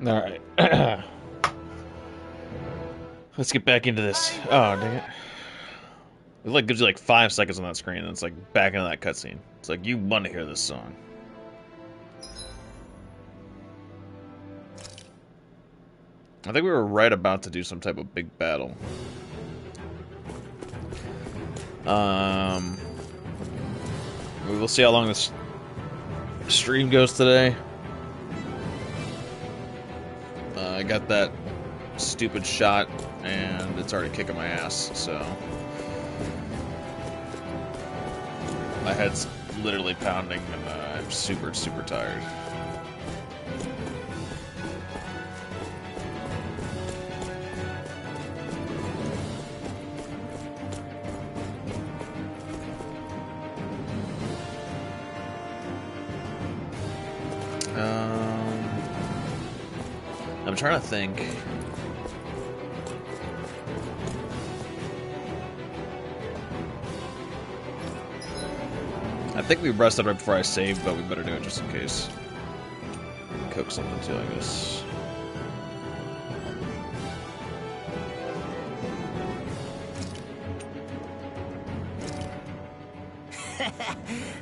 Alright. Let's get back into this. Oh, dang it. It like gives you like 5 seconds on that screen, and it's like back into that cutscene. It's like, you want to hear this song. I think we were right about to do some type of big battle. We will see how long this stream goes today. I got that stupid shot, and it's already kicking my ass, so... My head's literally pounding, and I'm super, super tired. I'm trying to think. I think we rested right before I saved, but we better do it just in case. Cook something too, I guess.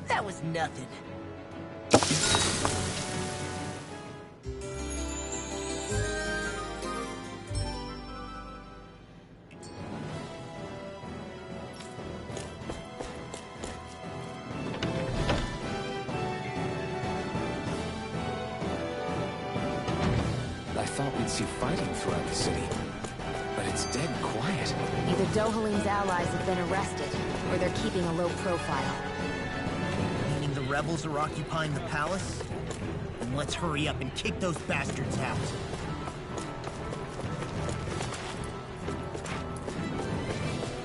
That was nothing. Throughout the city, but it's dead quiet. Either Dohalim's allies have been arrested, or they're keeping a low profile. Meaning the rebels are occupying the palace? Then let's hurry up and kick those bastards out.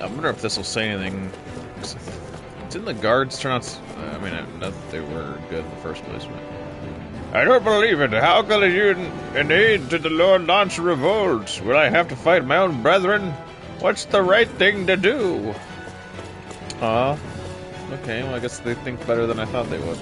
I wonder if this will say anything. Didn't the guards turn out? I mean, not that they were good in the first place, but. I don't believe it. How can you in aid to the Lord launch a revolt? Will I have to fight my own brethren? What's the right thing to do? Okay, well I guess they think better than I thought they would.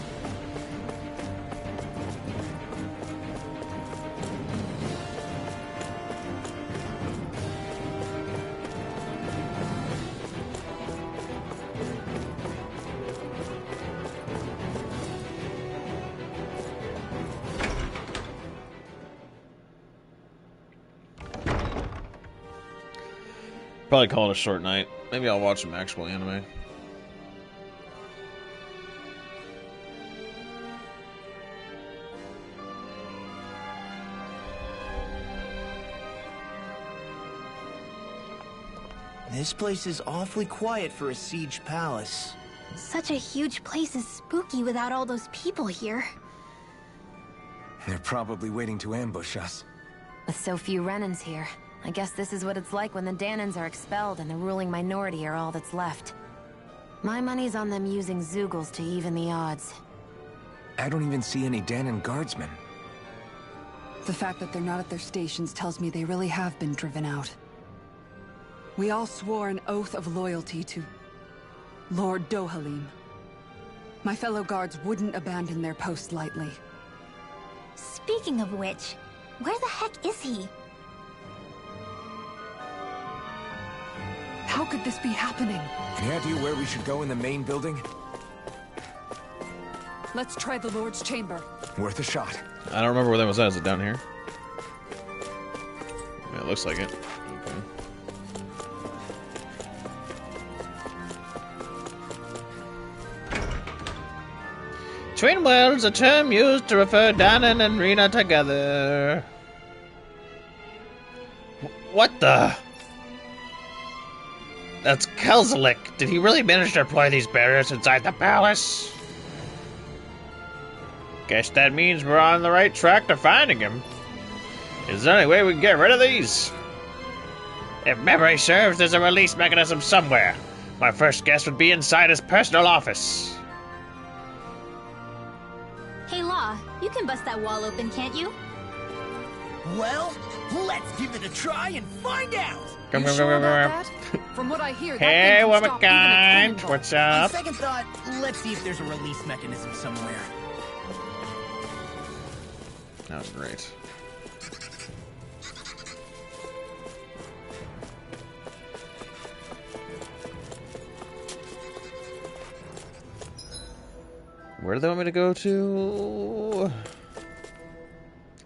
Probably call it a short night. Maybe I'll watch some actual anime. This place is awfully quiet for a siege palace. Such a huge place is spooky without all those people here. They're probably waiting to ambush us. With so few Renans here, I guess this is what it's like when the Danans are expelled and the ruling minority are all that's left. My money's on them using Zeugles to even the odds. I don't even see any Danan guardsmen. The fact that they're not at their stations tells me they really have been driven out. We all swore an oath of loyalty to Lord Dohalim. My fellow guards wouldn't abandon their post lightly. Speaking of which, where the heck is he? How could this be happening? Any idea where we should go in the main building? Let's try the Lord's chamber. Worth a shot. I don't remember where that was at. Is it down here? Yeah, it looks like it. Okay. Twin worlds, a term used to refer Danan and Rena together. What the? That's Kelzelik. Did he really manage to deploy these barriers inside the palace? Guess that means we're on the right track to finding him. Is there any way we can get rid of these? If memory serves, there's a release mechanism somewhere. My first guess would be inside his personal office. Hey Law, you can bust that wall open, can't you? Well, let's give it a try and find out! Come, You come, sure come, come, about come. that? From what I hear, that Hey, thing can stop even a womankind, cannonball. what's On up? second thought, let's see if there's a release mechanism somewhere. That was great. Where do they want me to go to?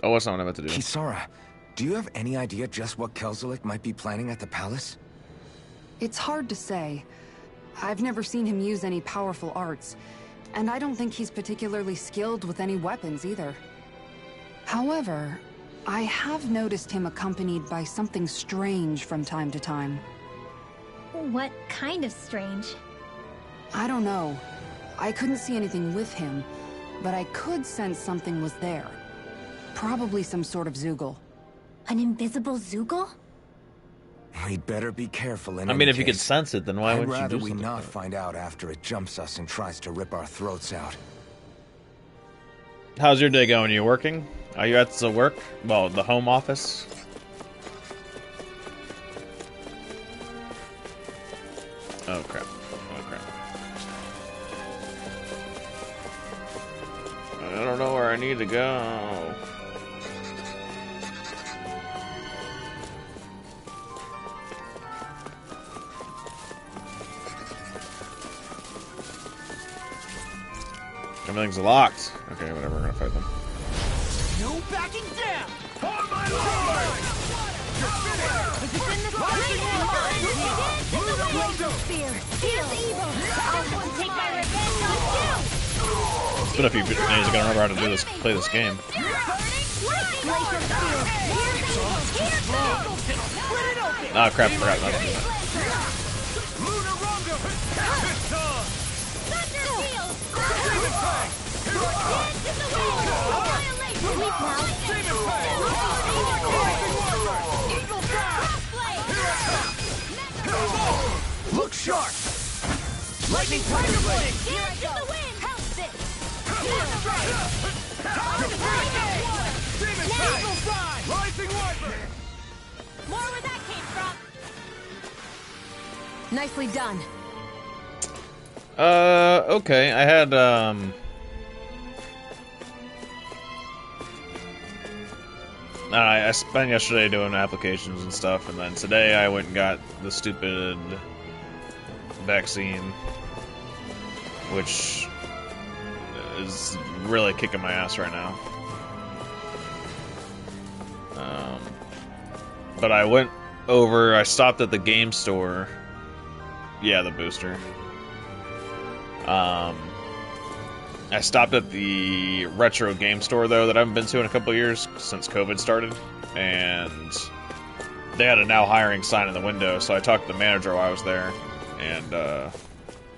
Oh, that's not what I meant to do. Kisara, do you have any idea just what Kelzelik might be planning at the palace? It's hard to say. I've never seen him use any powerful arts, and I don't think he's particularly skilled with any weapons either. However, I have noticed him accompanied by something strange from time to time. What kind of strange? I don't know. I couldn't see anything with him, but I could sense something was there. Probably some sort of Zoogle. An invisible Zoogle? We'd better be careful in I any mean, if you could case. sense it, then why I'd wouldn't you rather do we something not about it? find out after it jumps us and tries to rip our throats out. How's your day going? You working? Are you at the work? Well, the home office? Oh crap. Oh crap. I don't know where I need to go. Everything's locked. Okay, whatever, we're gonna fight them. No backing down! On my line! You're finished! It's been a few days, I gotta remember how to do this, play this game. Oh crap, I forgot how to do that. Look sharp! Lightning Tiger Blade! Here I go! Helps it! Demon Fang! Rising Wyvern! More where that came from! Nicely done. Okay, I had, I spent yesterday doing applications and stuff, and then today I went and got the stupid vaccine, which is really kicking my ass right now. But I went over, I stopped at the game store. Yeah, the booster. I stopped at the retro game store, though, that I haven't been to in a couple of years since COVID started, and they had a now hiring sign in the window, so I talked to the manager while I was there, and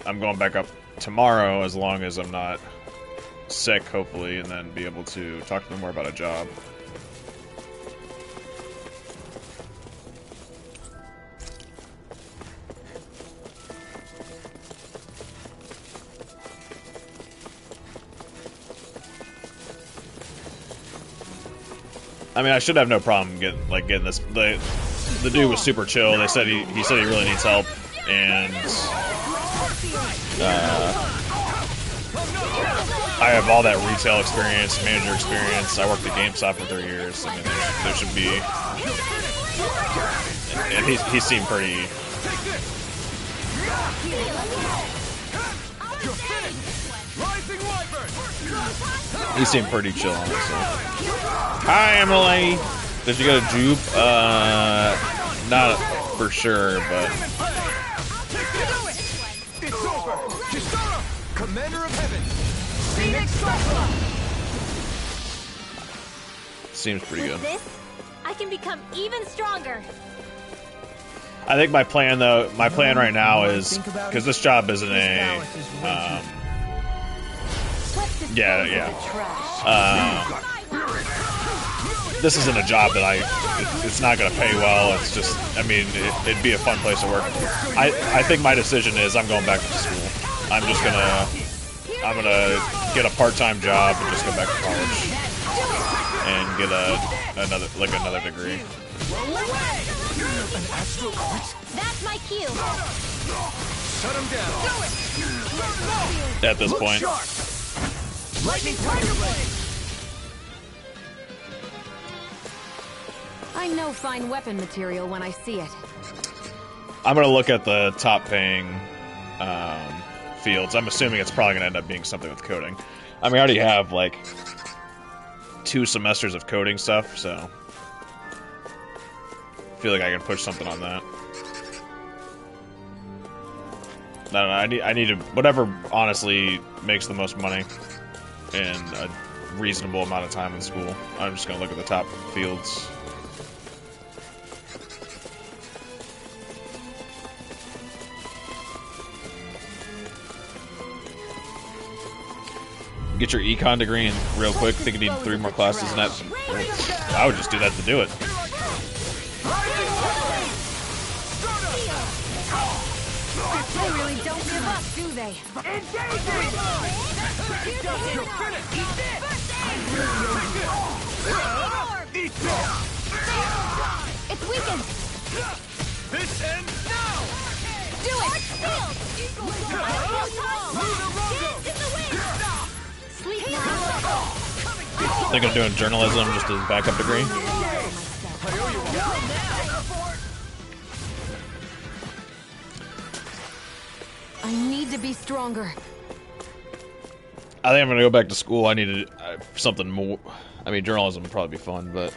I'm going back up tomorrow as long as I'm not sick, hopefully, and then be able to talk to them more about a job. I mean, I should have no problem getting this. The dude was super chill. They said he said he really needs help, and I have all that retail experience, manager experience. I worked at GameStop for 3 years. I mean, there should be, and he seemed pretty. He seemed pretty chill on it. So. Hi, Emily. Did you get a jupe? Not for sure, but. It's over! Kisara! Commander of Heaven! Phoenix Cyclone! Seems pretty good. With this, I can become even stronger. I think my plan right now is, because this job isn't a, this isn't a job that it's not going to pay well. It's just, I mean, it'd be a fun place to work. I think my decision is I'm going back to school. I'm gonna get a part-time job and just go back to college and get another degree. That's my cue. Shut him down. At this point. Lightning Tiger Blade! I know fine weapon material when I see it. I'm gonna look at the top paying fields. I'm assuming it's probably going to end up being something with coding. I mean, I already have, like, 2 semesters of coding stuff, so I feel like I can push something on that. I don't know, I need to, whatever honestly makes the most money in a reasonable amount of time in school. I'm just going to look at the top fields. Get your econ degree in real quick. Think you need 3 more classes and that. I would just do that to do it. They really don't give up, do they? It's weakened. This ends now. Do it. Sleep now. Think of doing journalism just as a backup degree. I need to be stronger. I think I'm gonna go back to school. I need to something more. I mean, journalism would probably be fun, but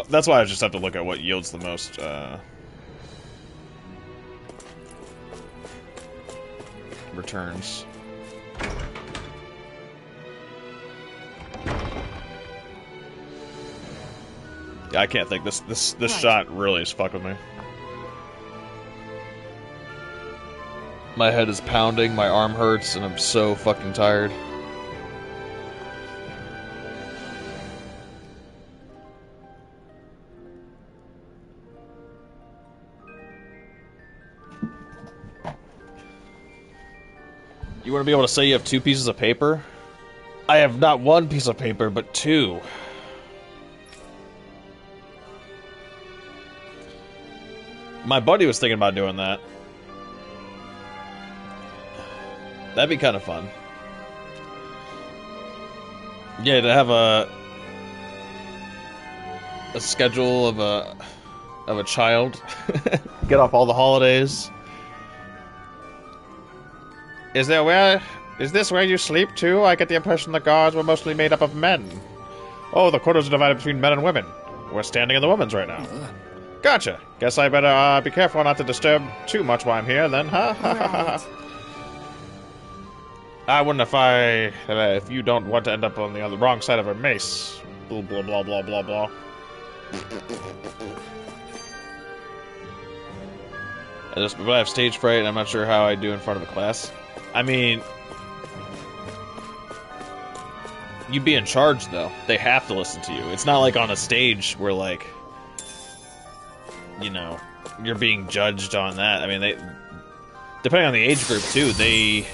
that's why I just have to look at what yields the most. Returns. Yeah, I can't think. This right. Shot really is fucking with me. My head is pounding, my arm hurts, and I'm so fucking tired. You want to be able to say you have 2 pieces of paper? I have not 1 piece of paper, but 2. My buddy was thinking about doing that. That'd be kind of fun. Yeah, to have a schedule of a child. Get off all the holidays. Is this where you sleep too? I get the impression the guards were mostly made up of men. Oh, the quarters are divided between men and women. We're standing in the women's right now. Gotcha. Guess I better be careful not to disturb too much while I'm here then, huh? Right. I wouldn't if you don't want to end up on the wrong side of a mace. Blah, blah, blah, blah, blah, blah. But I have stage fright, and I'm not sure how I do in front of a class. I mean, you'd be in charge, though. They have to listen to you. It's not like on a stage where, like, you know, you're being judged on that. I mean, depending on the age group, too, they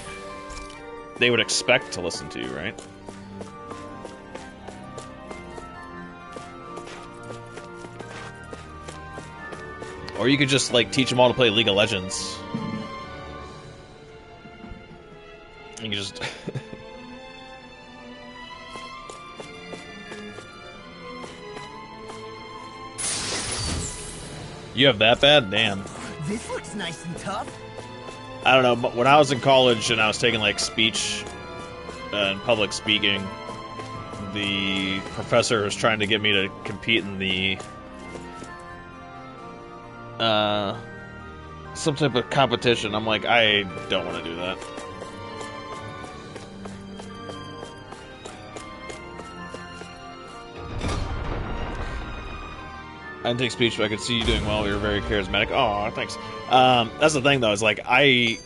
would expect to listen to you, right? Or you could just, like, teach them all to play League of Legends. You could just... You have that bad? Damn. This looks nice and tough. I don't know, but when I was in college and I was taking, like, speech and public speaking, the professor was trying to get me to compete in the some type of competition. I'm like, I don't want to do that. I didn't take speech, but I could see you doing well. You're very charismatic. Oh, thanks. That's the thing, though, is like I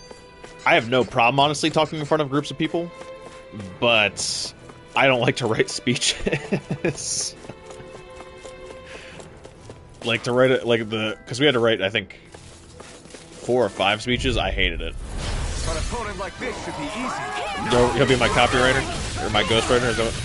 have no problem, honestly, talking in front of groups of people, but I don't like to write speeches. Like to write it, like because we had to write, I think, 4 or 5 speeches. I hated it. An opponent like this should be easy. You'll be my copywriter or my ghostwriter. Is that what?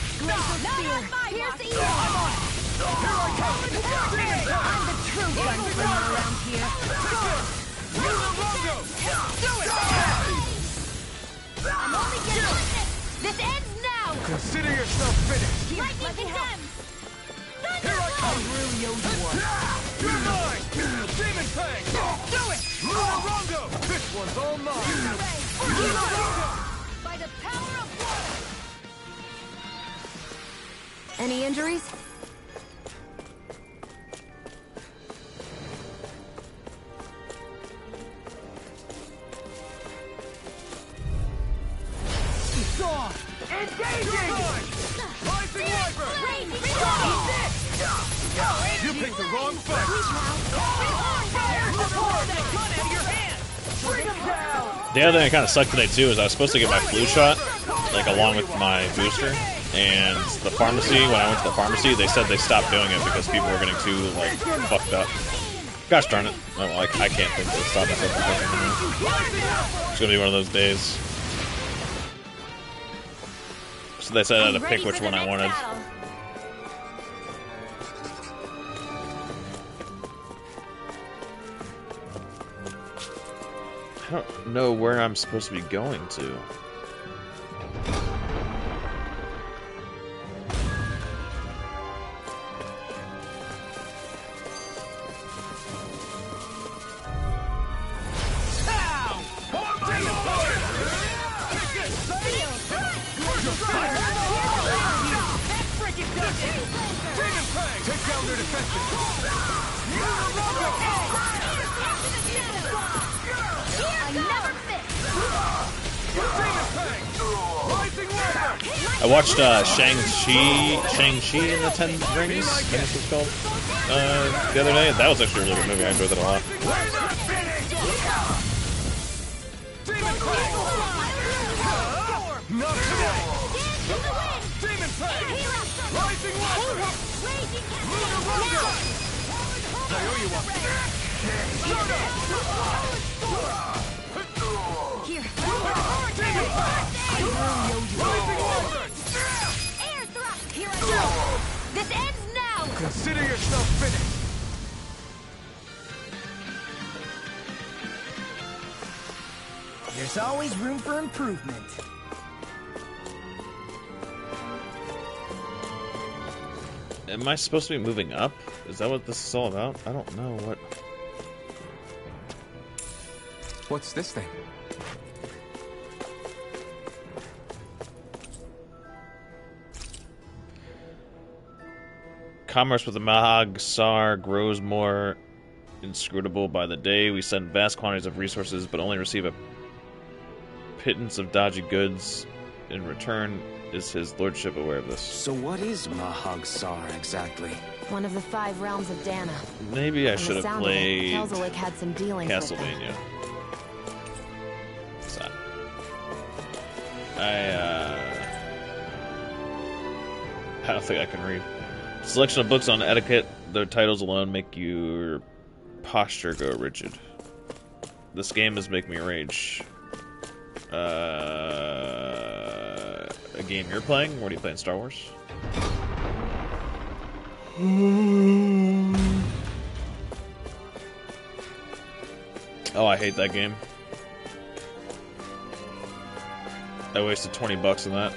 This ends now! Consider yourself finished. Lightning condemned! Here I come. I really owe you one. You're mine. Demon Fang. Do it. Lunarongo! This one's all mine! By the power of water! Any injuries? It's on! Engaging! Rising Wyvern! You picked the wrong fight! The other thing that kind of sucked today too is I was supposed to get my flu shot, like along with my booster, and the pharmacy, when I went to the pharmacy, they said they stopped doing it because people were getting too like fucked up. Gosh darn it! I can't think to stop myself from fucking anymore. It's gonna be one of those days. So they said I had to pick which one I wanted. I don't know where I'm supposed to be going to. Take down their defenses! I watched Shang-Chi in the Ten Rings, I think that's what it's called, the other day. That was actually a really good movie. I enjoyed that a lot. Not today! Demon Fang! Rising Wyvern! Lunarongo! I owe you one! Here. Demon Fang! Rising Wyvern! Air thrust! Here I go! This ends now! Consider yourself finished! There's always room for improvement. Am I supposed to be moving up? Is that what this is all about? I don't know what. What's this thing? Commerce with the Mahag Sar grows more inscrutable by the day. We send vast quantities of resources, but only receive a pittance of dodgy goods. In return, is his lordship aware of this? So what is Mahag Sar exactly? One of the 5 realms of Dana. Maybe I From should the have sound of it, played Kelzelik had some dealings with them. Castlevania. What's that? I don't think I can read. Selection of books on etiquette. Their titles alone make your posture go rigid. This game is making me rage. A game you're playing? What are you playing? Star Wars? Oh, I hate that game. I wasted $20 on that.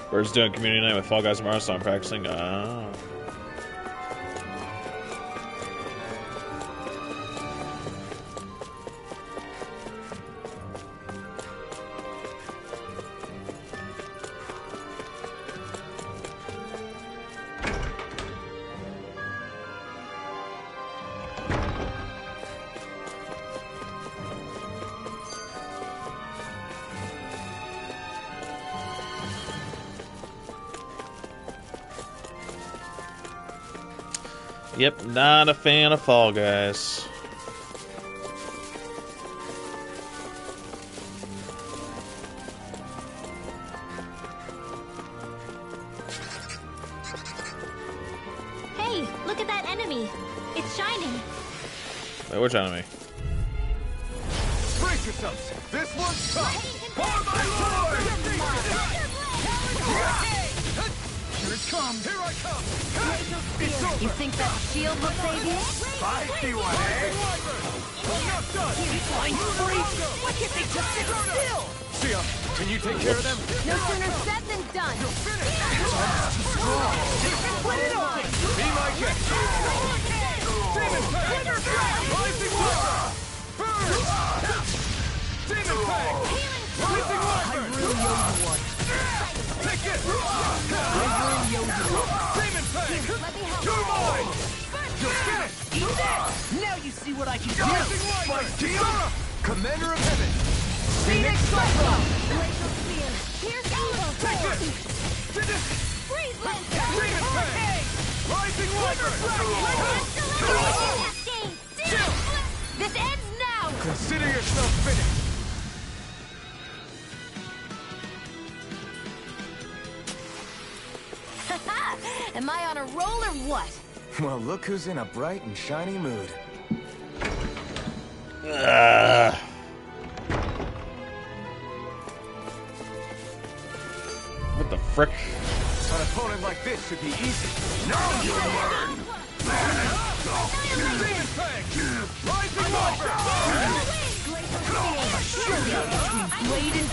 Bird's doing community night with Fall Guys tomorrow, so I'm practicing. Oh. Yep, not a fan of Fall Guys. Hey, look at that enemy. It's shining. Wait, which enemy? Brace yourselves! This one's tough! For my lord! it comes! Here I come! It's over! You think that shield will save you? Feisty one, eh? Not done! Flying freak! Why can't they just sit still? Sia, can you take care of them? No sooner said than done. Split it open! Be my guest! Demon Fang! Rising Wyvern! Burn! Demon Fang! Rising Wyvern! I really owe you one. Take it! I really owe you one. Demon Fang! Let me help. You're mine! Just get it! Eat this! Now you see what I can do! Rising Wyvern! Sora! Commander of Heaven! Phoenix Cyclone! Glacial Spear. Here's evil. Take it! Freeze Lancer. Demon Fang! Rising Wyvern! This ends now. Consider yourself finished! Am I on a roll or what? Well, look who's in a bright and shiny mood. What the frick? An opponent like this should be easy. Now you'll learn! Demon Fang! Rising Wyvern! Blade and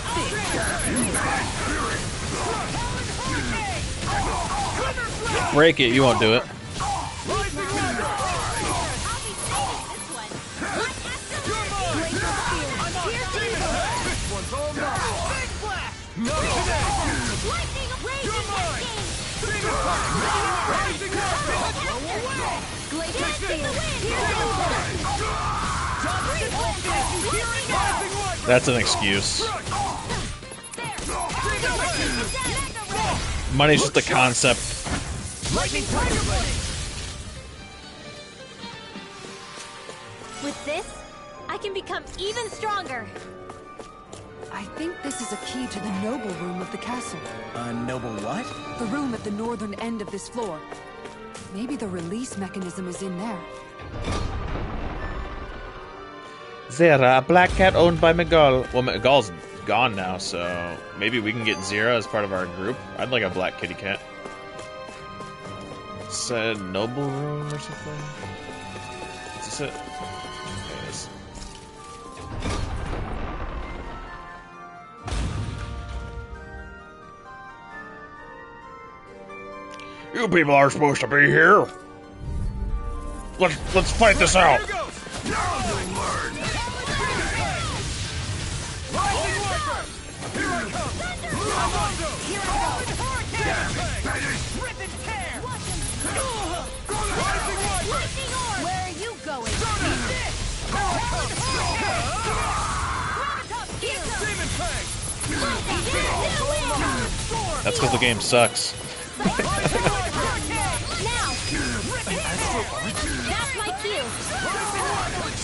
Break it, you won't do it. Rising Wyvern! This one's all mine! Big blast! Not today! You're mine! Demon Fang! Rising Wyvern! Glacial Spear. Rising Wyvern! That's an excuse. Money's just a concept. Lightning Tiger Blade! With this, I can become even stronger. I think this is a key to the noble room of the castle. Noble what? The room at the northern end of this floor. Maybe the release mechanism is in there. Zera, a black cat owned by Miguel. Well, Miguel's gone now, so maybe we can get Zera as part of our group. I'd like a black kitty cat. Said noble room or something. Is this it? Okay, it is. You people are supposed to be here. Let's fight this out. Here goes! Now you'll learn! Rising Wyvern! Here I come! Ramondo! Here I go! Rip and tear! Rising Wyvern! Where are you going? Demon Fang! That's because the game sucks. Now! That's my cue!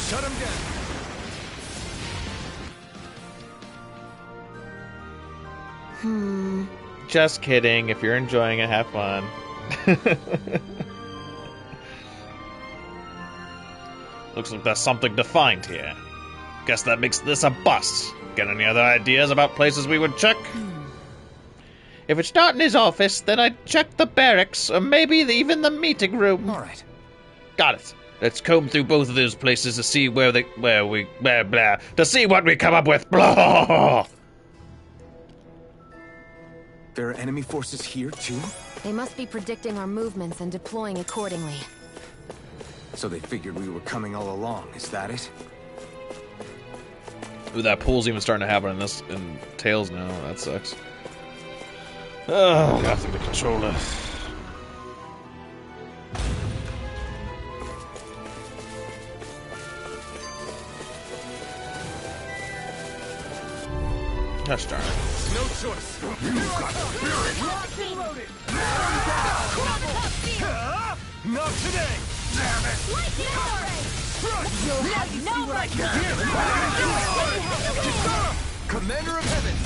Shut him down! Just kidding. If you're enjoying it, have fun. Looks like there's something to find here. Guess that makes this a bust. Got any other ideas about places we would check? If it's not in his office, then I'd check the barracks, or maybe even the meeting room. All right. Got it. Let's comb through both of those places to see to see what we come up with. Blah. There are enemy forces here, too? They must be predicting our movements and deploying accordingly. So they figured we were coming all along, is that it? Ooh, that pool's even starting to happen in Tails now. That sucks. Oh, gotta take the controller. Gosh darn it. No choice! You got spirit! Locked and loaded! Not today! Damn it! Now you see what I can do! Commander of Heaven!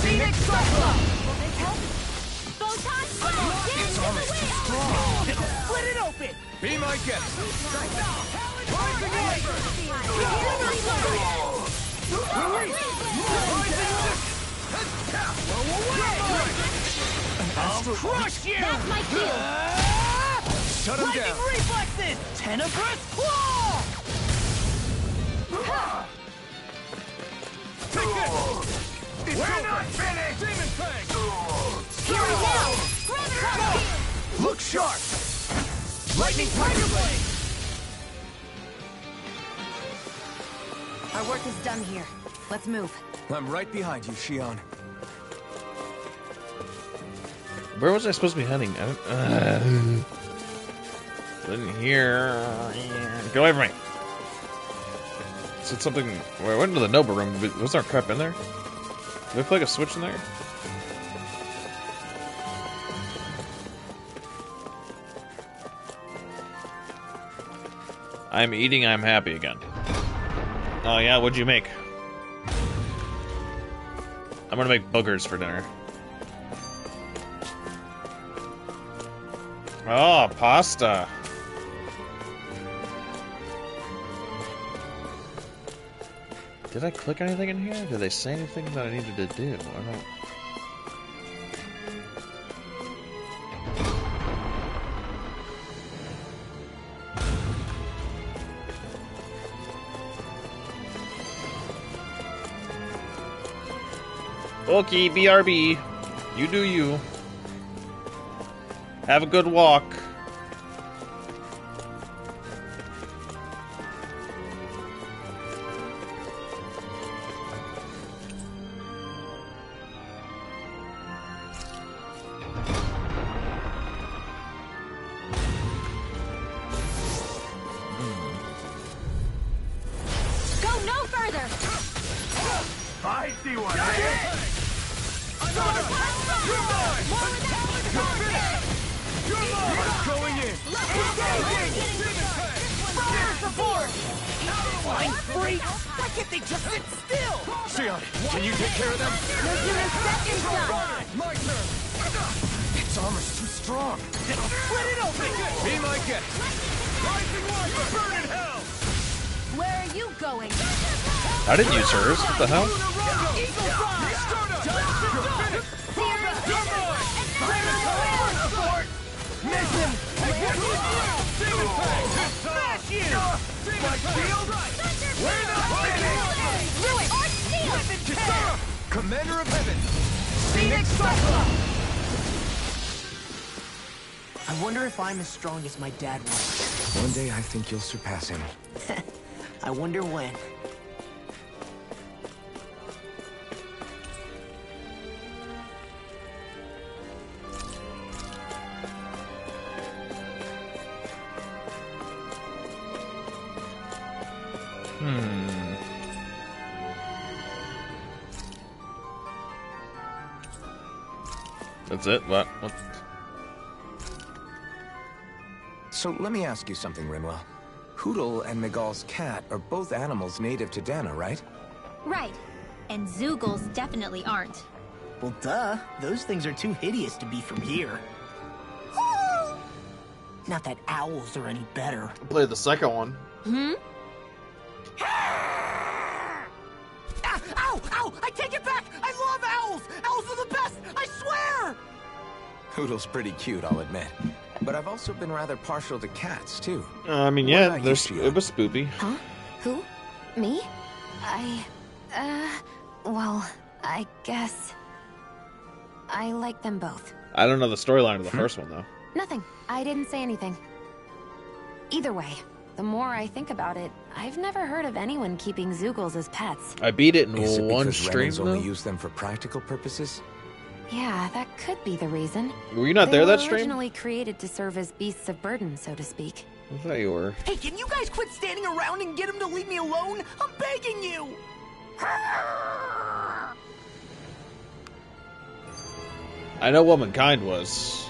Phoenix Cyclone! Photon Its arm is too strong! Split it open! Be my guest! Rising Wyvern! Release! Rising Wyvern! I'll crush you! That's my cue! Shut him down! Reflexes! Tenebrous Claw! Take this! We're not finished! Demon Fang! Here it now! Graviton! Look sharp! Lightning Tiger Blade! Our work is done here. Let's move. I'm right behind you, Shion. Where was I supposed to be heading? I didn't hear. Get away from me. Said something. Well, I went into the Nova room. But was there crap in there? Did I flick a switch in there? I'm eating. I'm happy again. Oh yeah, what'd you make? I'm gonna make boogers for dinner. Oh, pasta. Did I click anything in here? Did they say anything that I needed to do? I don't... Okay, BRB. You do you. Have a good walk. Go no further! I see one! Going in! Fire support! Flying freaks! Why can't they just sit still? Shion, can you take care of them? My turn! Its armor's too strong. Then I'll split it open! Be my guest! Rising Wiper! Burn in hell! Where are you going? I didn't use hers. What the hell? Commander of Heaven, Phoenix Cyclops! I wonder if I'm as strong as my dad was. One day I think you'll surpass him. I wonder when. That's it? What? So let me ask you something, Rinwell. Hootle and Miguel's cat are both animals native to Dana, right? Right. And Zoogles definitely aren't. Well, duh. Those things are too hideous to be from here. Not that owls are any better. Play the second one. Hmm? Ow! Ow! I take it back! I love owls! Owls are the best! I swear! Hootle's pretty cute, I'll admit. But I've also been rather partial to cats, too. I mean, What yeah, about you, there's Shion? it was spoopy. Huh? Who? Me? Well, I guess... I like them both. I don't know the storyline of the first one though. Nothing. I didn't say anything. Either way, the more I think about it, I've never heard of anyone keeping Zoogles as pets. I beat it in Is it one because stream Renans only though. use them for practical purposes? Yeah, that could be the reason. Were you not They there were that stream? originally created to serve as beasts of burden, so to speak. I thought you were. Hey, can you guys quit standing around and get him to leave me alone? I'm begging you! I know Womankind was.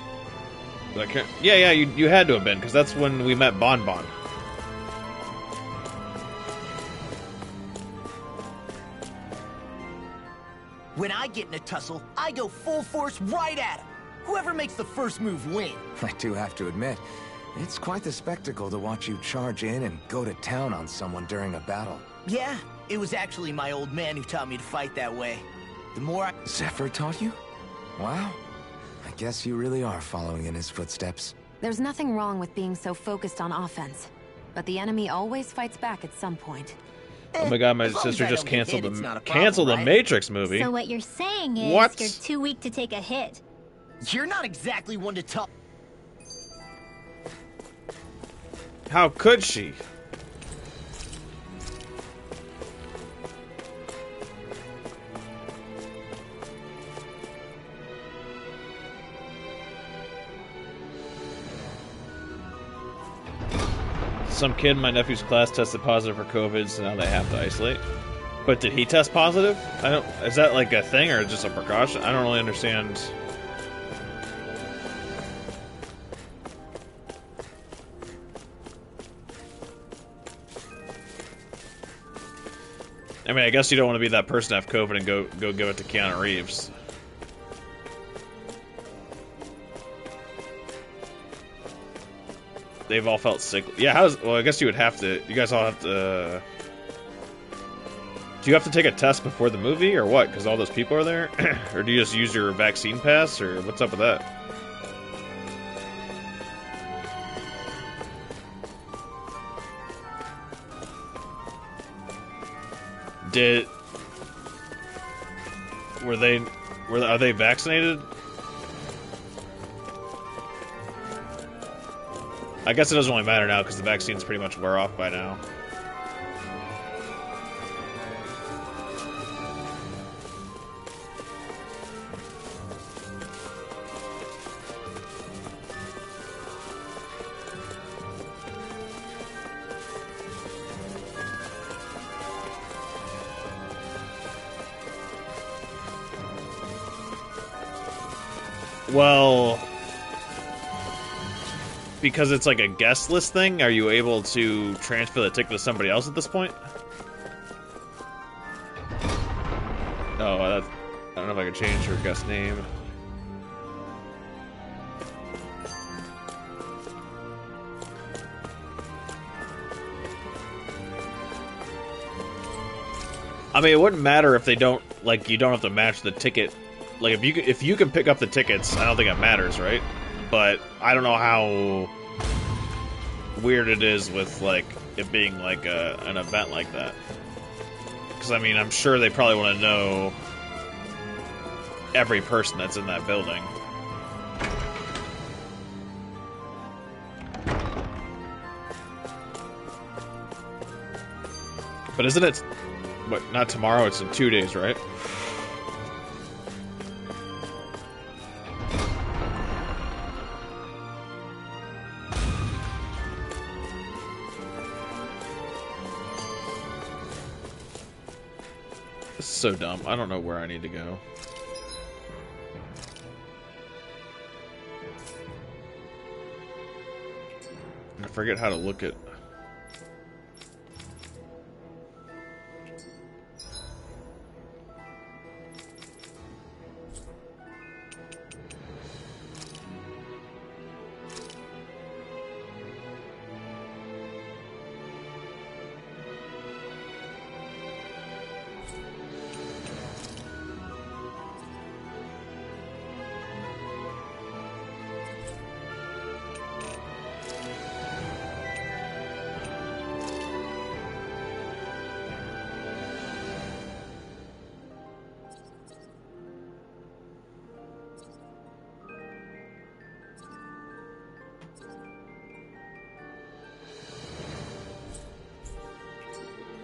But I can't. Yeah, you had to have been because that's when we met Bon Bon. When I get in a tussle, I go full force right at him. Whoever makes the first move wins. I do have to admit, it's quite the spectacle to watch you charge in and go to town on someone during a battle. Yeah, it was actually my old man who taught me to fight that way. The more I... Zephyr taught you? Wow. I guess you really are following in his footsteps. There's nothing wrong with being so focused on offense, but the enemy always fights back at some point. Oh my god, my As long as sister I just don't get canceled hit, it's not a the problem, right? Matrix movie. So what you're saying is What? you're too weak to take a hit. You're not exactly one to talk. How could she? Some kid in my nephew's class tested positive for COVID, so now they have to isolate. But did he test positive? I don't. Is that like a thing or just a precaution? I don't really understand. I mean, I guess you don't want to be that person to have COVID and go give it to Keanu Reeves. They've all felt sick. Yeah, well, I guess you would have to. You guys all have to. Do you have to take a test before the movie, or what? Because all those people are there? Or do you just use your vaccine pass, or what's up with that? Are they vaccinated? I guess it doesn't really matter now because the vaccines pretty much wear off by now. Well, because it's like a guest list thing, are you able to transfer the ticket to somebody else at this point? Oh, I don't know if I can change your guest name. I mean, it wouldn't matter if they don't, like, you don't have to match the ticket. Like, if you can pick up the tickets, I don't think it matters, right? But I don't know how weird it is with, like, it being, like, an event like that. Because, I mean, I'm sure they probably want to know every person that's in that building. But isn't it... What, not tomorrow, it's in 2 days, right? This is so dumb. I don't know where I need to go. I forget how to look at...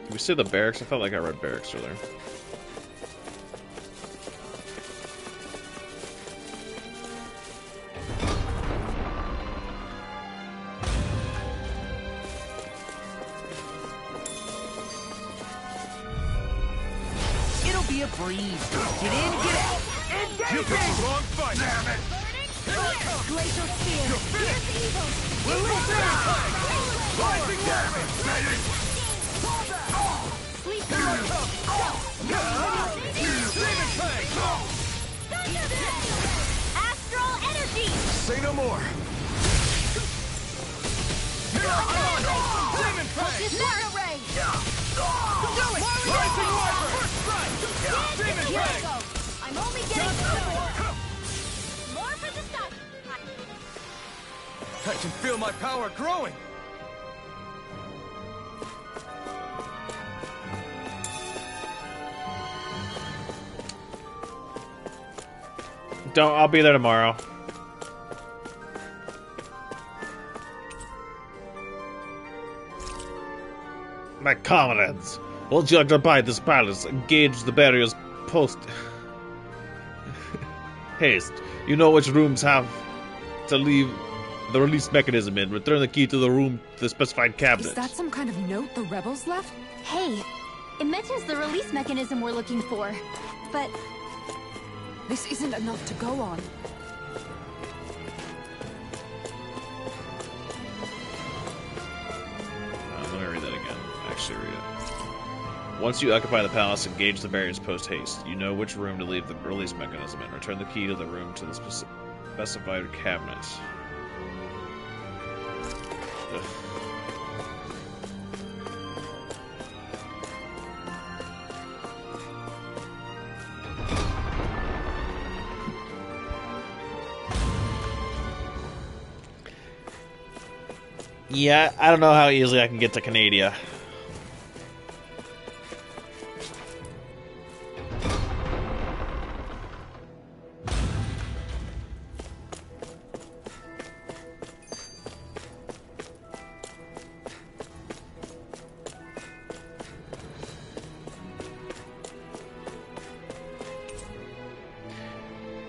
Did we say the barracks? I felt like I read barracks earlier. It'll be a breeze. Get in, get out. Engage! You picked the wrong fight! Damn it! Glacial Spear. Here's evil. Release it! Rising damage! Sleep Astral energy. Say no more! Demon Fang! Dispel ray. Do it! Rising Wyvern! First strike! Demon Here I Fang! go. I'm only getting started. More for can feel my power growing. I'll be there tomorrow. My comrades, once you occupy this palace, engage the barriers post. Haste. You know which rooms have to leave the release mechanism in. Return the key to the room to the specified cabinet. Is that some kind of note the rebels left? Hey, it mentions the release mechanism we're looking for, but This isn't enough to go on. Let me read that again. Actually read it. Once you occupy the palace, engage the barriers post haste. You know which room to leave the release mechanism in. Return the key to the room to the specified cabinet. Ugh. Yeah, I don't know how easily I can get to Canada.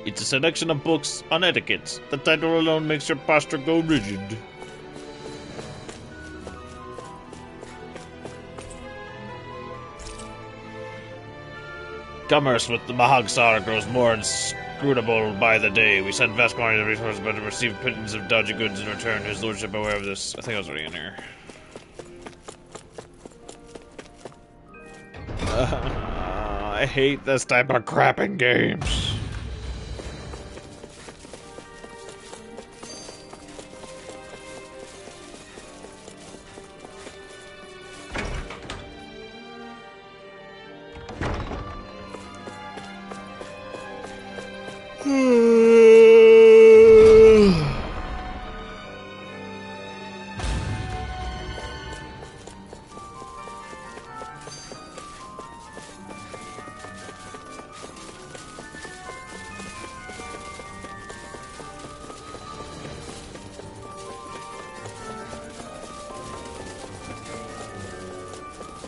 It's a selection of books on etiquette. The title alone makes your posture go rigid. Commerce with the Mahagsar grows more inscrutable by the day. We send vast quantities of resources but receive pittance of dodgy goods in return. His lordship aware of this. I think I was already in here. I hate this type of crap in games.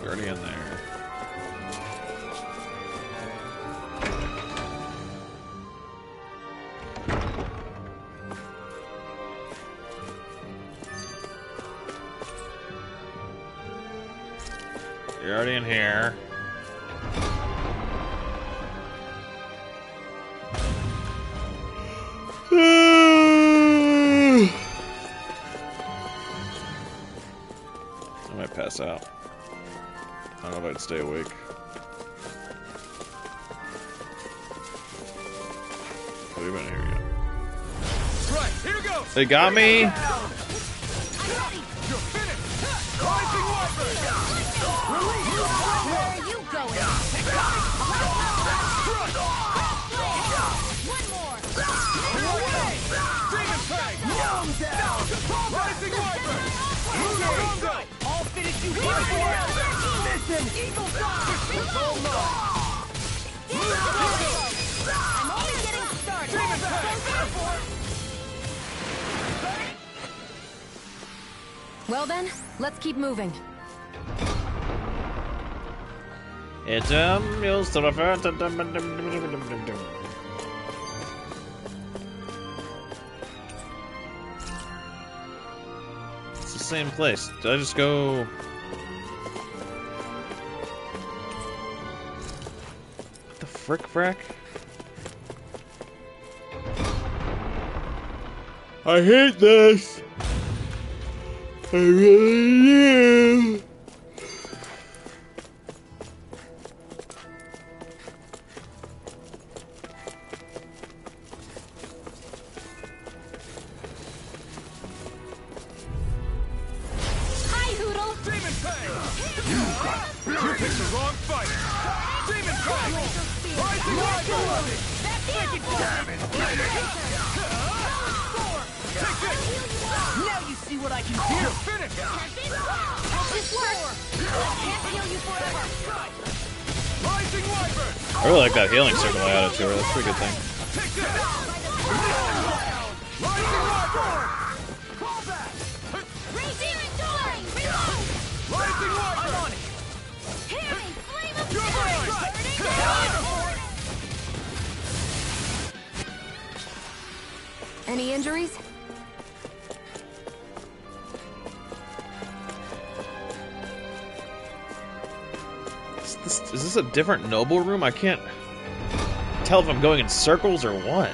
Already in there. You're already in here. I might pass out. I don't know if I'd stay awake. Oh, we've been here yet. Right, here goes. They got me. You're finished. Rising Wyvern. where are you going? One more. Demon Fang. Rising Wyvern. Lunarunga. I'll finish you here. Listen, Eagle Fire. I'm only getting started. Well then, let's keep moving. It's used to refer to. It's the same place. Did I just go? What the frick, frack? I hate this. I really do. Hi, Hoodle. Demon Fang. You picked the wrong fight. Demon Fang. Rising Wyvern. That's it. Damn it. Now you see what I can do. Here, finish. This works. Can't heal you forever. Rising Wyvern. I really like that healing circle I added to her. That's a pretty good thing. Take this. Rising Wyvern. Call back. Searing door! Reload! Rising Wyvern. I'm on it. Healing flame of You're mine. Any injuries? Is this a different noble room? I can't tell if I'm going in circles or what.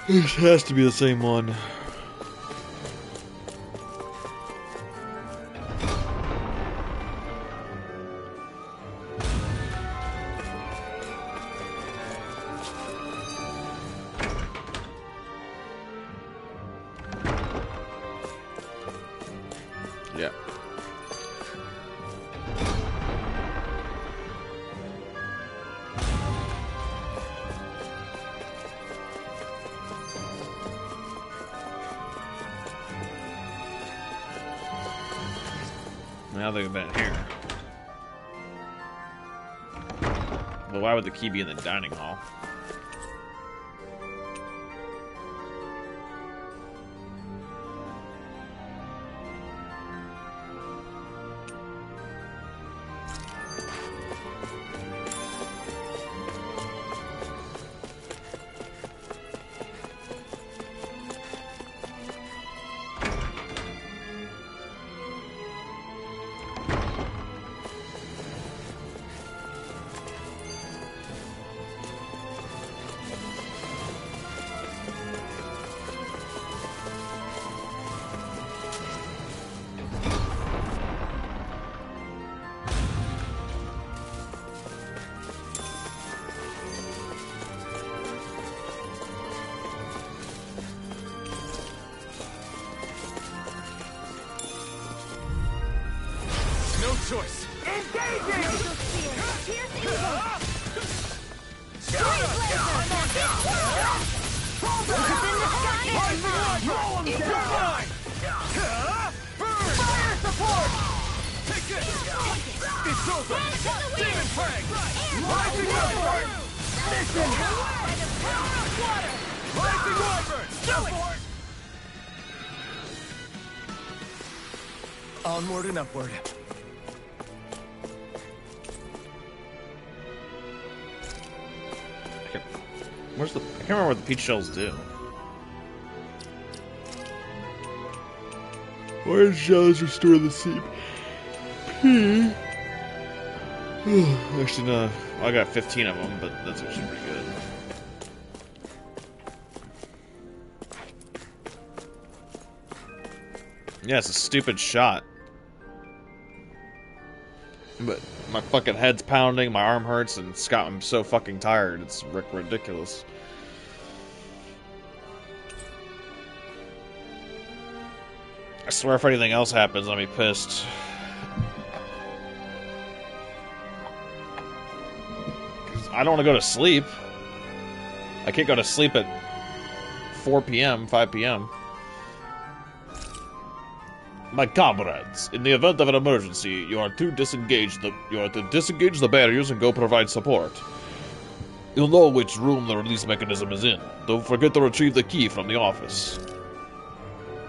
This has to be the same one. Yeah. Now they've been here. But why would the key be in the dining hall? No choice. Engaging! Fire support! Take this! It's over! Demon Fang! Rising Wyvern! Mission! Rising Wyvern! Support! Onward and upward. Where's the? I can't remember what the peach shells do. Orange shells restore the CP. Actually, no. I got 15 of them, but that's actually pretty good. Yeah, it's a stupid shot. But my fucking head's pounding, my arm hurts, and Scott, I'm so fucking tired. It's ridiculous. I swear if anything else happens, I'll be pissed. I don't want to go to sleep. I can't go to sleep at 4 p.m., 5 p.m. My comrades, in the event of an emergency, you are to disengage the barriers and go provide support. You'll know which room the release mechanism is in. Don't forget to retrieve the key from the office.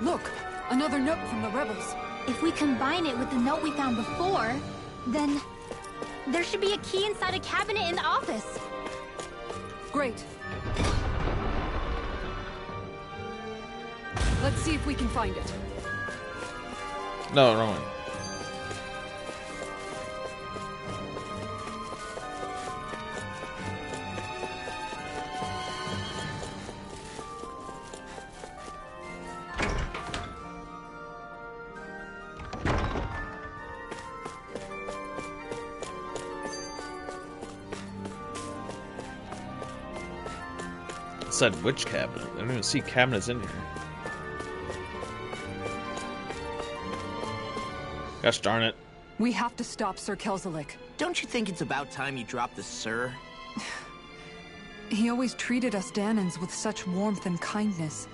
Look, another note from the rebels. If we combine it with the note we found before, then there should be a key inside a cabinet in the office. Great. Let's see if we can find it. No, wrong one. It said which cabinet? I don't even see cabinets in here. Gosh darn it. We have to stop Sir Kelzelik. Don't you think it's about time you dropped the sir? He always treated us Danans with such warmth and kindness.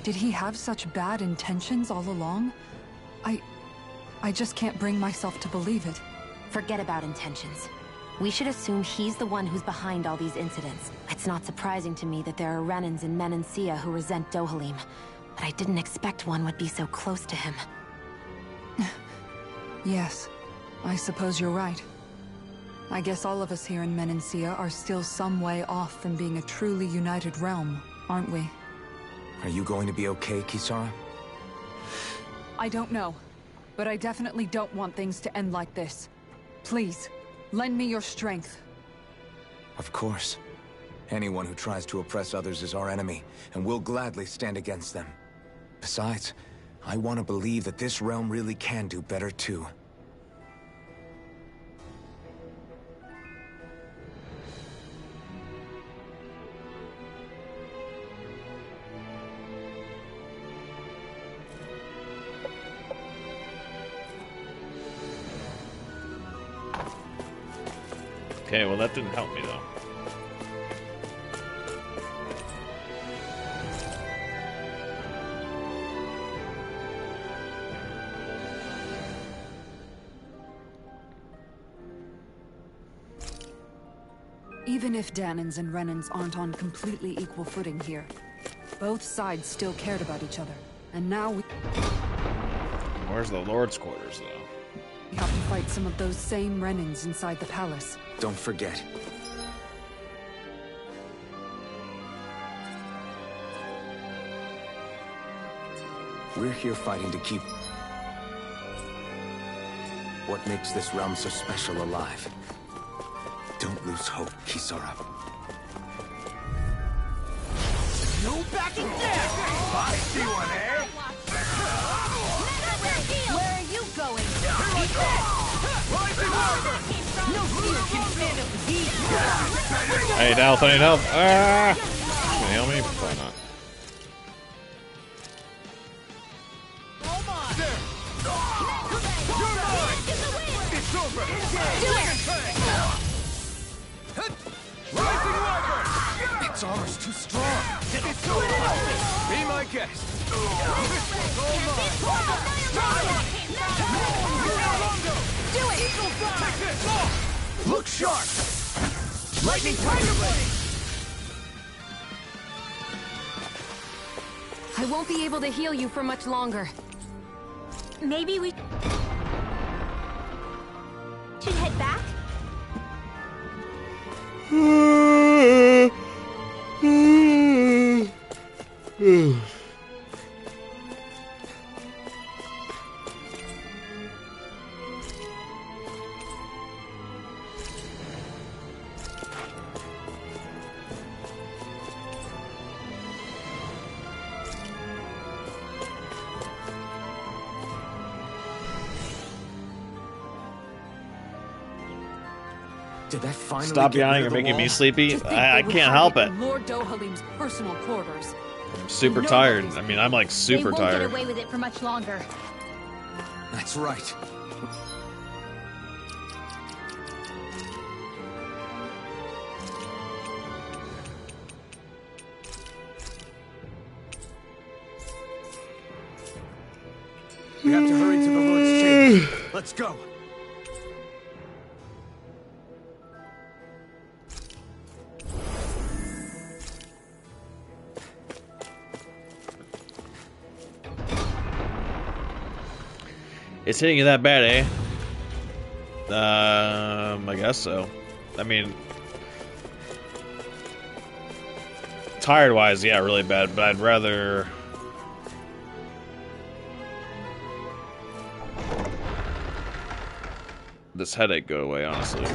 Did he have such bad intentions all along? I just can't bring myself to believe it. Forget about intentions. We should assume he's the one who's behind all these incidents. It's not surprising to me that there are Renans in Menancia who resent Dohalim, but I didn't expect one would be so close to him. Yes, I suppose you're right. I guess all of us here in Menancia are still some way off from being a truly united realm, aren't we? Are you going to be okay, Kisara? I don't know, but I definitely don't want things to end like this. Please, lend me your strength. Of course. Anyone who tries to oppress others is our enemy, and we'll gladly stand against them. Besides, I want to believe that this realm really can do better too. Okay, well that didn't help me though. Even if Danans and Renans aren't on completely equal footing here, both sides still cared about each other. And now we Where's the Lord's quarters though? have to fight some of those same Renans inside the palace. Don't forget. We're here fighting to keep what makes this realm so special alive. Don't lose hope, Kisara. No backing down! I see one, eh? Where are you going? No fear can stand up with these! I need health, I need health. Ah! Can you heal me? Probably not. It's over! Do it! Rising Wyvern! Its armor's too strong. It's over! Be my guest! Do it! Take this! Look sharp! Lightning Tiger Blade! I won't be able to heal you for much longer. Maybe we should head back? Did that finally Stop get yawning, rid you're of the making me wall? sleepy. To think I they would can't hide help it it. in Lord Dohalim's personal quarters. I'm super No tired. worries. I mean, I'm like They super won't get tired. away with it for much longer. That's right. We have to hurry to the Lord's chamber. Let's go. It's hitting you that bad, eh? I guess so. I mean, tired-wise, yeah, really bad, but I'd rather... this headache go away, honestly.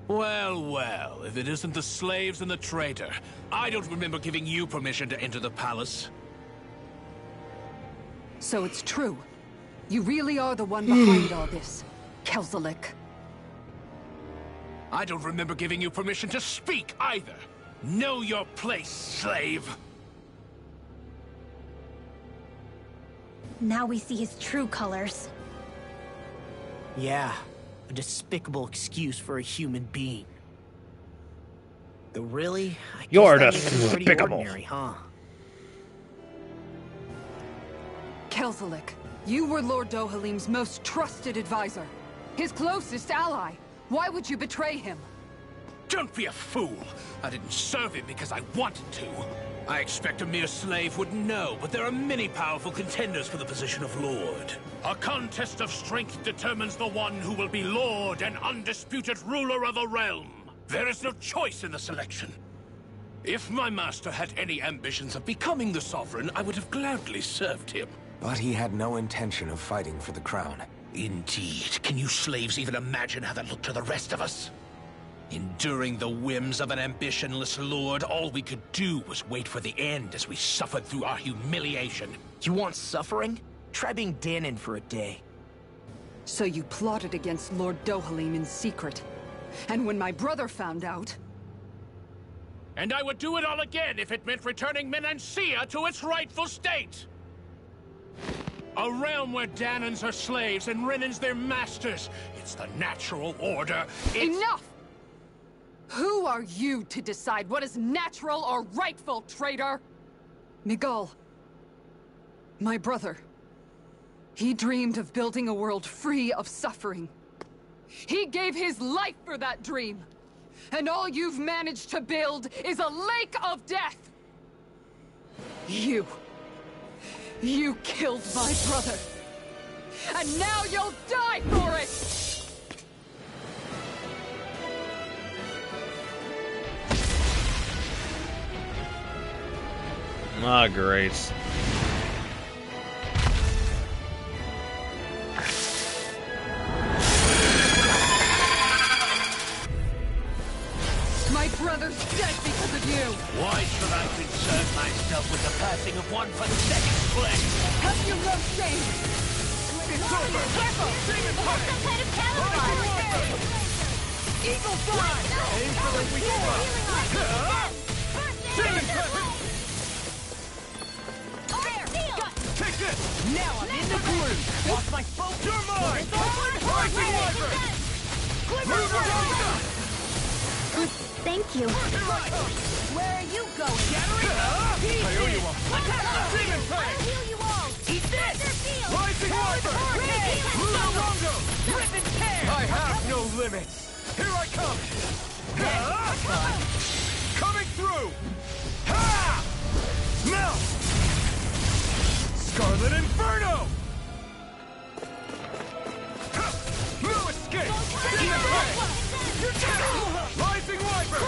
Well, well, if it isn't the slaves and the traitor. I don't remember giving you permission to enter the palace. So it's true. You really are the one behind all this, Kelzelik. I don't remember giving you permission to speak either. Know your place, slave. Now we see his true colors. Yeah, a despicable excuse for a human being. Though really, I guess You're that makes him pretty despicable. ordinary, huh? Kelzelik, you were Lord Dohalim's most trusted advisor. His closest ally. Why would you betray him? Don't be a fool. I didn't serve him because I wanted to. I expect a mere slave wouldn't know, but there are many powerful contenders for the position of Lord. A contest of strength determines the one who will be Lord and undisputed ruler of a realm. There is no choice in the selection. If my master had any ambitions of becoming the Sovereign, I would have gladly served him. But he had no intention of fighting for the crown. Indeed. Can you slaves even imagine how that looked to the rest of us? Enduring the whims of an ambitionless lord, all we could do was wait for the end as we suffered through our humiliation. You want suffering? Try being Danon for a day. So you plotted against Lord Dohalim in secret. And when my brother found out... And I would do it all again if it meant returning Menancia to its rightful state! A realm where Danons are slaves and Renans their masters. It's the natural order. Enough! Who are you to decide what is natural or rightful, traitor? Miguel. My brother. He dreamed of building a world free of suffering. He gave his life for that dream. And all you've managed to build is a lake of death! You killed my brother! And now you'll die for it! Ah, great. My brother's dead because of you! Why should I concern myself with the passing of one pathetic slave? Have you no shame? It's over! Careful! That's some kind of caliber! Eagle Fly! Aim for the weak spot! Take this! Now I'm in the groove! Watch my focus! You're mine! Rising Wyvern! Move around! Thank you. Where are you going? I owe you one! Demon I'll Fang! heal you all! Eat this! Rising Wyvern! Lunarongo! Rip and tear! I have no limits! Here I come! Coming through! Ha! Melt! Scarlet Inferno! No escape! Rising Wyvern!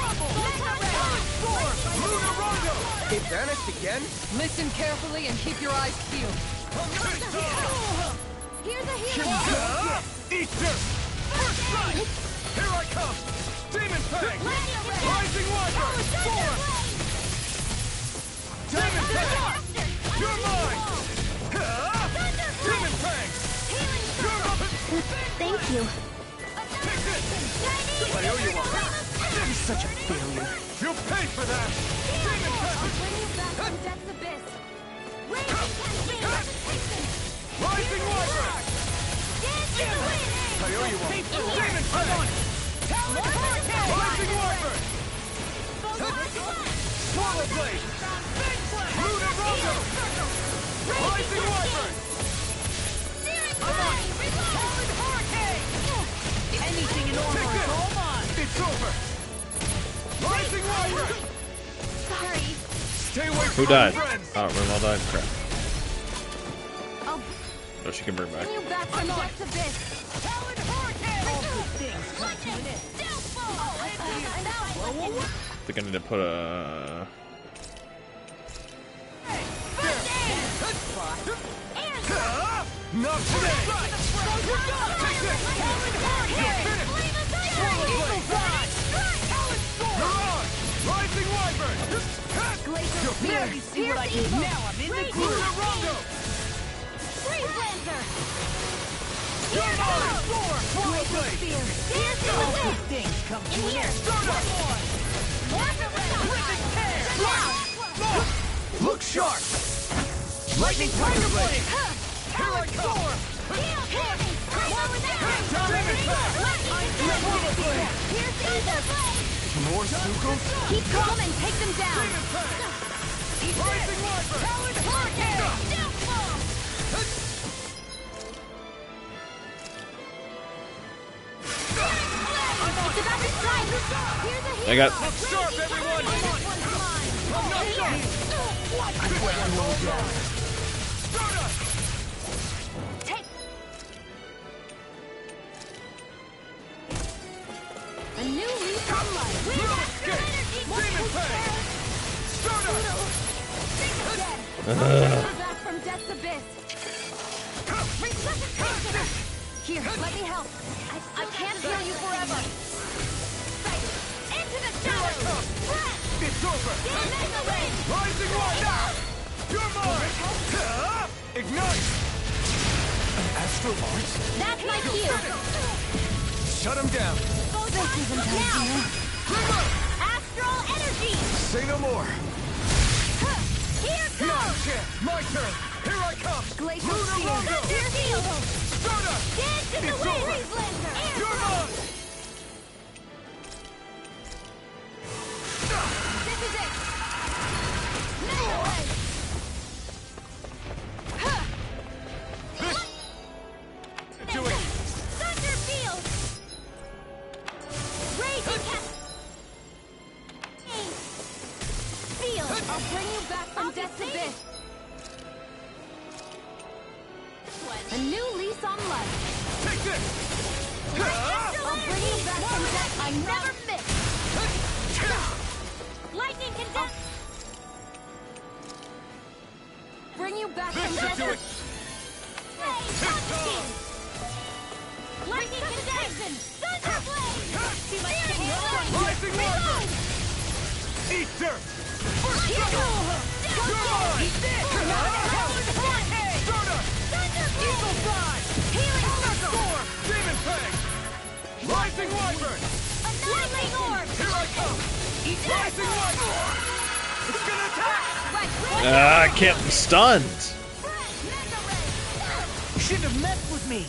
Lunarongo! It vanished again? Listen carefully and keep your eyes peeled. Here's a healer! Eat dirt! First strike! Here I come! Demon Fang! Rising Wyvern! Form! Demon Fang! You're mine! Demon Fang! You're up! Thank you. Take this! I owe you one! He's such a failure. You'll pay for that! Demon Fang! Rising Wyvern! I owe you one! Demon Fang! Rising Wyvern! Swallow Blade! Lunarongo! Rising Wyvern! Anything in armor Take is this! all mine! It's over! Rising Wyvern! Sorry. Stay away Who from died? my friends! Oh, Renwell died? Crap. I'll Oh, she can bring back. bring you back from depths abyss. All good things come to an end. I think I need to put a... Not today! Take this! You're finished! You're on! Rising Wyvern! Now you see what I did. Now I'm in the groove. Lunarongo! Freeze Lancer! You're mine! Swallow blade! Good things come to an end. Look sharp! Lightning tiger blade! Here I come! More Sukos? Keep calm and take them down. Rising Wyvern! It's about to strike. Here's a I got. Look sharp, everyone! I'm not done! Stardust! Take a new lease on life. We got Escape! Demon Fang! Stardust! back from death's abyss. Here, let me help. I can't heal you forever. Into the shadows. It's over! Rising Wyvern! You're mine! Ignite! Astral Arts? That's my cue. Shut him down! This isn't ideal. Astral energy. Say no more. Here Not a goes. chance! My turn! Here I come! Glacial Lunar Steel. Rondo! Thunder Field. Stardust! Dance in the It's wind. over. Freeze Lancer. You're mine! This is it. No way. Do it! Thunder Field. Raging Cat. Field. I'll bring you back from death's abyss. A new lease on life. Take this! I'll bring you back from death. I never miss. Lightning condense. Bring you back This from should death. do it! Lightning condensation. Thunder blade. Too much to handle. Rising Wyvern! Eat dirt! You're mine! Stardust! Healing circle. Demon Fang! Rising Wyvern! Lightning orb. Here I come! Rising Wyvern! It's gonna attack! I can't. I'm stunned. You shouldn't have messed with me.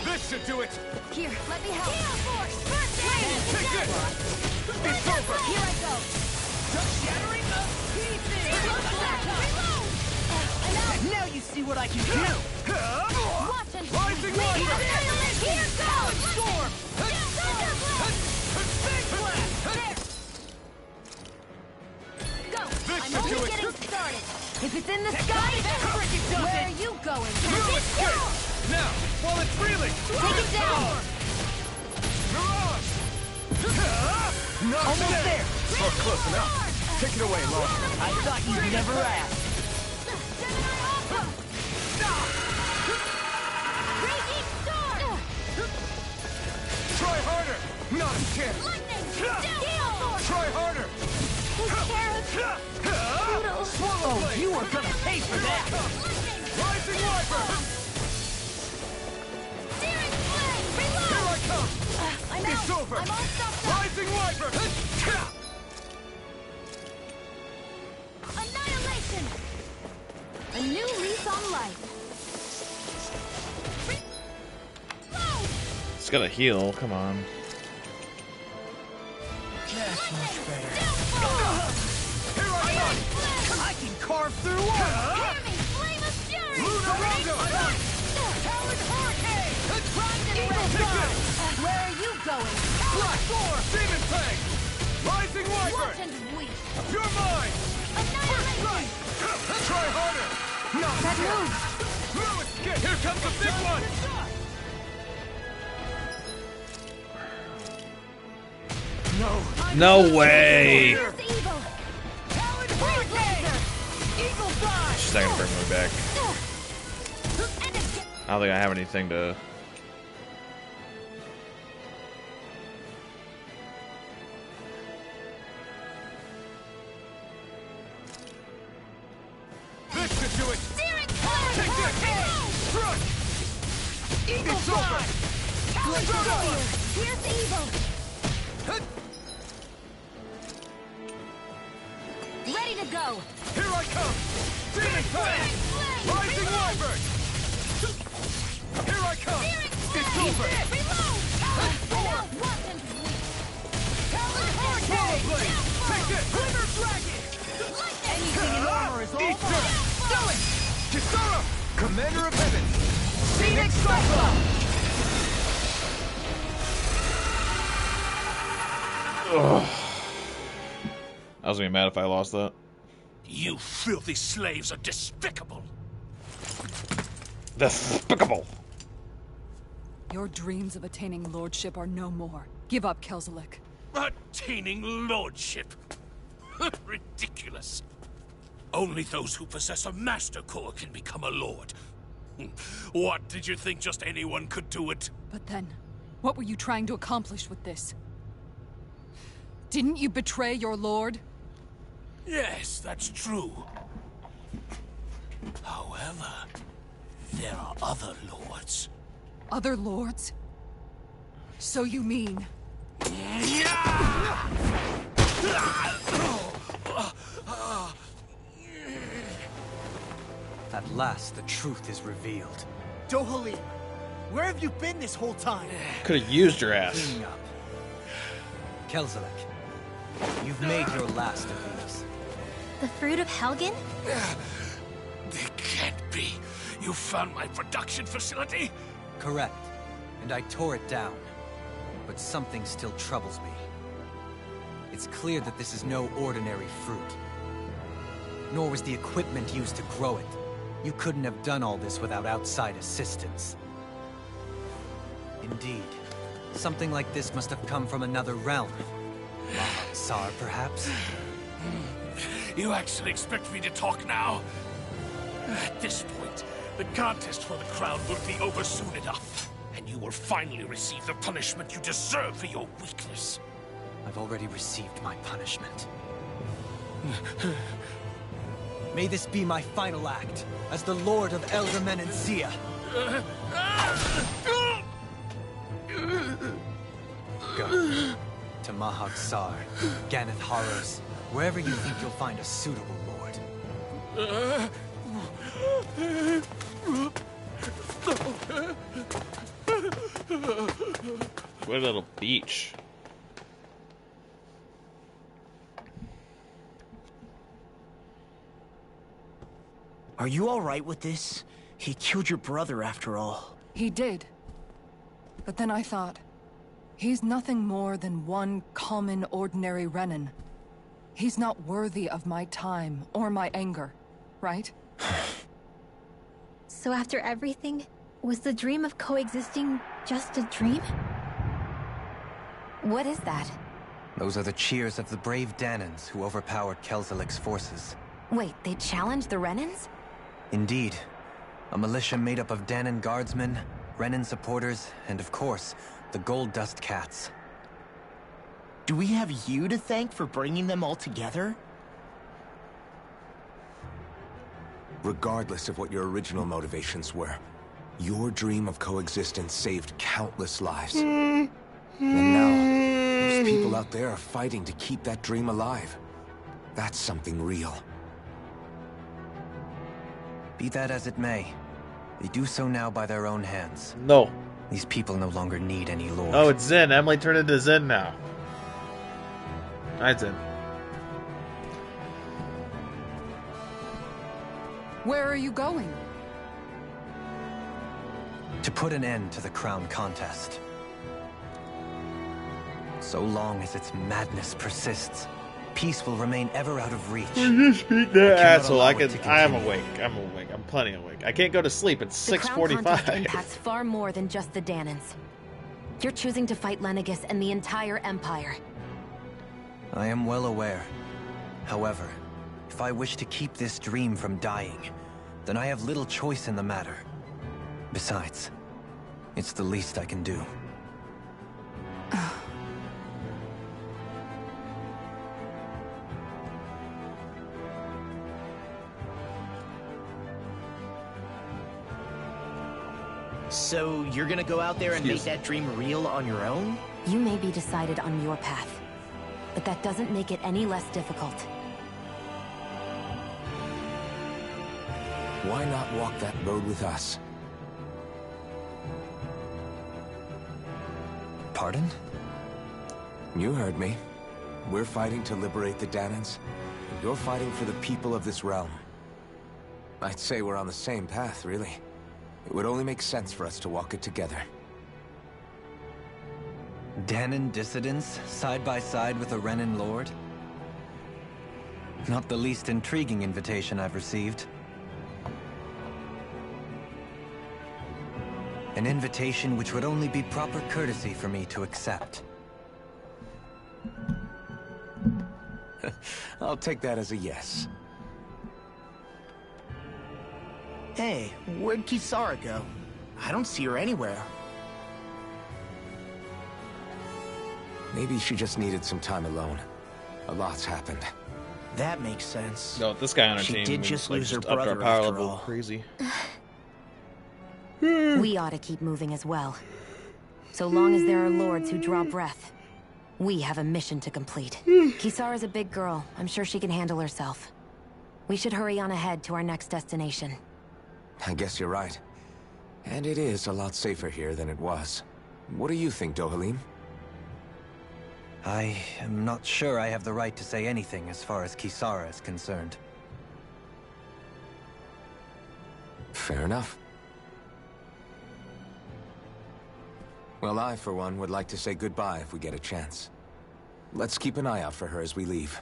This should do it! Here, let me help. Take this! It's over! Here I go. Shattering the Now you see what I can do. Watch and Rising Wyvern! Here goes. Storm! Go. This I'm should only do it. getting started. If it's in the sky, where are you going? No escape! Now, while it's reeling! Take it down. Mirage! Not Almost today. there. Oh, close enough. Take it away, Law. I thought you'd never ask. Raging storm. Try harder! Not a chance! Lightning. Steel. Try harder! Swallow Oh, blade! you are gonna pay for that. Rising Wyvern! Searing flame. Reload. Here I come! I'm It's out. over! I'm all stopped up. Rising Wyvern! Annihilation. A new lease on life. It's gotta heal. Come on. That's much better. Here I come! I can carve through walls. Hear me, flame of fury. Lunar Rondo! Talon hurricane. Grind and red Take dawn. this! Where are you going? Black Storm! Demon Fang! Rising Watch Wyvern! and weep. You're mine! Annihilation. Try harder! Not That yet. moves. No escape! Here comes the big one! No way. Here's evil. Talon Freeze laser. Eagle Fly! She's not gonna bring me back. And a I don't think I have anything to. Eagle Fly! Here's evil! Ready to go! Here I come! Demon Fang! Rising Wyvern! Here I come! It's over! Reload! Now watch him Swallow Blade! Take this! Winter Dragon! Anything in armor is all Eat mine. dirt! Do it! Kisara! Commander of Heaven! Phoenix Cyclops! I was gonna be mad if I lost that. You filthy slaves are despicable. Despicable. Your dreams of attaining lordship are no more. Give up, Kelzelik. Attaining lordship. Ridiculous. Only those who possess a master core can become a lord. What, did you think just anyone could do it? But then, what were you trying to accomplish with this? Didn't you betray your lord? Yes, that's true. However, there are other lords. Other lords? So you mean... At last, the truth is revealed. Dohalim, where have you been this whole time? Could have used your ass. Cleaning up. Kelzelik, you've made your last of these. The fruit of Helgen? It can't be. You found my production facility? Correct. And I tore it down. But something still troubles me. It's clear that this is no ordinary fruit. Nor was the equipment used to grow it. You couldn't have done all this without outside assistance. Indeed. Something like this must have come from another realm. Mahag-Saar, perhaps? You actually expect me to talk now? At this point, the contest for the crown will be over soon enough. And you will finally receive the punishment you deserve for your weakness. I've already received my punishment. May this be my final act, as the Lord of Elder Menancia. Go. To Mahag-Saar, Ganath Haros, wherever you think you'll find a suitable lord. What a little beach. Are you alright with this? He killed your brother after all. He did. But then I thought, he's nothing more than one common, ordinary Renan. He's not worthy of my time or my anger, right? So after everything, was the dream of coexisting just a dream? What is that? Those are the cheers of the brave Danans who overpowered Kelzelik's forces. Wait, they challenged the Renans? Indeed. A militia made up of Danan guardsmen, Renan supporters, and of course, the Gold Dust Cats. Do we have you to thank for bringing them all together? Regardless of what your original motivations were, your dream of coexistence saved countless lives. And now, those people out there are fighting to keep that dream alive. That's something real. Be that as it may, they do so now by their own hands. No. These people no longer need any lord. Oh, it's Zen. Emily turned into Zen now. Alright, Zen. Where are you going? To put an end to the crown contest. So long as its madness persists, peace will remain ever out of reach. Just beat that asshole. allow I it can. to I'm continue. awake. I'm awake. I'm plenty awake. I can't go to sleep. It's The crown contest 6:45. impacts far more than just the Danans. You're choosing to fight Lenegis and the entire Empire. I am well aware. However, if I wish to keep this dream from dying, then I have little choice in the matter. Besides, it's the least I can do. So you're gonna go out there and make that dream real on your own? You may be decided on your path, but that doesn't make it any less difficult. Why not walk that road with us? Pardon? You heard me. We're fighting to liberate the Dahnans. You're fighting for the people of this realm. I'd say we're on the same path, really. It would only make sense for us to walk it together. Dahnan dissidents, side by side with a Renan lord? Not the least intriguing invitation I've received. An invitation which would only be proper courtesy for me to accept. I'll take that as a yes. Hey, where'd Kisara go? I don't see her anywhere. Maybe she just needed some time alone. A lot's happened. That makes sense. No, this guy on our She team did was, just like, lose her upped our brother power after level all. crazy. We ought to keep moving as well. So long as there are lords who draw breath, we have a mission to complete. Kisara's a big girl. I'm sure she can handle herself. We should hurry on ahead to our next destination. I guess you're right. And it is a lot safer here than it was. What do you think, Dohalim? I am not sure I have the right to say anything as far as Kisara is concerned. Fair enough. Well, I, for one, would like to say goodbye if we get a chance. Let's keep an eye out for her as we leave.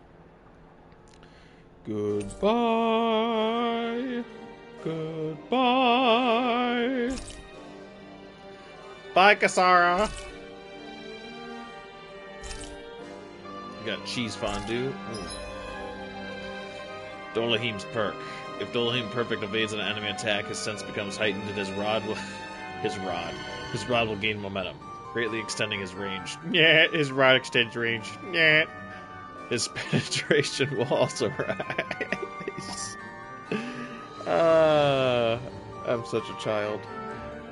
Goodbye. Goodbye. Bye, Kisara. Got cheese fondue. Dolahim's perk. If Dolahim Perfect evades an enemy attack, his sense becomes heightened and his rod will gain momentum, greatly extending his range. Yeah, his rod extends range. Yeah. His penetration will also rise. I'm such a child.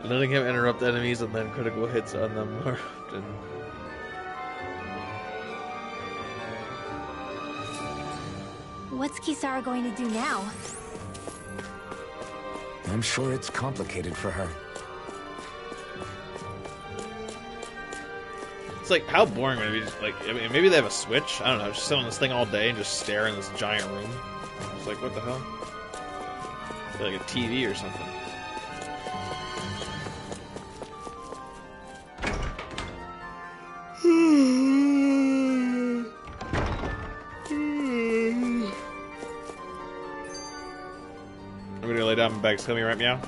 Letting him interrupt enemies and then critical hits on them more often. What's Kisara going to do now? I'm sure it's complicated for her. It's like, how boring would it be? Like, I mean, maybe they have a switch. I don't know. Just sit on this thing all day and just stare in this giant room. It's like, what the hell? Like a TV or something. I'm gonna lay down my bags. Tell me right meow.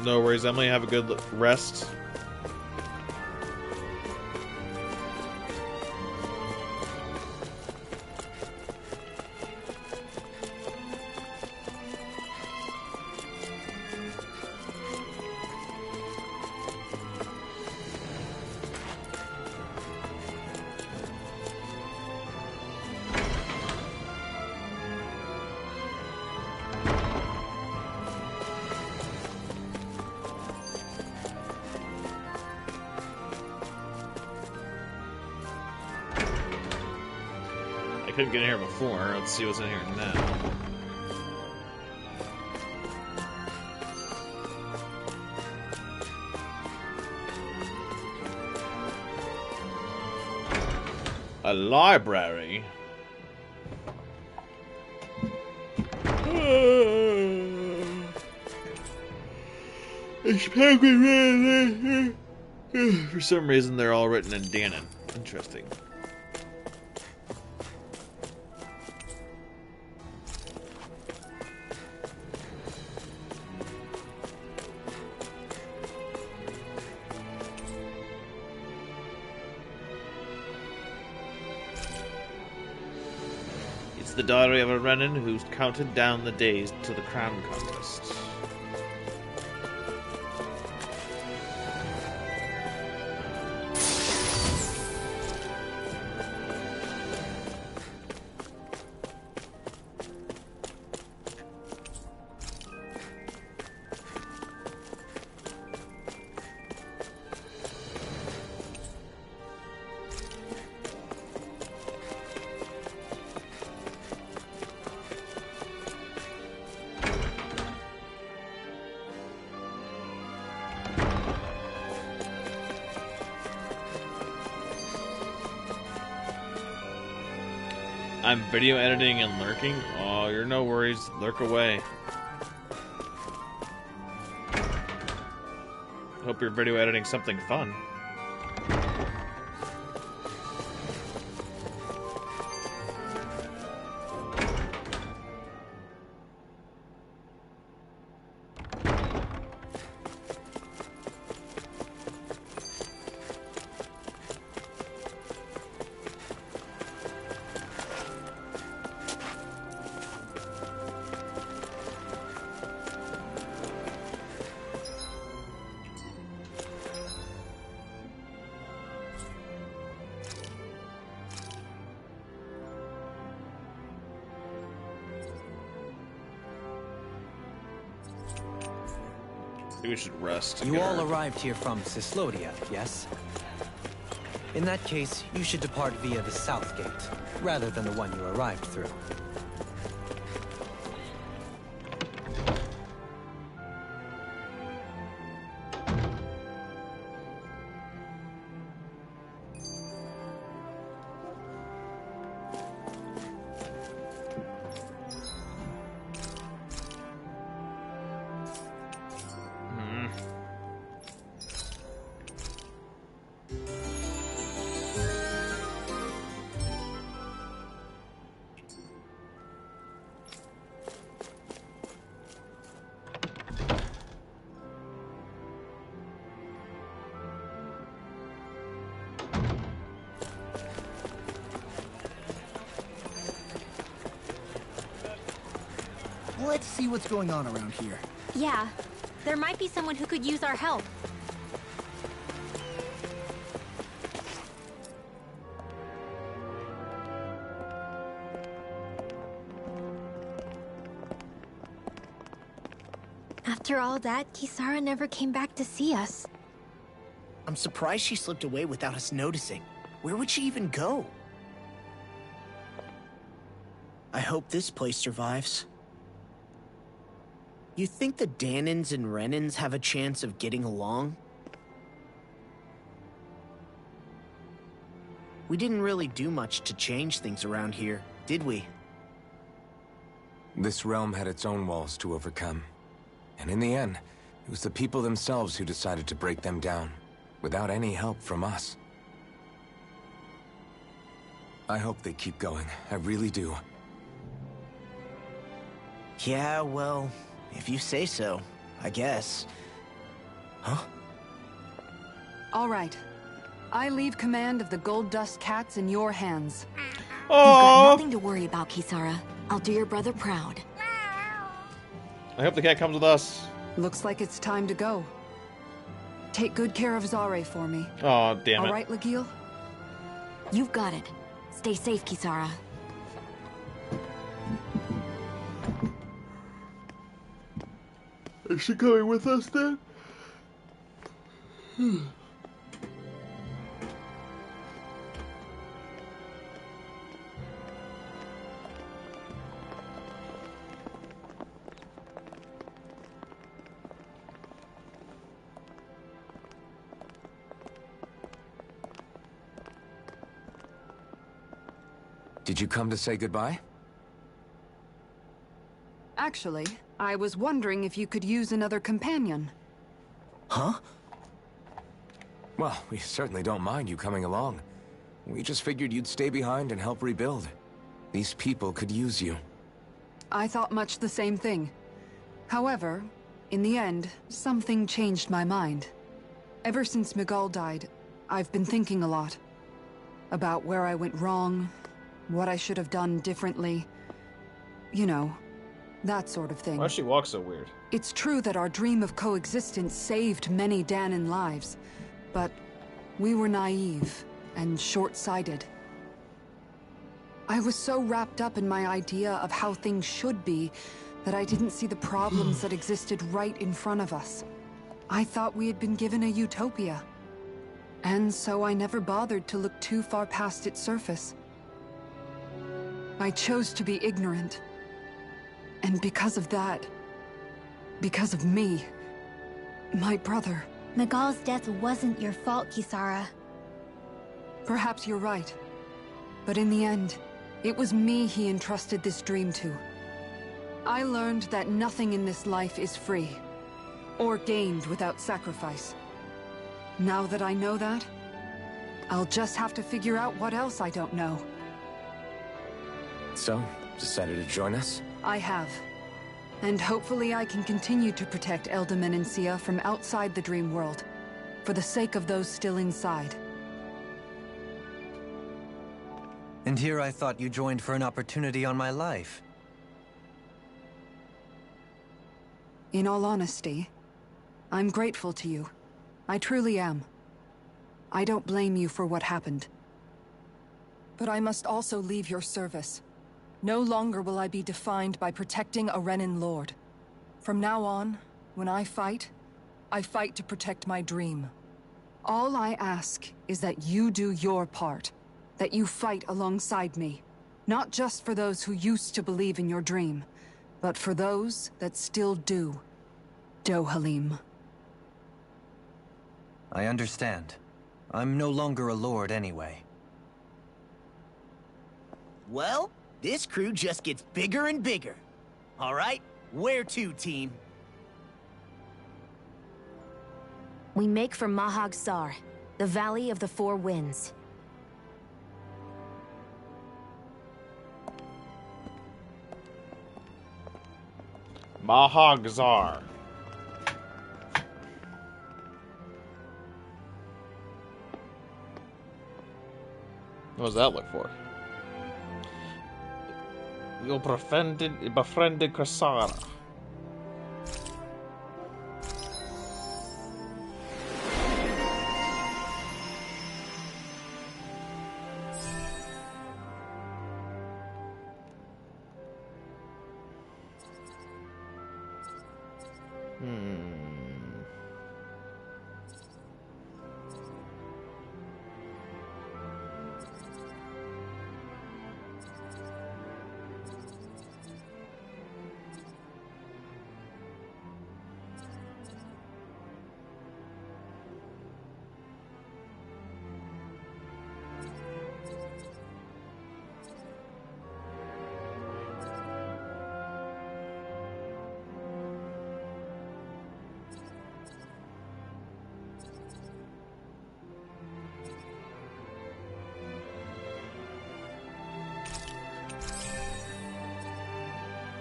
No worries, Emily. Have a good rest. I couldn't get in here before. Let's see what's in here now. A library. For some reason, they're all written in Dahnan. Interesting. It's the diary of a Renan who's counted down the days to the crown contest. I'm video editing and lurking? Oh, you're no worries. Lurk away. Hope you're video editing something fun. Maybe we should rest. You all arrived here from Cyslodia, yes? In that case, you should depart via the south gate, rather than the one you arrived through. Let's see what's going on around here. Yeah, there might be someone who could use our help. After all that, Kisara never came back to see us. I'm surprised she slipped away without us noticing. Where would she even go? I hope this place survives. You think the Dahnans and Renans have a chance of getting along? We didn't really do much to change things around here, did we? This realm had its own walls to overcome. And in the end, it was the people themselves who decided to break them down, without any help from us. I hope they keep going. I really do. Yeah, well, if you say so, I guess. Huh? All right. I leave command of the Gold Dust Cats in your hands. You've got nothing to worry about, Kisara. I'll do your brother proud. I hope the cat comes with us. Looks like it's time to go. Take good care of Zare for me. Oh, damn it. All right, Lagiel? You've got it. Stay safe, Kisara. Is she coming with us then? Did you come to say goodbye? Actually, I was wondering if you could use another companion. Huh? Well, we certainly don't mind you coming along. We just figured you'd stay behind and help rebuild. These people could use you. I thought much the same thing. However, in the end, something changed my mind. Ever since Miguel died, I've been thinking a lot. About where I went wrong, what I should have done differently. You know, that sort of thing. Why does she walk so weird? It's true that our dream of coexistence saved many Dahnan lives, but we were naive and short-sighted. I was so wrapped up in my idea of how things should be that I didn't see the problems that existed right in front of us. I thought we had been given a utopia. And so I never bothered to look too far past its surface. I chose to be ignorant. And because of that, because of me, my brother... Miguel's death wasn't your fault, Kisara. Perhaps you're right. But in the end, It was me he entrusted this dream to. I learned that nothing in this life is free, or gained without sacrifice. Now that I know that, I'll just have to figure out what else I don't know. So, decided to join us? I have. And hopefully I can continue to protect Elde Menancia from outside the dream world, for the sake of those still inside. And here I thought you joined for an opportunity on my life. In all honesty, I'm grateful to you. I truly am. I don't blame you for what happened. But I must also leave your service. No longer will I be defined by protecting a Renan Lord. From now on, when I fight to protect my dream. All I ask is that you do your part. That you fight alongside me. Not just for those who used to believe in your dream, but for those that still do. Dohalim. I understand. I'm no longer a lord anyway. Well, this crew just gets bigger and bigger. All right, where to, team? We make for Mahag Sar, the Valley of the Four Winds. Mahagzar. What does that look for? You befriended Kasara.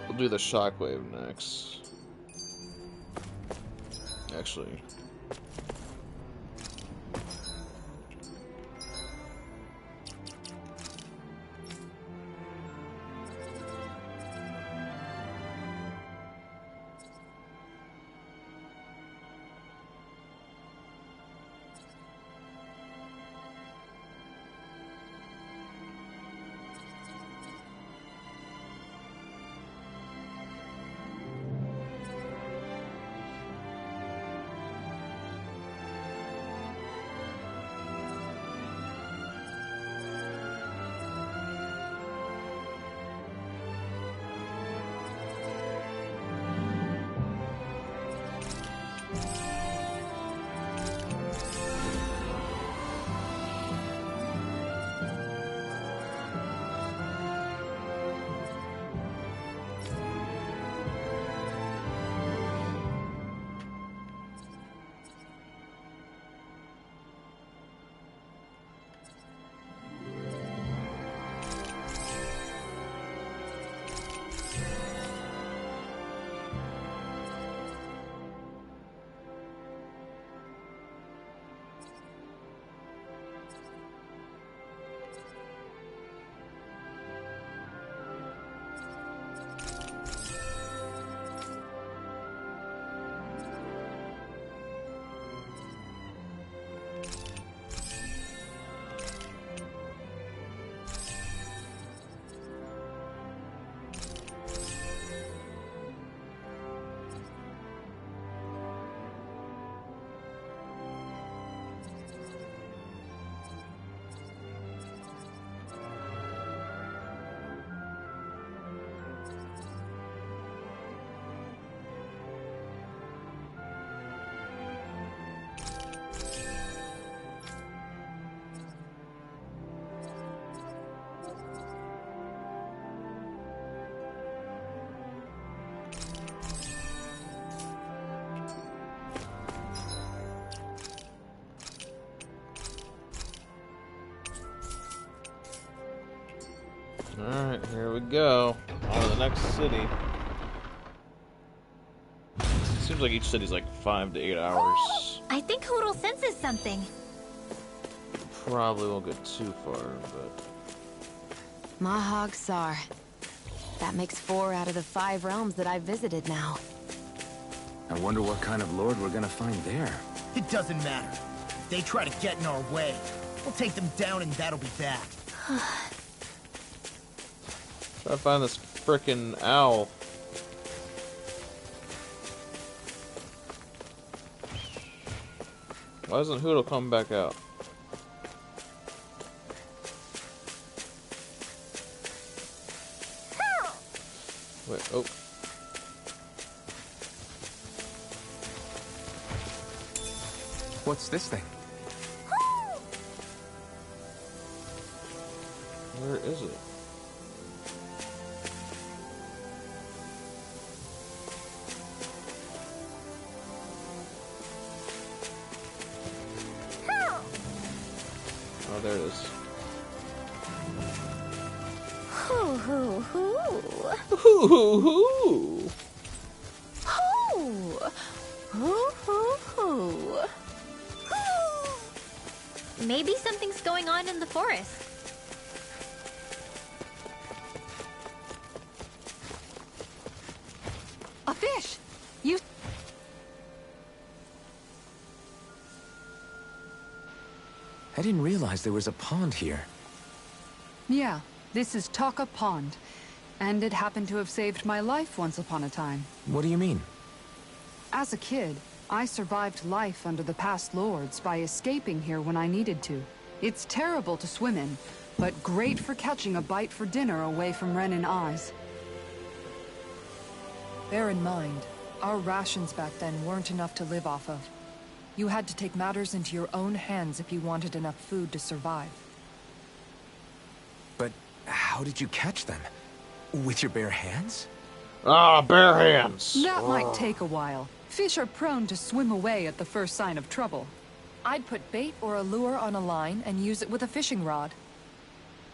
We'll do the shockwave next. Actually. Alright, here we go. On to the next city. Seems like each city's like 5 to 8 hours. I think Hootle senses something. Probably won't get too far, but... Mahag Sar. That makes 4 out of the 5 realms that I've visited now. I wonder what kind of lord we're gonna find there. It doesn't matter. If they try to get in our way, we'll take them down and that'll be that. Try to find this frickin' owl. Why isn't Hootle coming back out? Wait, oh. What's this thing? Where is it? Oh, there it is. Hoo hoo hoo. Hoo hoo hoo! Hoo. Hoo hoo hoo. Maybe something's going on in the forest. A fish! You... I didn't realize there was a pond here. Yeah, this is Taka Pond. And it happened to have saved my life once upon a time. What do you mean? As a kid, I survived life under the past lords by escaping here when I needed to. It's terrible to swim in, but great for catching a bite for dinner away from Renin eyes. Bear in mind, our rations back then weren't enough to live off of. You had to take matters into your own hands if you wanted enough food to survive. But how did you catch them? With your bare hands? Ah, bare hands! That might take a while. Fish are prone to swim away at the first sign of trouble. I'd put bait or a lure on a line and use it with a fishing rod.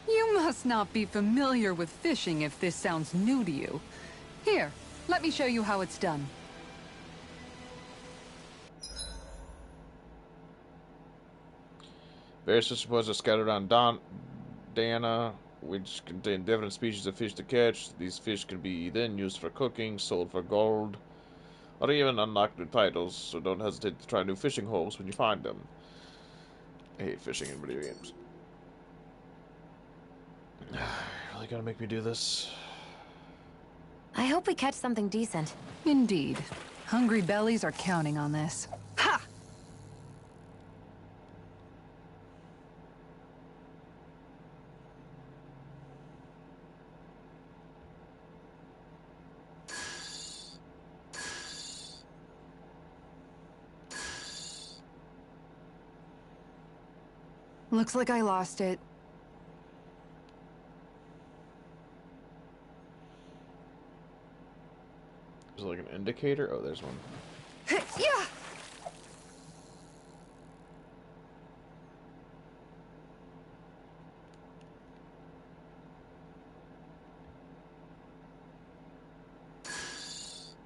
You must not be familiar with fishing if this sounds new to you. Here, let me show you how it's done. Various fish are scattered on Dana, which contain different species of fish to catch. These fish can be then used for cooking, sold for gold, or even unlock new titles, so don't hesitate to try new fishing holes when you find them. I hate fishing in video games. Really gonna make me do this? I hope we catch something decent. Indeed. Hungry bellies are counting on this. Ha! Looks like I lost it. Is it like an indicator? Oh, there's one. Yeah!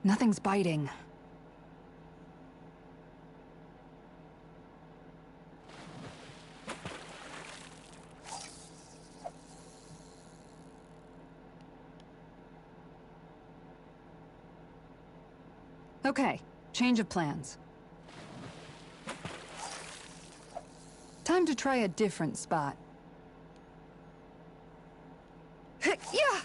Nothing's biting. Okay, change of plans. Time to try a different spot. Yeah!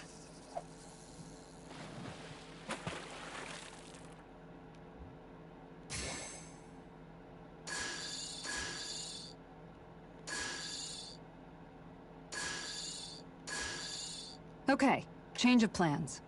Okay, change of plans.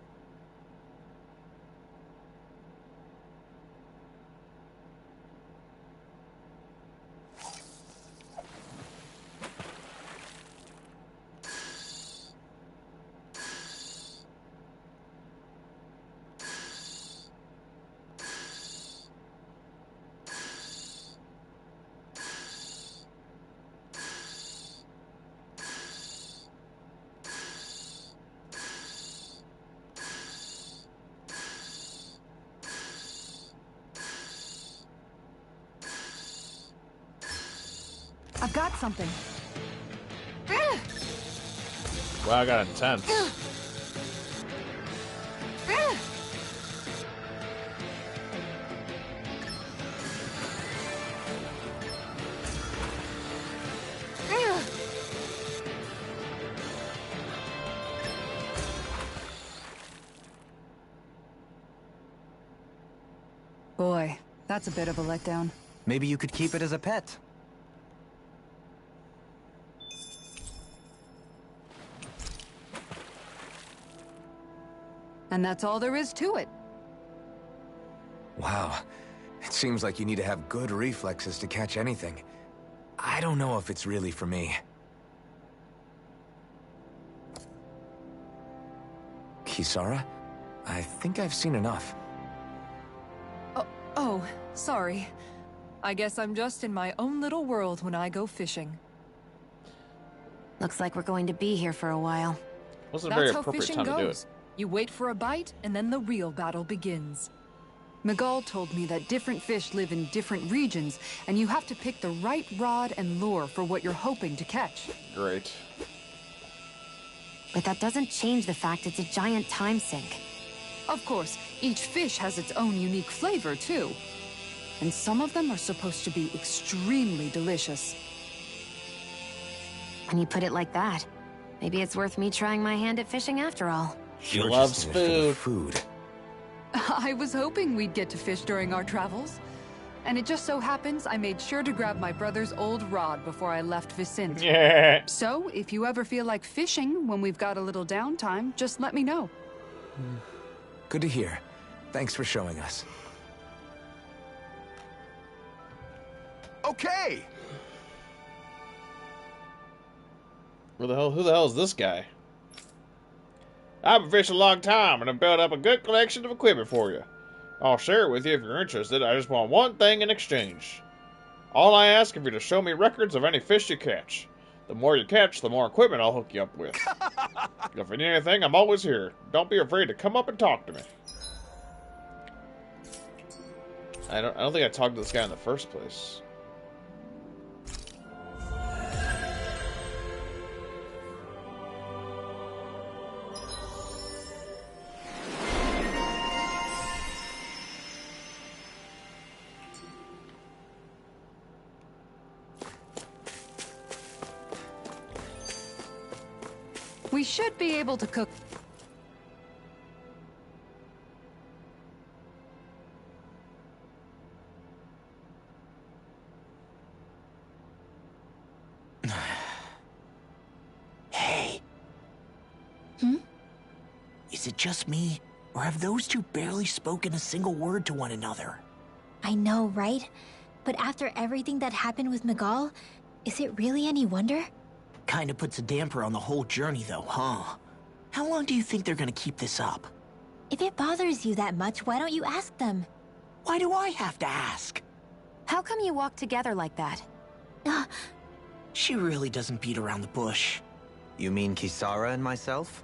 I've got something. Wow, I got intense. Boy, that's a bit of a letdown. Maybe you could keep it as a pet. And that's all there is to it. Wow. It seems like you need to have good reflexes to catch anything. I don't know if it's really for me. Kisara? I think I've seen enough. Oh, sorry. I guess I'm just in my own little world when I go fishing. Looks like we're going to be here for a while. Wasn't a very That's how appropriate fishing time to do it. goes. You wait for a bite, and then the real battle begins. Miguel told me that different fish live in different regions, and you have to pick the right rod and lure for what you're hoping to catch. Great. But that doesn't change the fact it's a giant time sink. Of course, each fish has its own unique flavor, too. And some of them are supposed to be extremely delicious. When you put it like that, maybe it's worth me trying my hand at fishing after all. She You're loves just in it for food. the food. I was hoping we'd get to fish during our travels. And it just so happens I made sure to grab my brother's old rod before I left Vicente. Yeah. So, if you ever feel like fishing when we've got a little downtime, just let me know. Good to hear. Thanks for showing us. Okay! Who the hell is this guy? I've been fishing a long time and I've built up a good collection of equipment for you. I'll share it with you if you're interested. I just want one thing in exchange. All I ask is for you to show me records of any fish you catch. The more you catch, the more equipment I'll hook you up with. If you need anything, I'm always here. Don't be afraid to come up and talk to me. I don't think I talked to this guy in the first place. We should be able to cook. Hey. Is it just me, or have those two barely spoken a single word to one another? I know, right? But after everything that happened with Miguel, is it really any wonder? Kinda puts a damper on the whole journey, though, huh? How long do you think they're gonna keep this up? If it bothers you that much, why don't you ask them? Why do I have to ask? How come you walk together like that? She really doesn't beat around the bush. You mean Kisara and myself?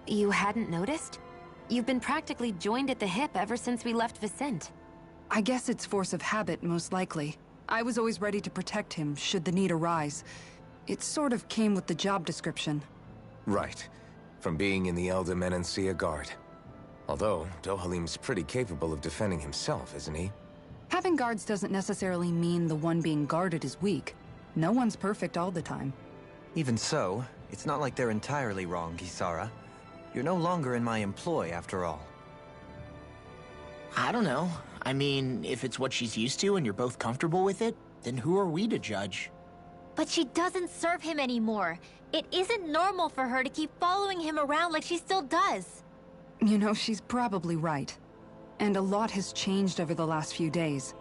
You hadn't noticed? You've been practically joined at the hip ever since we left Vicente. I guess it's force of habit, most likely. I was always ready to protect him, should the need arise. It sort of came with the job description. Right. From being in the Elder Menancia Guard. Although, Dohalim's pretty capable of defending himself, isn't he? Having guards doesn't necessarily mean the one being guarded is weak. No one's perfect all the time. Even so, it's not like they're entirely wrong, Kisara. You're no longer in my employ, after all. I don't know. I mean, if it's what she's used to and you're both comfortable with it, then who are we to judge? But she doesn't serve him anymore. It isn't normal for her to keep following him around like she still does. You know, she's probably right. And a lot has changed over the last few days.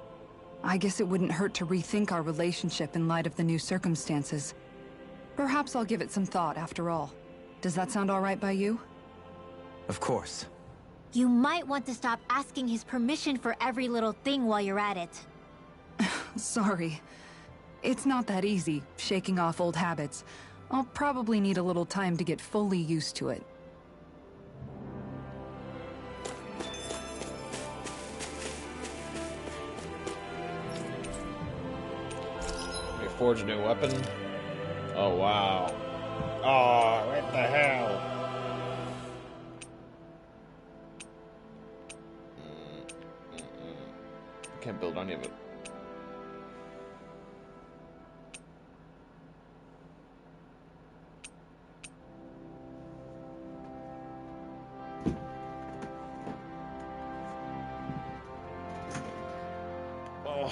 I guess it wouldn't hurt to rethink our relationship in light of the new circumstances. Perhaps I'll give it some thought after all. Does that sound all right by you? Of course. You might want to stop asking his permission for every little thing while you're at it. Sorry. It's not that easy, shaking off old habits. I'll probably need a little time to get fully used to it. forge a new weapon? Oh, wow. Oh, what the hell? Can't build any of it. Oh.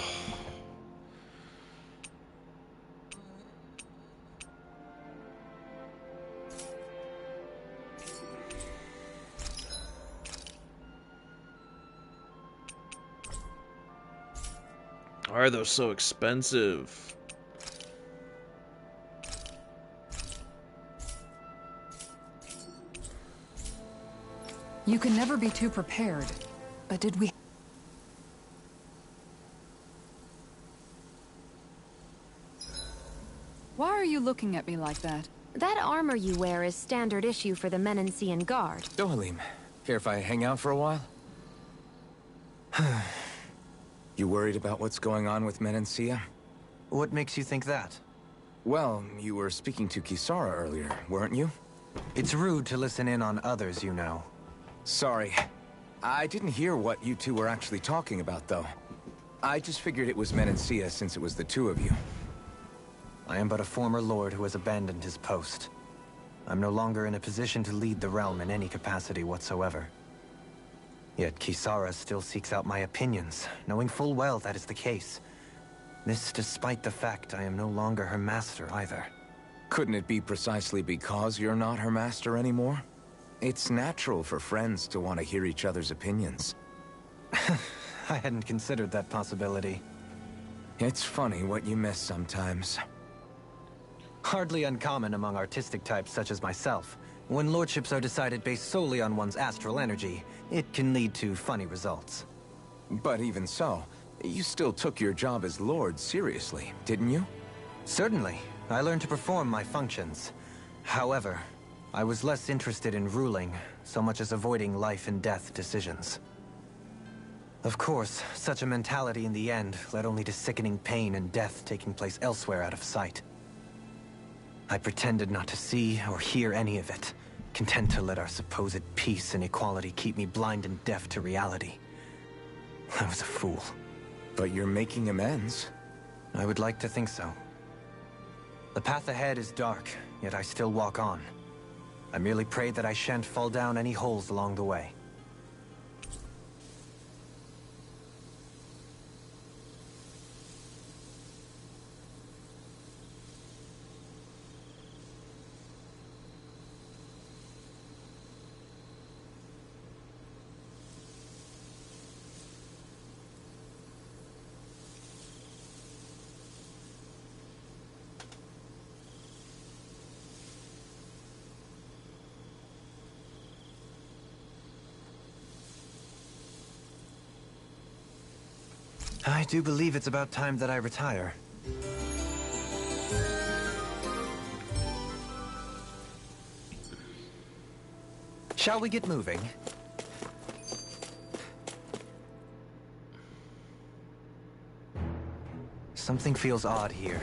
Why are those so expensive? You can never be too prepared. But did we... Why are you looking at me like that? That armor you wear is standard issue for the Menencean Guard. Dohalim, care if I hang out for a while? You worried about what's going on with Menencia? What makes you think that? Well, you were speaking to Kisara earlier, weren't you? It's rude to listen in on others, you know. Sorry. I didn't hear what you two were actually talking about, though. I just figured it was Menencia since it was the two of you. I am but a former lord who has abandoned his post. I'm no longer in a position to lead the realm in any capacity whatsoever. Yet Kisara still seeks out my opinions, knowing full well that is the case. This despite the fact I am no longer her master either. Couldn't it be precisely because you're not her master anymore? It's natural for friends to want to hear each other's opinions. I hadn't considered that possibility. It's funny what you miss sometimes. Hardly uncommon among artistic types such as myself. When lordships are decided based solely on one's astral energy, it can lead to funny results. But even so, you still took your job as lord seriously, didn't you? Certainly. I learned to perform my functions. However, I was less interested in ruling, so much as avoiding life and death decisions. Of course, such a mentality in the end led only to sickening pain and death taking place elsewhere out of sight. I pretended not to see or hear any of it, content to let our supposed peace and equality keep me blind and deaf to reality. I was a fool. But you're making amends. I would like to think so. The path ahead is dark, yet I still walk on. I merely pray that I shan't fall down any holes along the way. I do believe it's about time that I retire. Shall we get moving? Something feels odd here.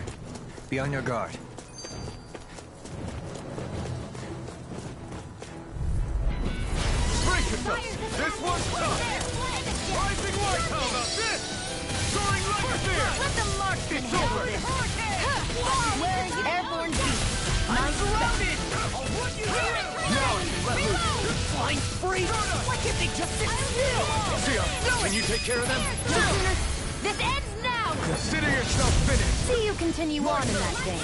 Be on your guard. Brace yourself! This one's tough! Rising light! How about this? Soaring light spear! Let the marksman It's over! Where is airborne beast? I'm surrounded! Now I can let loose! Flying free? Why can't they just sit still? Sia, can you take care of them? This ends now! Consider yourself finished! See you continue on in that vein.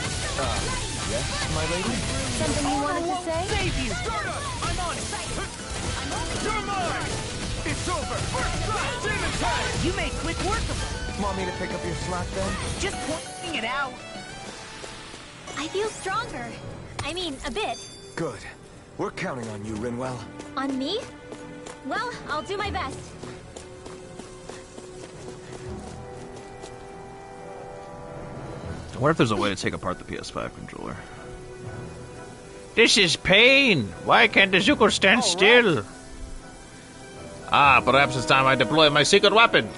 Yes, my lady? Something you wanted to say? Save you! I'm on it! You're mine! It's over! First strike! Demon tag! You made quick work of it. Want me to pick up your slack then? Just pointing it out. I feel stronger. I mean, a bit. Good. We're counting on you, Rinwell. On me? Well, I'll do my best. I wonder if there's a way to take apart the PS5 controller. This is pain! Why can't the Zuko stand still? Ah, perhaps it's time I deploy my secret weapon.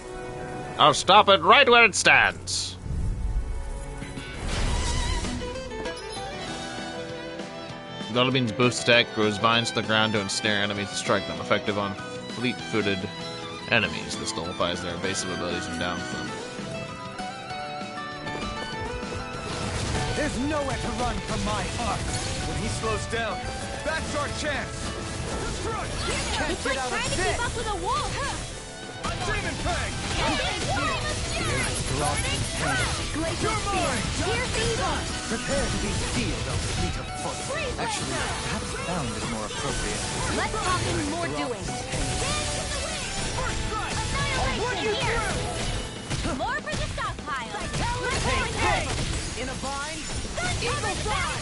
I'll stop it right where it stands. Dottlebean's boost attack grows vines to the ground to ensnare enemies and strike them, effective on fleet-footed enemies. This nullifies their evasive abilities and downs them. There's nowhere to run from my arc. When he slows down, that's our chance. It's like trying to keep up with a wolf. Demon Fang! Glacial Spear! Pierce Evil! Prepare to be sealed, O fleet of foot. Actually, perhaps bound is more appropriate. Let's talk in more doing. Annihilation here! More for the stockpile! Hey! In a bind? Evil Fire!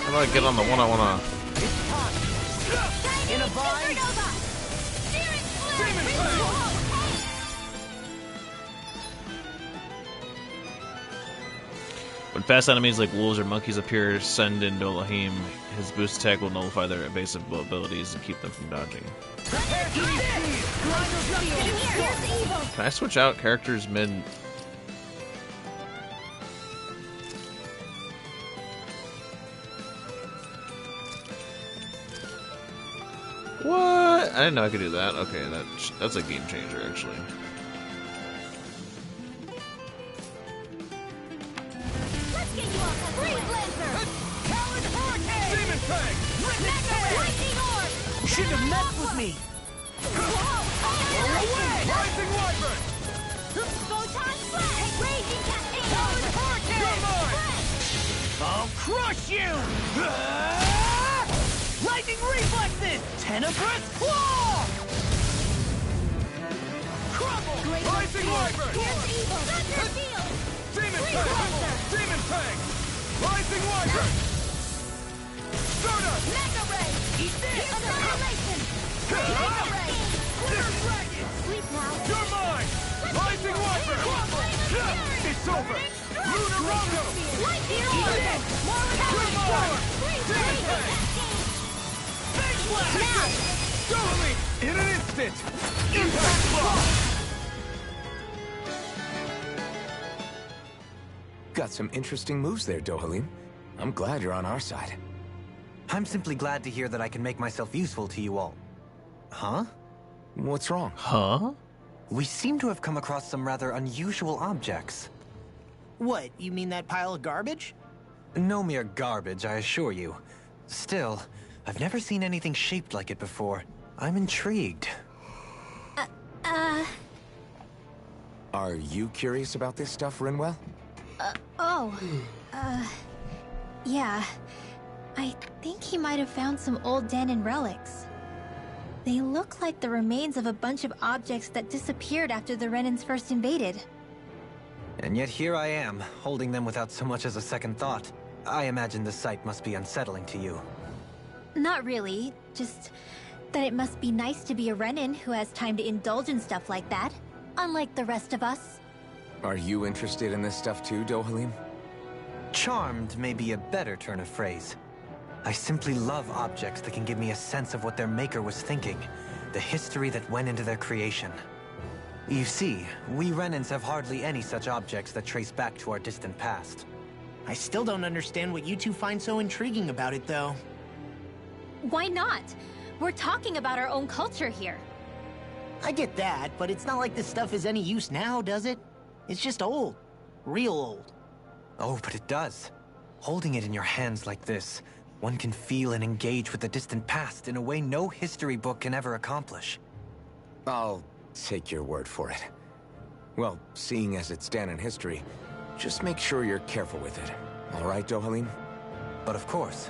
How do I get on the one I wanna... In a bind? Demon Fang! When fast enemies like wolves or monkeys appear, send in Dohalim. His boost attack will nullify their evasive abilities and keep them from dodging. Can I switch out characters mid? What? I didn't know I could do that. Okay, that's a game changer, actually. Shouldn't have messed with me! Rising Wyvern! Photon Blast! Raging Cascade! You're mine! I'll crush you! Lightning reflexes! Tenebrous claw! Crumble! Rising Wyvern! Pierce Evil! Thunder Field! Demon Fang! Demon Fang! Rising Wyvern! Stardust! Mega Ray! Eat this! Annihilation! Mega Ray! Glitter Dragon! Sleep now! You're mine! Rising Wyvern! It's over! Lunar Rondo! Lightning Eat Orb! this! More You're mine! Demon Fang! Big Blast! Now! Dohalim! In an instant! Impact Block! Got some interesting moves there, Dohalim. I'm glad you're on our side. I'm simply glad to hear that I can make myself useful to you all. Huh? What's wrong? Huh? We seem to have come across some rather unusual objects. What, you mean that pile of garbage? No mere garbage, I assure you. Still, I've never seen anything shaped like it before. I'm intrigued. Are you curious about this stuff, Rinwell? Yeah. I think he might have found some old Dahnan relics. They look like the remains of a bunch of objects that disappeared after the Renans first invaded. And yet here I am, holding them without so much as a second thought. I imagine the sight must be unsettling to you. Not really, just that it must be nice to be a Renan who has time to indulge in stuff like that, unlike the rest of us. Are you interested in this stuff too, Dohalim? Charmed may be a better turn of phrase. I simply love objects that can give me a sense of what their maker was thinking, the history that went into their creation. You see, we Renans have hardly any such objects that trace back to our distant past. I still don't understand what you two find so intriguing about it, though. Why not? We're talking about our own culture here. I get that, but it's not like this stuff is any use now, does it? It's just old. Real old. Oh, but it does. Holding it in your hands like this, one can feel and engage with the distant past in a way no history book can ever accomplish. I'll take your word for it. Well, seeing as it's Dahnan history, just make sure you're careful with it. All right, Dohalim? But of course.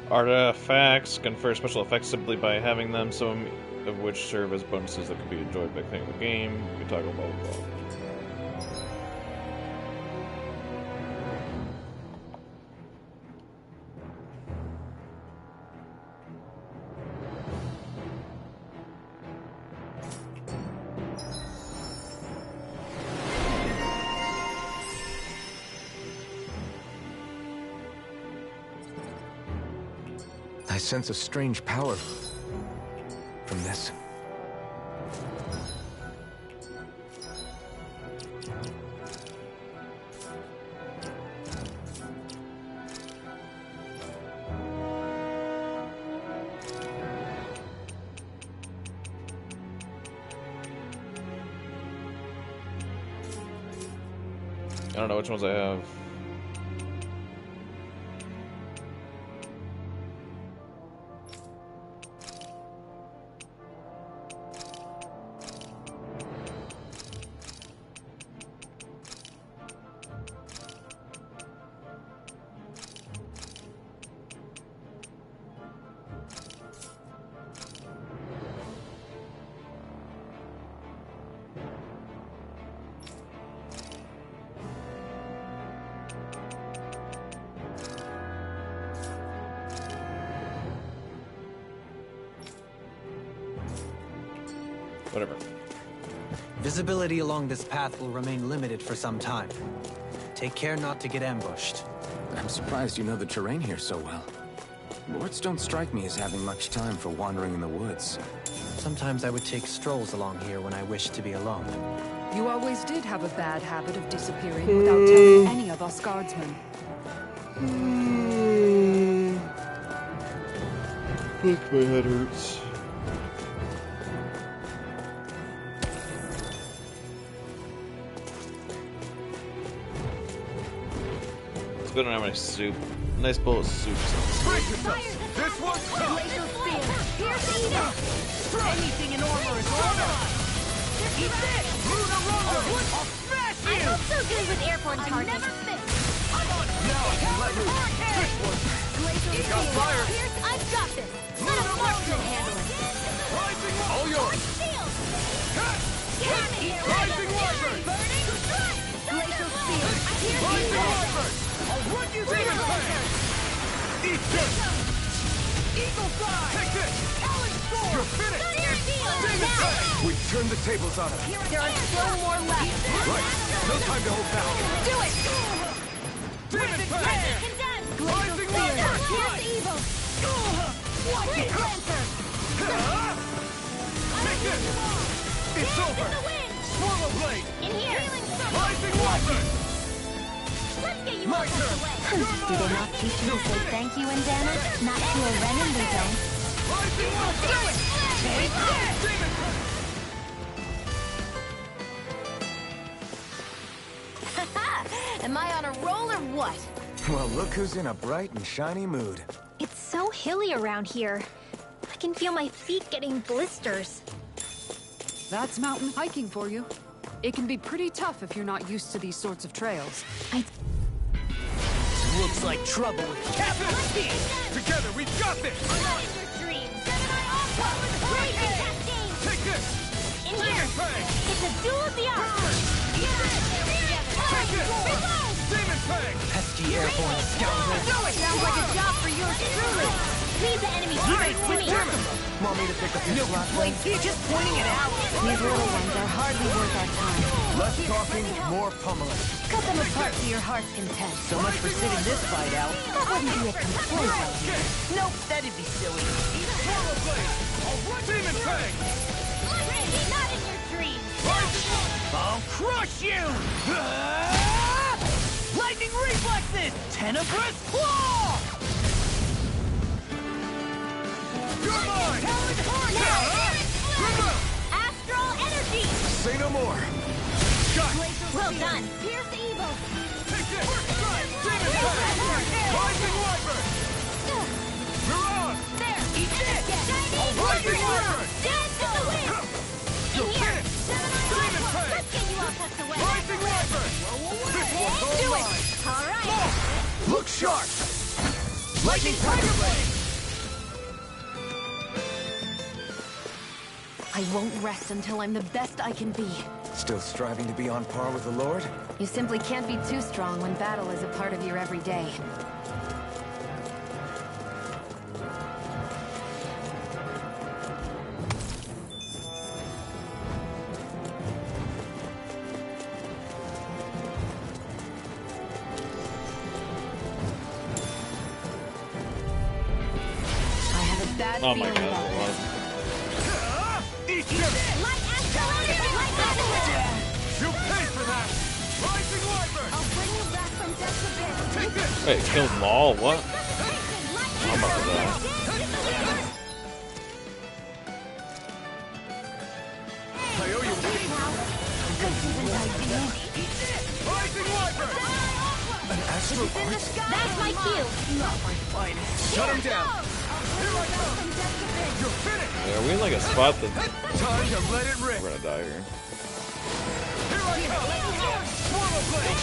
Artifacts confer special effects simply by having them, some of which serve as bonuses that can be enjoyed by playing the game. You can toggle blah blah blah. I sense a strange power from this. I don't know which ones I have. Whatever. Visibility along this path will remain limited for some time. Take care not to get ambushed. I'm surprised you know the terrain here so well. Lords don't strike me as having much time for wandering in the woods. Sometimes I would take strolls along here when I wished to be alone. You always did have a bad habit of disappearing without telling any of us guardsmen. Fuck, my head hurts. I don't have any soup. Nice bowl of soup. This one's anything in armor is order. Eat this! I'll smash you! I'm so good with airborne targets. Never miss. Now I can let loose. This one. Got fire. I've got this. Let a marksman handle it. All yours. Rising Wyvern. Glacial Spear. Rising Wyvern. I'll run you through the pain! Eat this! Eagle Fly! Take this! Talon Sword! You're finished! Demon Fang! We've turned the tables on him. There are still more left. Right! No time to hold back. Do it! Demon Fang! Rising Wyvern! Here's evil! Wind Cleanser! Take this! It's over! Swallow Blade! In here! Rising Wyvern! Let's get you all tucked away! Do they not teach you to say thank you, Indana? Not to a Renan, they don't. Rising Wyvern! Take this! Demon Fang! Am I on a roll or what? Well, look who's in a bright and shiny mood. It's so hilly around here. I can feel my feet getting blisters. That's mountain hiking for you. It can be pretty tough if you're not used to these sorts of trails. Looks like trouble with Captain Speed! Together, we've got this! Not in your dreams! Take this! In here! Fang! It's a duel of the arts! Take this! Demon Fang! Pesky airborne scoundrel! Sounds like a job for yours truly! Leave the enemy turrets to me! Want me to pick up your slot? He's just pointing it out! These little ones are hardly worth our time. Less talking, more pummeling. Cut them apart to your heart's content. So much for sitting this fight out. That wouldn't be a complaint. Nope, that'd be silly. Swallow Blade! Demon Fang! Not in your dreams! I'll crush you! Lightning reflexes! Tenebrous claw! You're mine! Astral energy! Say no more. Well done! Pierce evil! Take this! Demon Fang! Rising Wyvern! You're on! There! Eat this! Rising Wyvern! Dance to the wind! You're In here! finished! Gemini Demon Fang! Let's get you all tucked away! Rising Wyvern! This one's all Do mine! it! Alright! Look sharp. Lightning Tiger Blade! I won't rest until I'm the best I can be. Still striving to be on par with the Lord? You simply can't be too strong when battle is a part of your everyday. bad Oh my feeling god, about there's a lot this. of... Eat this! Light astral energy! Light astral! You pay for that! Rising Wyvern! I'll bring you back from death's abyss. Take this! Wait, killed Law? What? Light I'm about to die. I owe you Rising Wyvern! An astral arch? That's my cue. Shut him down! Here I come! You're finished! Yeah, are we in like a spot that Time to let it rip! we're gonna die here? Here I come! Swirl blade!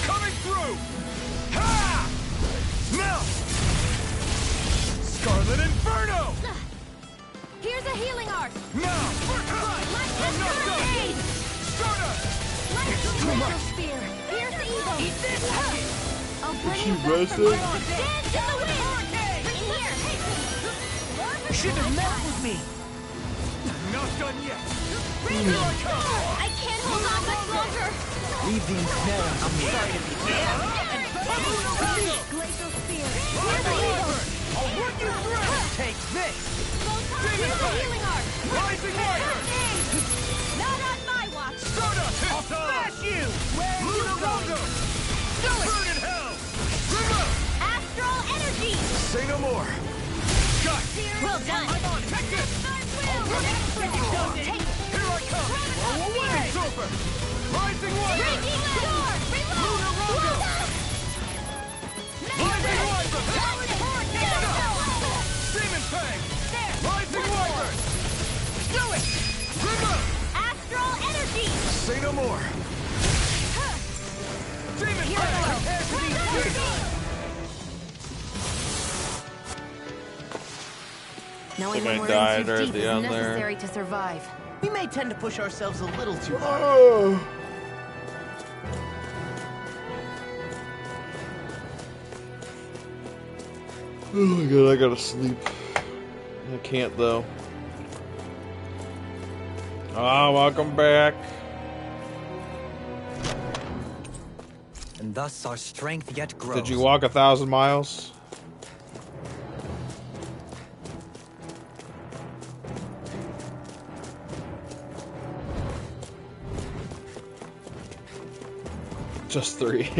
Coming through! Ha! Now! Scarlet Inferno! Here's a healing arc. Now! First strike! I'm not done! Stardust! Too much. Spear. Here's the evil. Eat this. I'll bring you back rest from it? dance in the wind. In here. You shouldn't have messed with me. Not done yet! Here I come. I can't hold on much longer. Leave the ensnaring to me. Glacial spear. Here's the evil. I'll work you through! Take this. Here's the healing arc. Rising Wyvern! Not on my watch. Stardust! I'll Smash you! Lunar Rondo! Burn in hell! Remote! Astral energy. Say no more! Got Well done. I'm on! Take this! Here I come! Blow away! It's over! Rising Wyvern! Raging storm. Lunar Rondo! Rising Wyvern! Demon Fang! Rising Wyvern! Do it! Remote! Astral energy. Say no more! Demon Fang! Prepare to be free! Knowing Think I when we're died in too right at deep the is end there. necessary to survive. We may tend to push ourselves a little too hard. Oh my god, I gotta sleep. I can't though. Ah, welcome back. And thus our strength yet grows. Did you walk 1,000 miles? Just 3.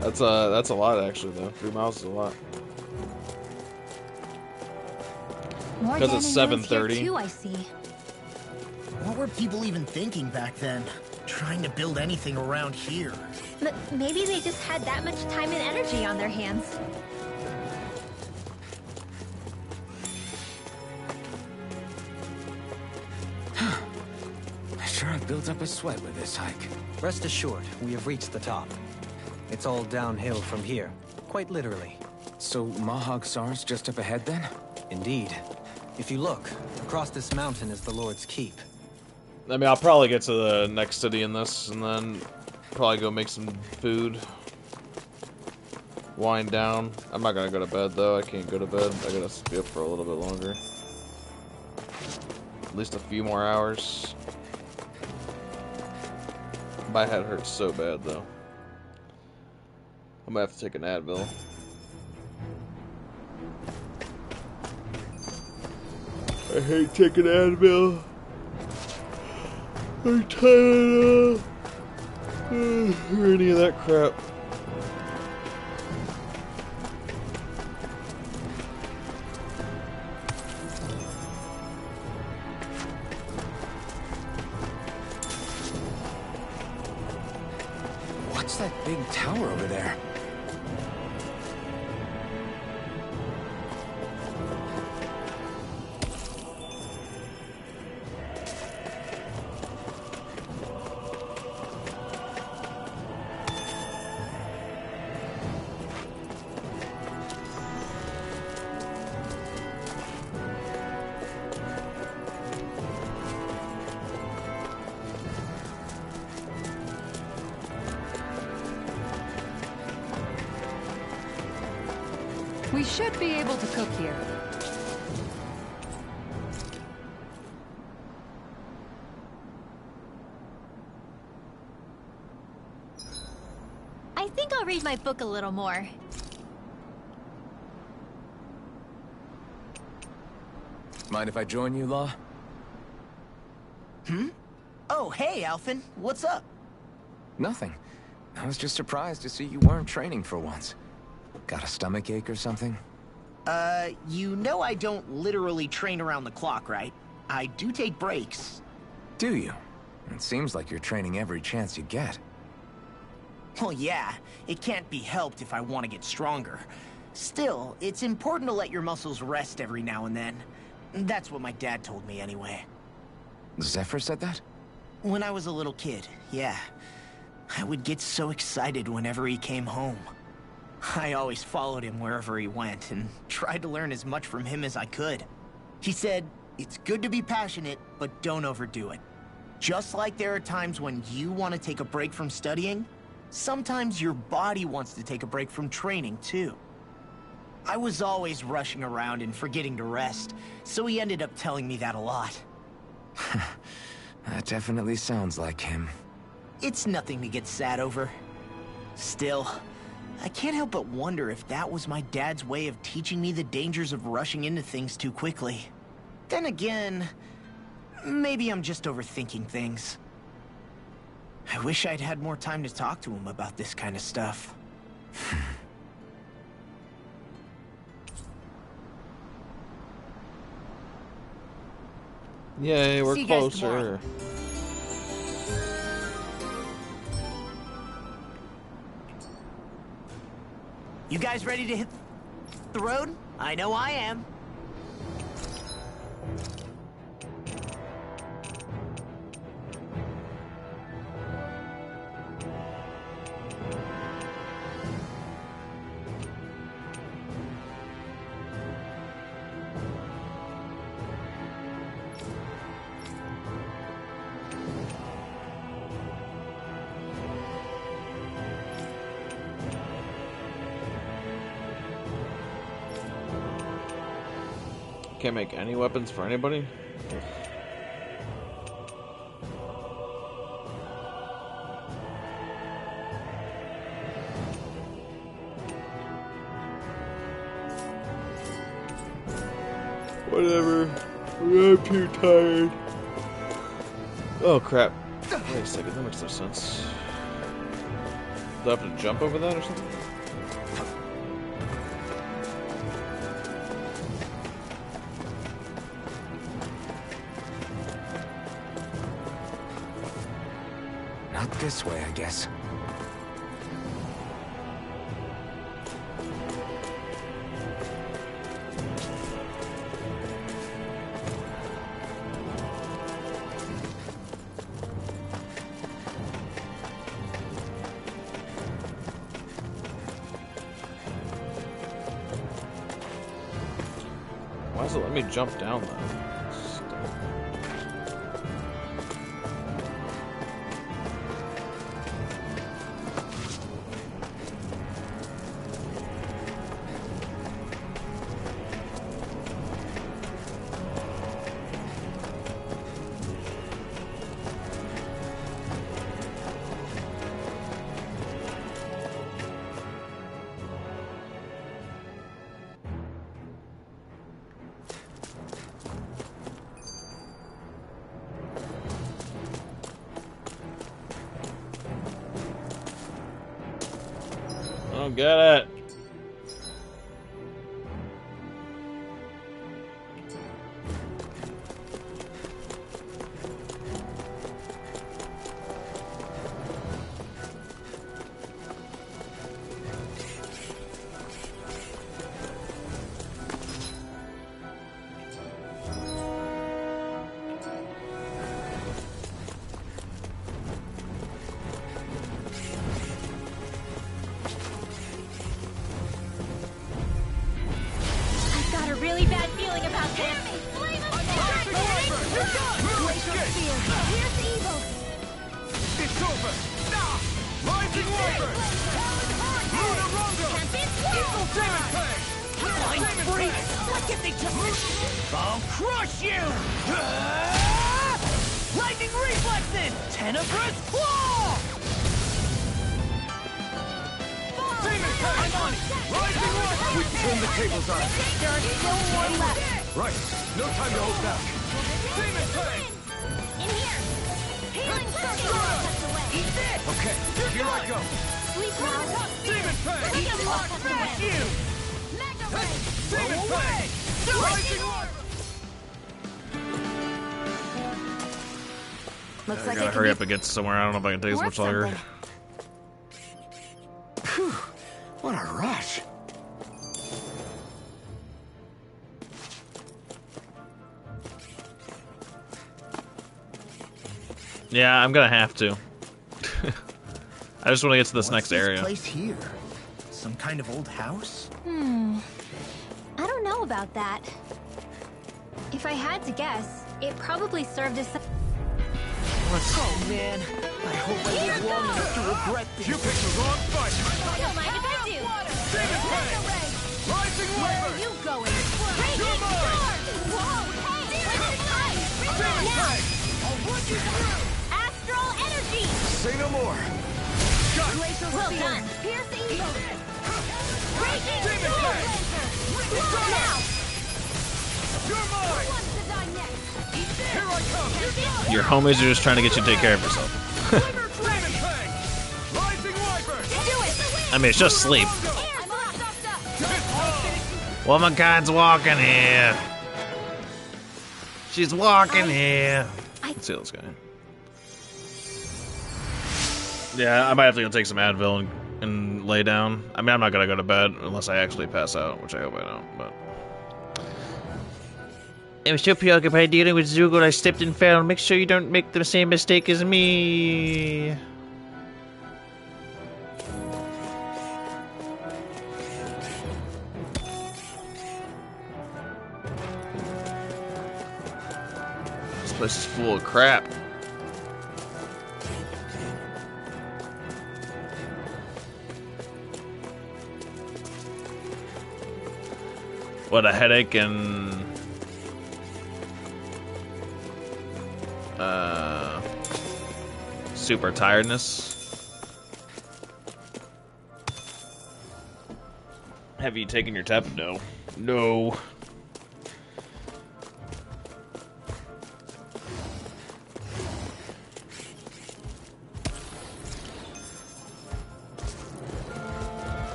That's a lot actually though. 3 miles is a lot. More Because it's Danon ruins here 7:30. too, I see. What were people even thinking back then? Trying to build anything around here. Maybe they just had that much time and energy on their hands. Sure, I've built up a sweat with this hike. Rest assured, we have reached the top. It's all downhill from here, quite literally. So Mahag Sar's just up ahead then? Indeed. If you look, across this mountain is the Lord's Keep. I mean, I'll probably get to the next city in this, and then probably go make some food. Wind down. I'm not gonna go to bed though. I can't go to bed. I gotta stay up for a little bit longer. At least a few more hours. My head hurts so bad though. I might have to take an Advil. I hate taking Advil. I'm tired or any of that crap. What's that big tower over there? We should be able to cook here. I think I'll read my book a little more. Mind if I join you, Law? Oh, hey, Alphen. What's up? Nothing. I was just surprised to see you weren't training for once. Got a stomachache or something? You know I don't literally train around the clock, right? I do take breaks. Do you? It seems like you're training every chance you get. Well, yeah. It can't be helped if I want to get stronger. Still, it's important to let your muscles rest every now and then. That's what my dad told me anyway. Zephyr said that? When I was a little kid, yeah. I would get so excited whenever he came home. I always followed him wherever he went and tried to learn as much from him as I could. He said, it's good to be passionate, but don't overdo it. Just like there are times when you want to take a break from studying, sometimes your body wants to take a break from training too. I was always rushing around and forgetting to rest, so he ended up telling me that a lot. That definitely sounds like him. It's nothing to get sad over. Still, I can't help but wonder if that was my dad's way of teaching me the dangers of rushing into things too quickly. Then again, maybe I'm just overthinking things. I wish I'd had more time to talk to him about this kind of stuff. Yay, we're See you guys closer. tomorrow. You guys ready to hit the road? I know I am. Can't make any weapons for anybody? Whatever. I'm too tired. Oh crap. Wait a second, that makes no sense. Do I have to jump over that or something? Not this way, I guess. Why does it let me jump down though? I don't get it. Really bad feeling about this. Here's evil. It's over! Now! Rising Wyvern! Luna Rondo! Evil Demon Fang! Flying freaks! What if they just... I'll crush you! Lightning reflexes! Tenebrous claw! Demon Fang! I'm on it! Rising Wyvern! We can turn the tables on. There are still more left! Right. No time to hold back. Demon Fang! In here! Healing circle! Eat this! Okay, here I go. Sweep now! Demon Fang! Eat lock smash you! Mega Ray! Demon Fang! Rising Warrior! Looks I like gotta I hurry can up and get somewhere. I don't know if I can take this much longer. Phew, what a rush. Yeah, I'm gonna have to. I just want to get to this next What's area. This place here? Some kind of old house? I don't know about that. If I had to guess, it probably served as some... Oh man, I hope I live long enough to regret this. You picked the wrong fight. Don't mind if I do! Demon Fang! Rising Wyvern! You going? You're mine! Whoa, hey! Demon Now! Fang! I'll run you through! Astral energy! Say no more. Got it! Well done! Pierce evil! Raging Demon Soul Fang! Lancer! Now! You're mine! Wants to die next? Here I come! Your homies are just trying to get you to take care of yourself. Demon Fang! Rising Wyvern! Do it! I mean, it's just sleep. Air blast! Womankind's walking here. She's walking here. Let's see this guy. Yeah, I might have to go take some Advil and lay down. I mean, I'm not gonna go to bed unless I actually pass out, which I hope I don't, but... I was so preoccupied dealing with Zugor I slipped and fell. Make sure you don't make the same mistake as me. This place is full of crap. What a headache and... super tiredness. Have you taken your tep? No. No.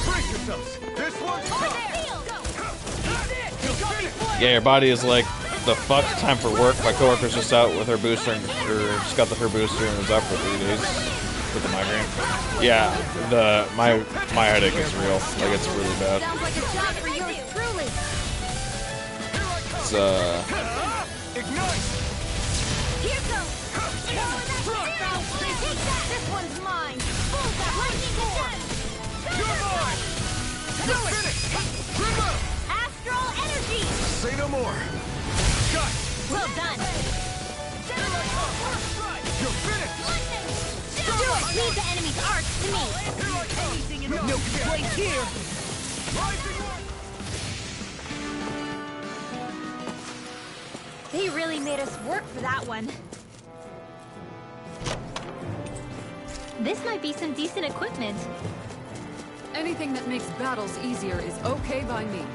Brace yourselves! This one's tough! Yeah, your body is like, the fuck, time for work. My coworker's just out with her booster, or just got her booster and was out for 3 days with the migraine. Yeah, my headache is real. Like, it's really bad. Sounds like a job for yours truly. It's, Ignite! Here goes. Take that. This one's mine. Lightning to death. You're mine! You're finished! Remove! Astral energy. Say no more. Got it! Well done. You're finished! Do it. Leave the enemy's arts to me. Here I come! No complaint here. Rising Warrior! They really made us work for that one. This might be some decent equipment. Anything that makes battles easier is okay by me.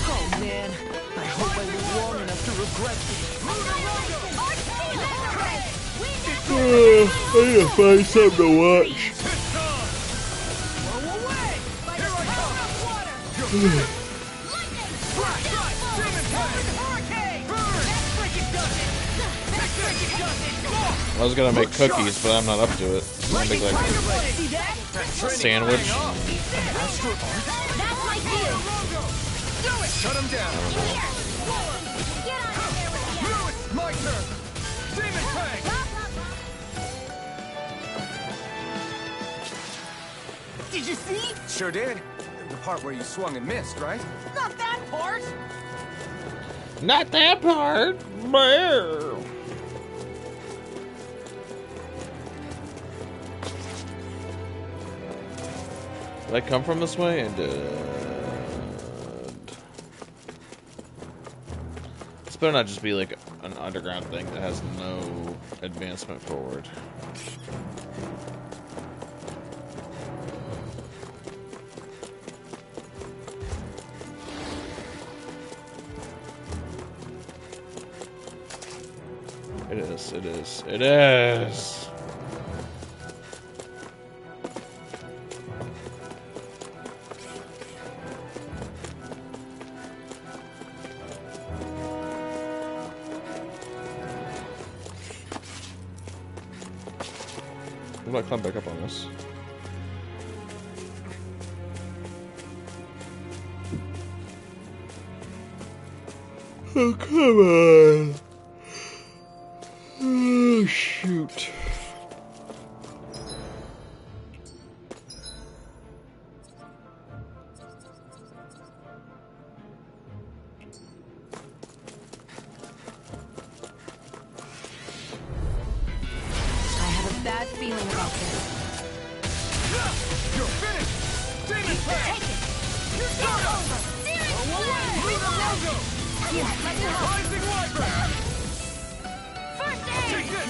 Oh man, I hope I live long enough to regret this. I need to find something to watch. I was gonna make cookies, but I'm not up to it. I'm gonna make like a sandwich. That's my cue. Shut him down. Get out of there with you. It's my turn! Demon Fang! Did you see? Sure did. The part where you swung and missed, right? Not that part. Not that part. Bear. Did I come from this way? I did. It's better not just be like an underground thing that has no advancement forward. It is, it is, it is! I'm gonna climb back up on this. Oh, come on! Oh, shoot. Bad feeling about this. You're finished! Demon Pack! You're start over! Move the logo! Rising Wyvern! First aid! Take this!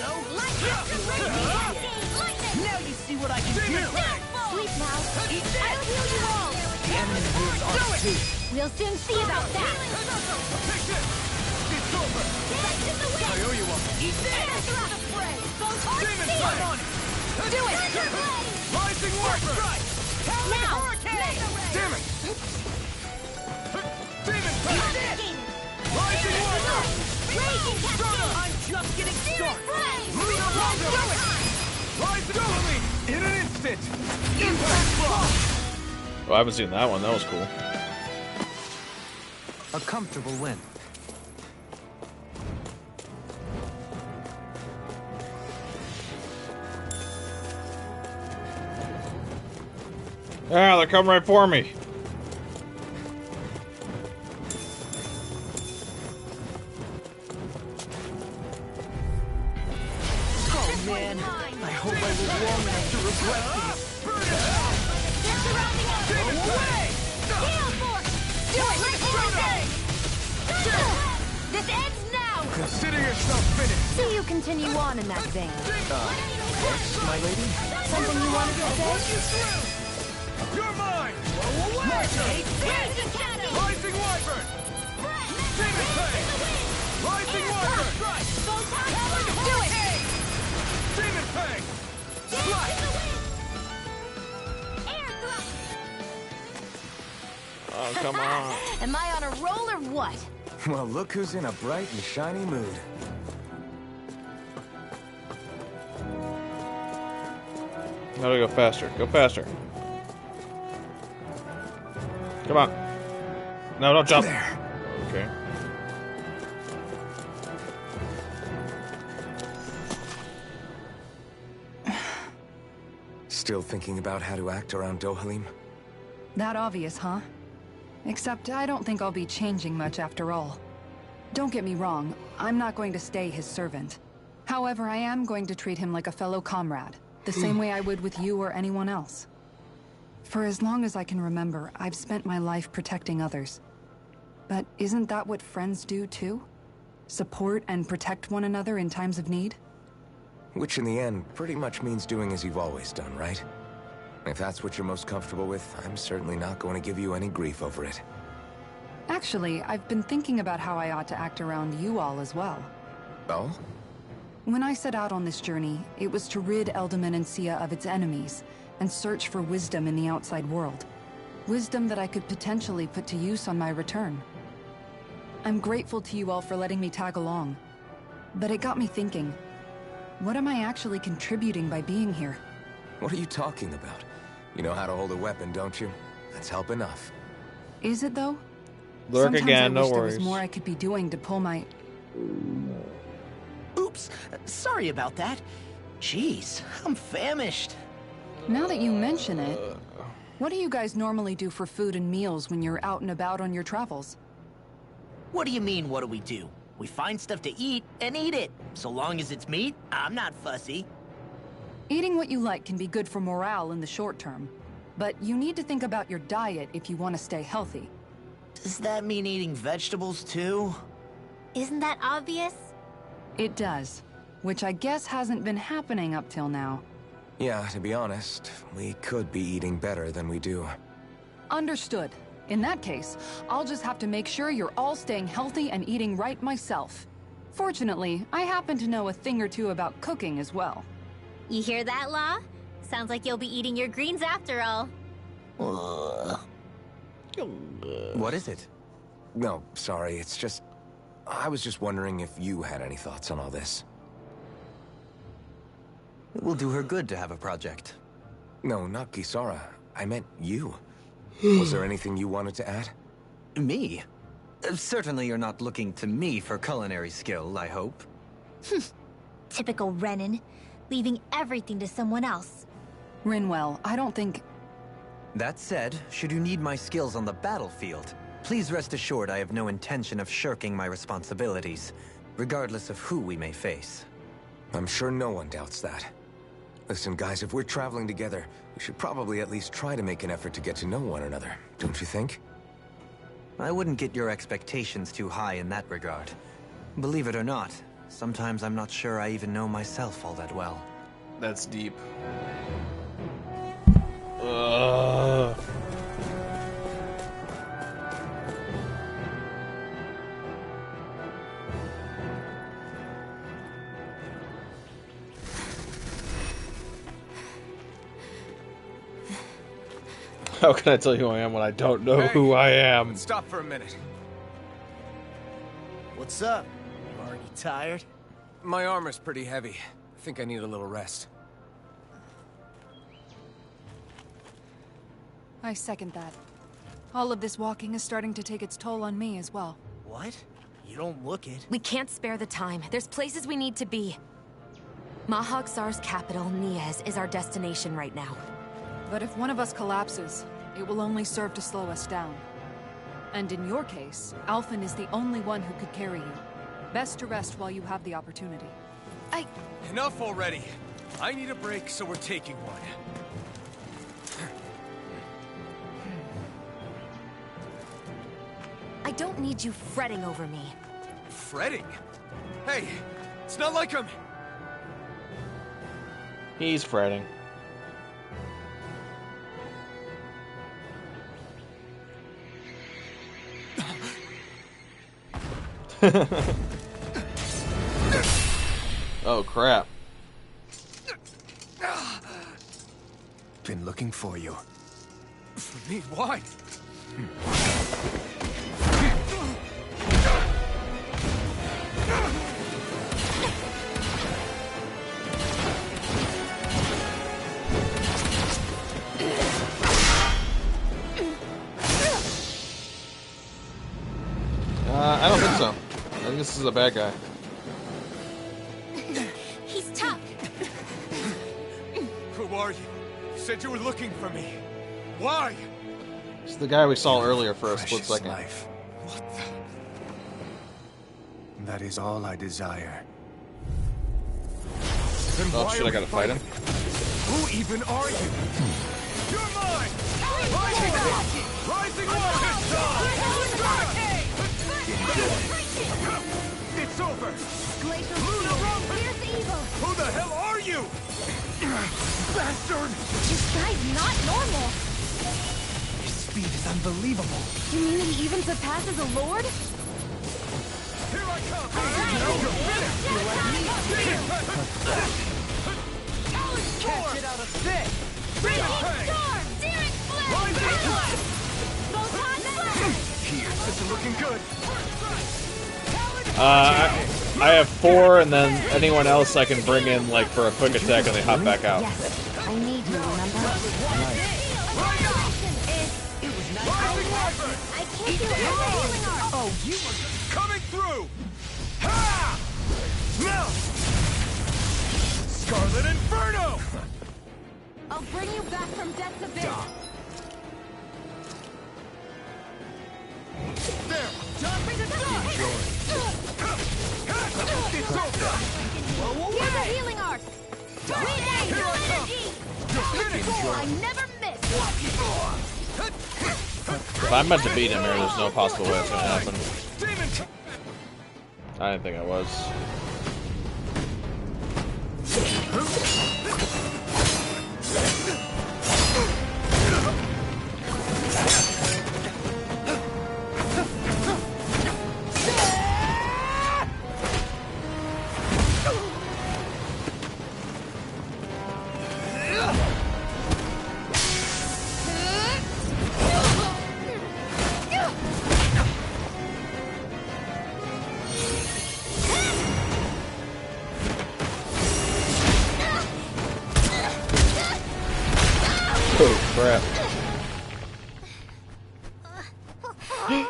Now you see what I can do! Demon Pack! Sleep now. Eat I'll that! heal you all. The enemy moves Do are it! too. We'll soon see about that. Take this! It's over! I owe you one! Eat that! Demon Pack! On it! Do it. Rising Wyvern! Now. Hurricane! Damn it! Demon Pack! Rising Wyvern! I'm just getting started! Move the logo! Rise Dohalim! In an instant! Impact block! Oh, I haven't seen that one. That was cool. A comfortable win. Ah, they're coming right for me. Oh man, I hope I live long enough to regret this. They're surrounding us! Away! Gale Force! Do it! This ends now! Consider yourself finished! See you continue on in that vein. Yes, my lady? Something you wanted to say? You're mine! Rising Wyvern! Demon Pack! Rising Wyvern! Do it! Demon Pack! Slash! Oh, come on. Am I on a roll or what? Well, look who's in a bright and shiny mood. How do I go faster? Go faster. Come on. No, don't jump. There. Okay. Still thinking about how to act around Dohalim? That obvious, huh? Except I don't think I'll be changing much after all. Don't get me wrong, I'm not going to stay his servant. However, I am going to treat him like a fellow comrade, the same way I would with you or anyone else. For as long as I can remember, I've spent my life protecting others. But isn't that what friends do too? Support and protect one another in times of need? Which in the end pretty much means doing as you've always done, right? If that's what you're most comfortable with, I'm certainly not going to give you any grief over it. Actually, I've been thinking about how I ought to act around you all as well. Oh? When I set out on this journey, it was to rid Eldaman and Sia of its enemies, and search for wisdom in the outside world. Wisdom that I could potentially put to use on my return. I'm grateful to you all for letting me tag along. But it got me thinking, what am I actually contributing by being here? What are you talking about? You know how to hold a weapon, don't you? That's help enough. Is it though? Lurk Sometimes again, I no wish there worries. was more I could be doing to pull my... Oops, sorry about that. Jeez, I'm famished. Now that you mention it, what do you guys normally do for food and meals when you're out and about on your travels? What do you mean, what do? We find stuff to eat and eat it. So long as it's meat, I'm not fussy. Eating what you like can be good for morale in the short term, but you need to think about your diet if you want to stay healthy. Does that mean eating vegetables too? Isn't that obvious? It does. Which I guess hasn't been happening up till now. Yeah, to be honest, we could be eating better than we do. Understood. In that case, I'll just have to make sure you're all staying healthy and eating right myself. Fortunately, I happen to know a thing or two about cooking as well. You hear that, Law? Sounds like you'll be eating your greens after all. What is it? No, sorry, it's just... I was just wondering if you had any thoughts on all this. It will do her good to have a project. No, not Kisara. I meant you. Was there anything you wanted to add? Me? Certainly you're not looking to me for culinary skill, I hope. Typical Renan, leaving everything to someone else. Rinwell, I don't think... That said, should you need my skills on the battlefield, please rest assured I have no intention of shirking my responsibilities, regardless of who we may face. I'm sure no one doubts that. Listen, guys, if we're traveling together, we should probably at least try to make an effort to get to know one another, don't you think? I wouldn't get your expectations too high in that regard. Believe it or not, sometimes I'm not sure I even know myself all that well. That's deep. How can I tell you who I am when I don't know who I am? Stop for a minute. What's up? You already tired? My armor's pretty heavy. I think I need a little rest. I second that. All of this walking is starting to take its toll on me as well. What? You don't look it. We can't spare the time. There's places we need to be. Mahag Sar's capital, Niez, is our destination right now. But if one of us collapses, it will only serve to slow us down. And in your case, Alphen is the only one who could carry you. Best to rest while you have the opportunity. Enough already! I need a break, so we're taking one. I don't need you fretting over me. Fretting? Hey, it's not like I'm... He's fretting. Oh, crap. Been looking for you. For me? Why? I don't think so. I think this is a bad guy. He's tough. Who are you? You said you were looking for me. Why? It's the guy we saw earlier for a split second. Life. What the... That is all I desire. Then Oh shit, I gotta fight him? Who even are you? You're mine! Rising It's over! Glacial Steel, here's evil. Who the hell are you? Bastard! This guy's not normal. His speed is unbelievable. You mean he even surpasses a lord? Here I come! Catch it out of sight! Raging storm! Searing flame! Photon blast! Here, this is looking good. I have 4, and then anyone else I can bring in, like, for a quick attack, and they hop back out. Yes. I need you, remember? I can't do it with the healing arm. Oh, you were coming through! Ha! Now! Scarlet Inferno! I'll bring you back from death's abyss. There! Bring the sword. It's over! Here's a healing arc. Regain your energy. I never miss. If I'm meant to beat him here, there's no possible way it's gonna happen. Demon! I didn't think I was. Oh, crap.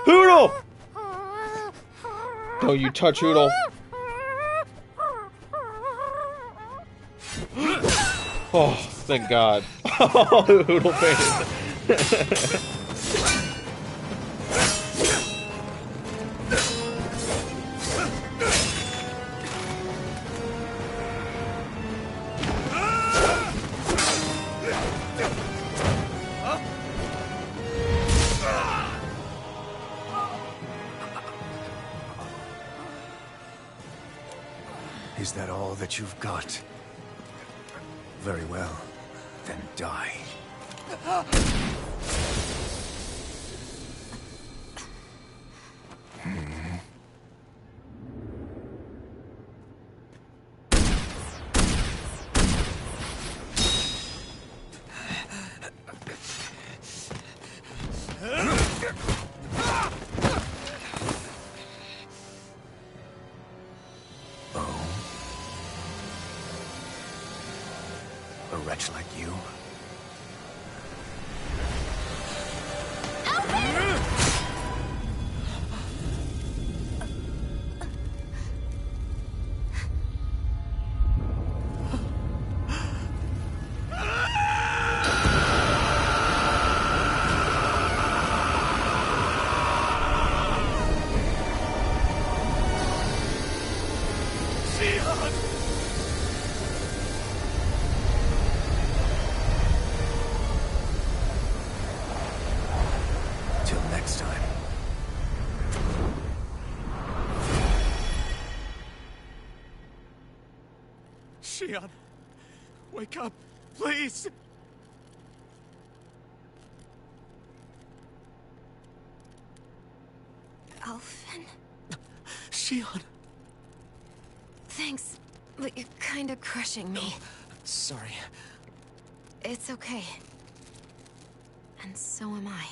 Hootle! Don't you touch Hootle. Oh, thank God. Oh, Hootle fainted. Is that all that you've got? Very well. Then die. A wretch like you? Till next time. Shionne, wake up, please! Alphen? Shionne! Thanks, but you're kinda crushing me. Sorry. It's okay. And so am I.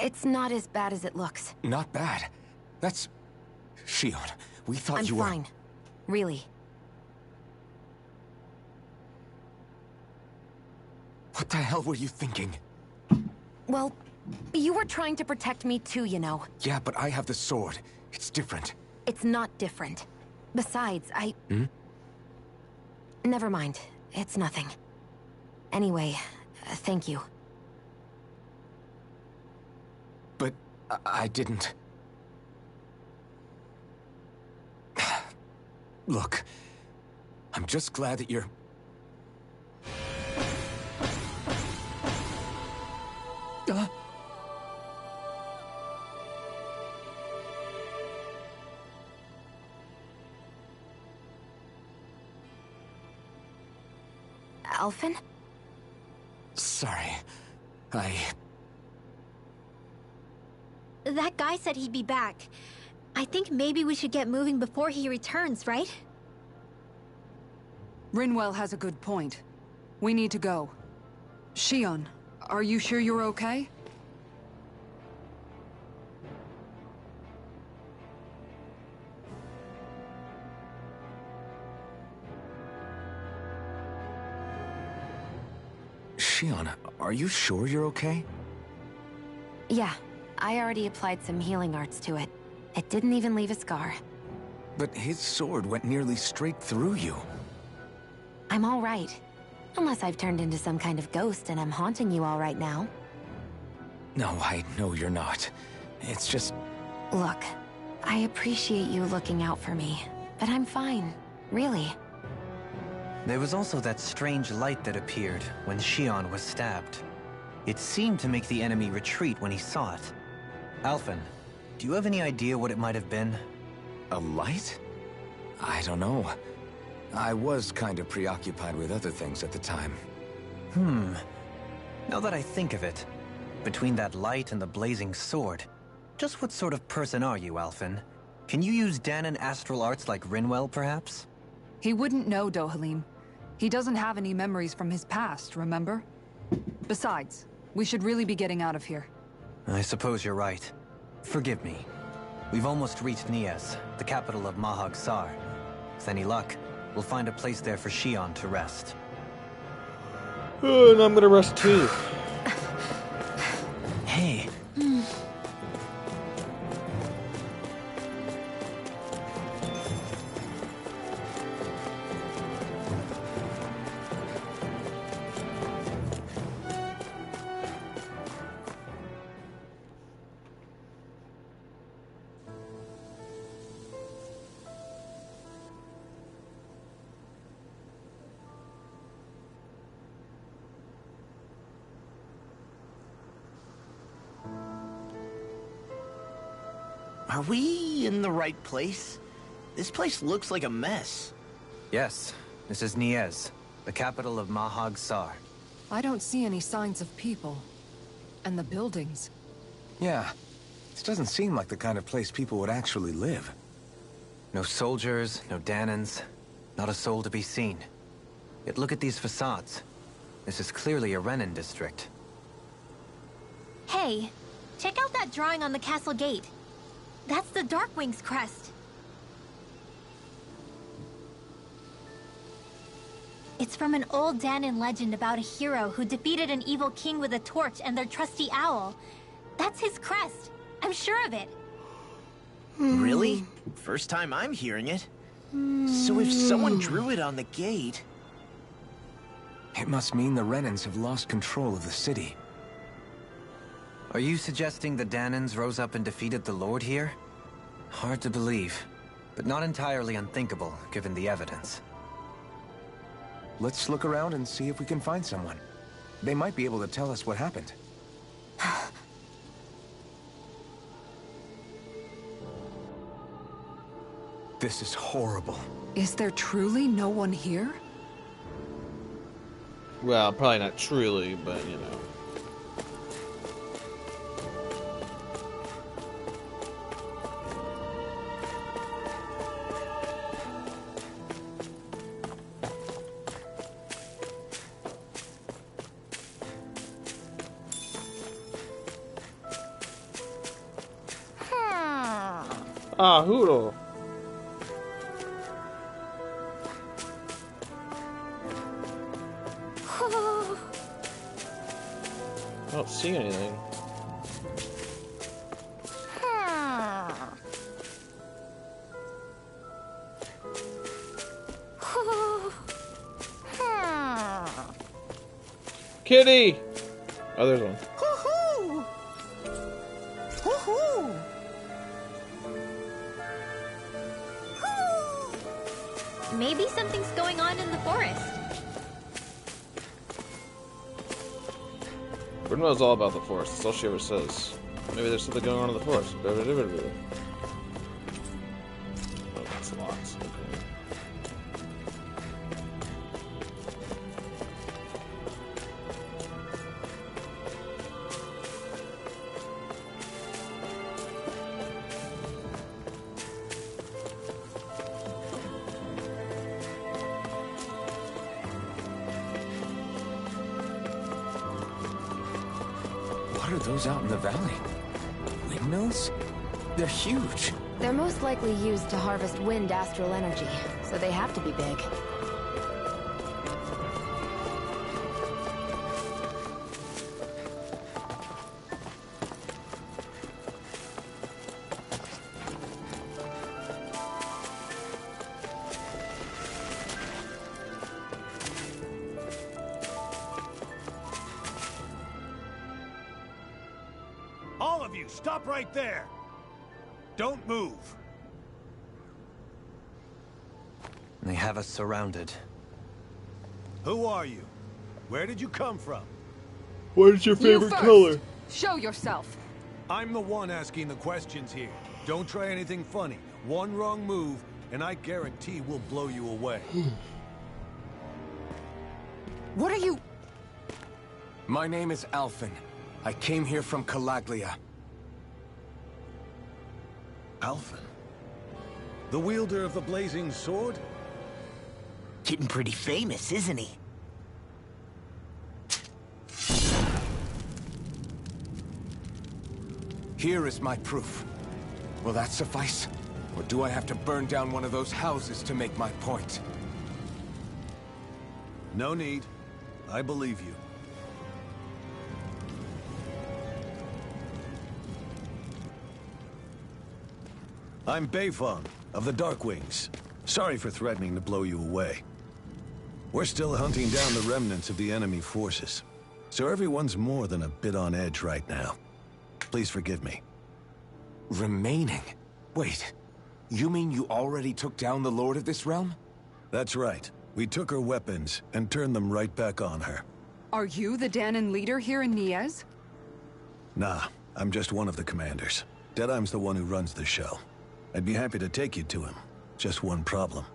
It's not as bad as it looks. Not bad. That's... Shionne, we thought I'm you were... fine. Really. What the hell were you thinking? Well, you were trying to protect me too, you know. Yeah, but I have the sword. It's different. It's not different. Besides, Never mind. It's nothing. Anyway, thank you. But I didn't... Look, I'm just glad that you're... Alphen? Sorry. That guy said he'd be back. I think maybe we should get moving before he returns, right? Rinwell has a good point. We need to go. Shionne, are you sure you're okay? Shionne, are you sure you're okay? Yeah, I already applied some healing arts to it. It didn't even leave a scar. But his sword went nearly straight through you. I'm all right. Unless I've turned into some kind of ghost and I'm haunting you all right now. No, I know you're not. It's just... Look, I appreciate you looking out for me, but I'm fine. Really. There was also that strange light that appeared when Shion was stabbed. It seemed to make the enemy retreat when he saw it. Alphen, do you have any idea what it might have been? A light? I don't know. I was kind of preoccupied with other things at the time. Now that I think of it, between that light and the blazing sword, just what sort of person are you, Alphen? Can you use Dahnan astral arts like Rinwell, perhaps? He wouldn't know, Dohalim. He doesn't have any memories from his past, remember? Besides, we should really be getting out of here. I suppose you're right. Forgive me. We've almost reached Niez, the capital of Mahag Saar. With any luck, we'll find a place there for Shion to rest. Oh, and I'm gonna rest too. Hey. Are we in the right place? This place looks like a mess. Yes, this is Niez, the capital of Mahag Saar. I don't see any signs of people. And the buildings. Yeah, this doesn't seem like the kind of place people would actually live. No soldiers, no Dahnans, not a soul to be seen. Yet look at these facades. This is clearly a Renan district. Hey, check out that drawing on the castle gate. That's the Darkwing's crest. It's from an old Dahnan legend about a hero who defeated an evil king with a torch and their trusty owl. That's his crest. I'm sure of it. Really? First time I'm hearing it. So if someone drew it on the gate... It must mean the Renans have lost control of the city. Are you suggesting the Dahnans rose up and defeated the Lord here? Hard to believe, but not entirely unthinkable, given the evidence. Let's look around and see if we can find someone. They might be able to tell us what happened. This is horrible. Is there truly no one here? Well, probably not truly, but you know. Ah, Huro. I don't see anything. Kitty! Oh, there's one. Hoo-hoo! Hoo-hoo! Maybe something's going on in the forest. Rinwell's all about the forest. That's all she ever says. Maybe there's something going on in the forest. Oh, that's lots. Okay. What are those out in the valley? Windmills? They're huge. They're most likely used to harvest wind astral energy, so they have to be big. All of you, stop right there! Don't move! They have us surrounded. Who are you? Where did you come from? What is your favorite color? Show yourself! I'm the one asking the questions here. Don't try anything funny. One wrong move, and I guarantee we'll blow you away. What are you... My name is Alphen. I came here from Calaglia. Alphen? The wielder of the blazing sword? Getting pretty famous, isn't he? Here is my proof. Will that suffice? Or do I have to burn down one of those houses to make my point? No need. I believe you. I'm Beifong, of the Darkwings. Sorry for threatening to blow you away. We're still hunting down the remnants of the enemy forces, so everyone's more than a bit on edge right now. Please forgive me. Remaining? Wait, you mean you already took down the Lord of this realm? That's right. We took her weapons and turned them right back on her. Are you the Dahnan leader here in Niez? Nah, I'm just one of the commanders. Deadeye's the one who runs the show. I'd be happy to take you to him. Just one problem.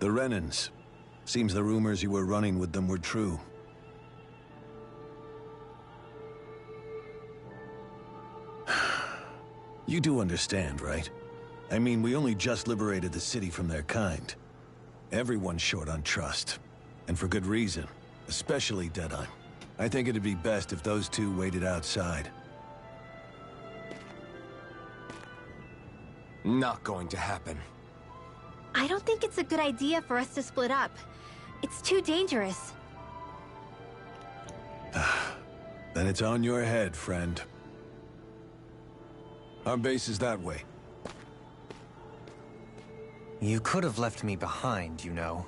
The Renans. Seems the rumors you were running with them were true. You do understand, right? I mean, we only just liberated the city from their kind. Everyone's short on trust. And for good reason. Especially Deadeye. I think it'd be best if those two waited outside. Not going to happen. I don't think it's a good idea for us to split up. It's too dangerous. Then it's on your head, friend. Our base is that way. You could have left me behind, you know.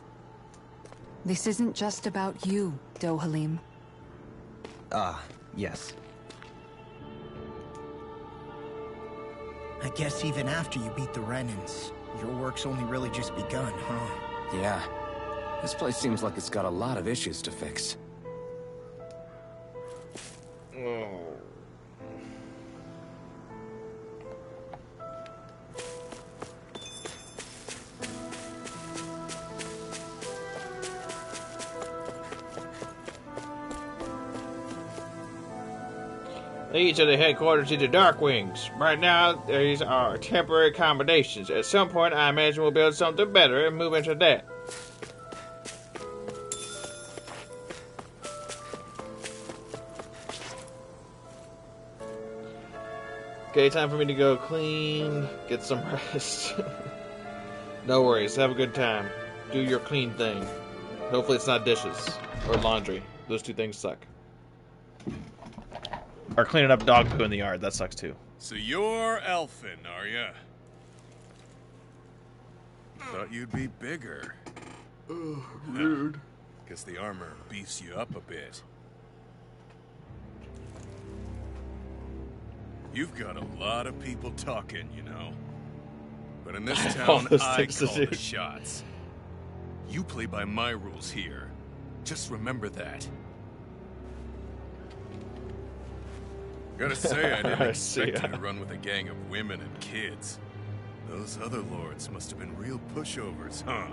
This isn't just about you, Dohalim. Ah, yes. I guess even after you beat the Renans, your work's only really just begun, huh? Yeah. This place seems like it's got a lot of issues to fix. These are the headquarters of the Darkwings. Right now, these are temporary accommodations. At some point, I imagine we'll build something better and move into that. Okay, time for me to go clean, get some rest. No worries, have a good time. Do your clean thing. Hopefully it's not dishes or laundry. Those two things suck. Or cleaning up dog poo in the yard, that sucks too. So you're Alphen, are ya? Thought you'd be bigger. Rude. Guess the armor beefs you up a bit. You've got a lot of people talking, you know. But in this town, I call the shots. You play by my rules here. Just remember that. Gotta say, I didn't expect you to run with a gang of women and kids. Those other lords must have been real pushovers, huh?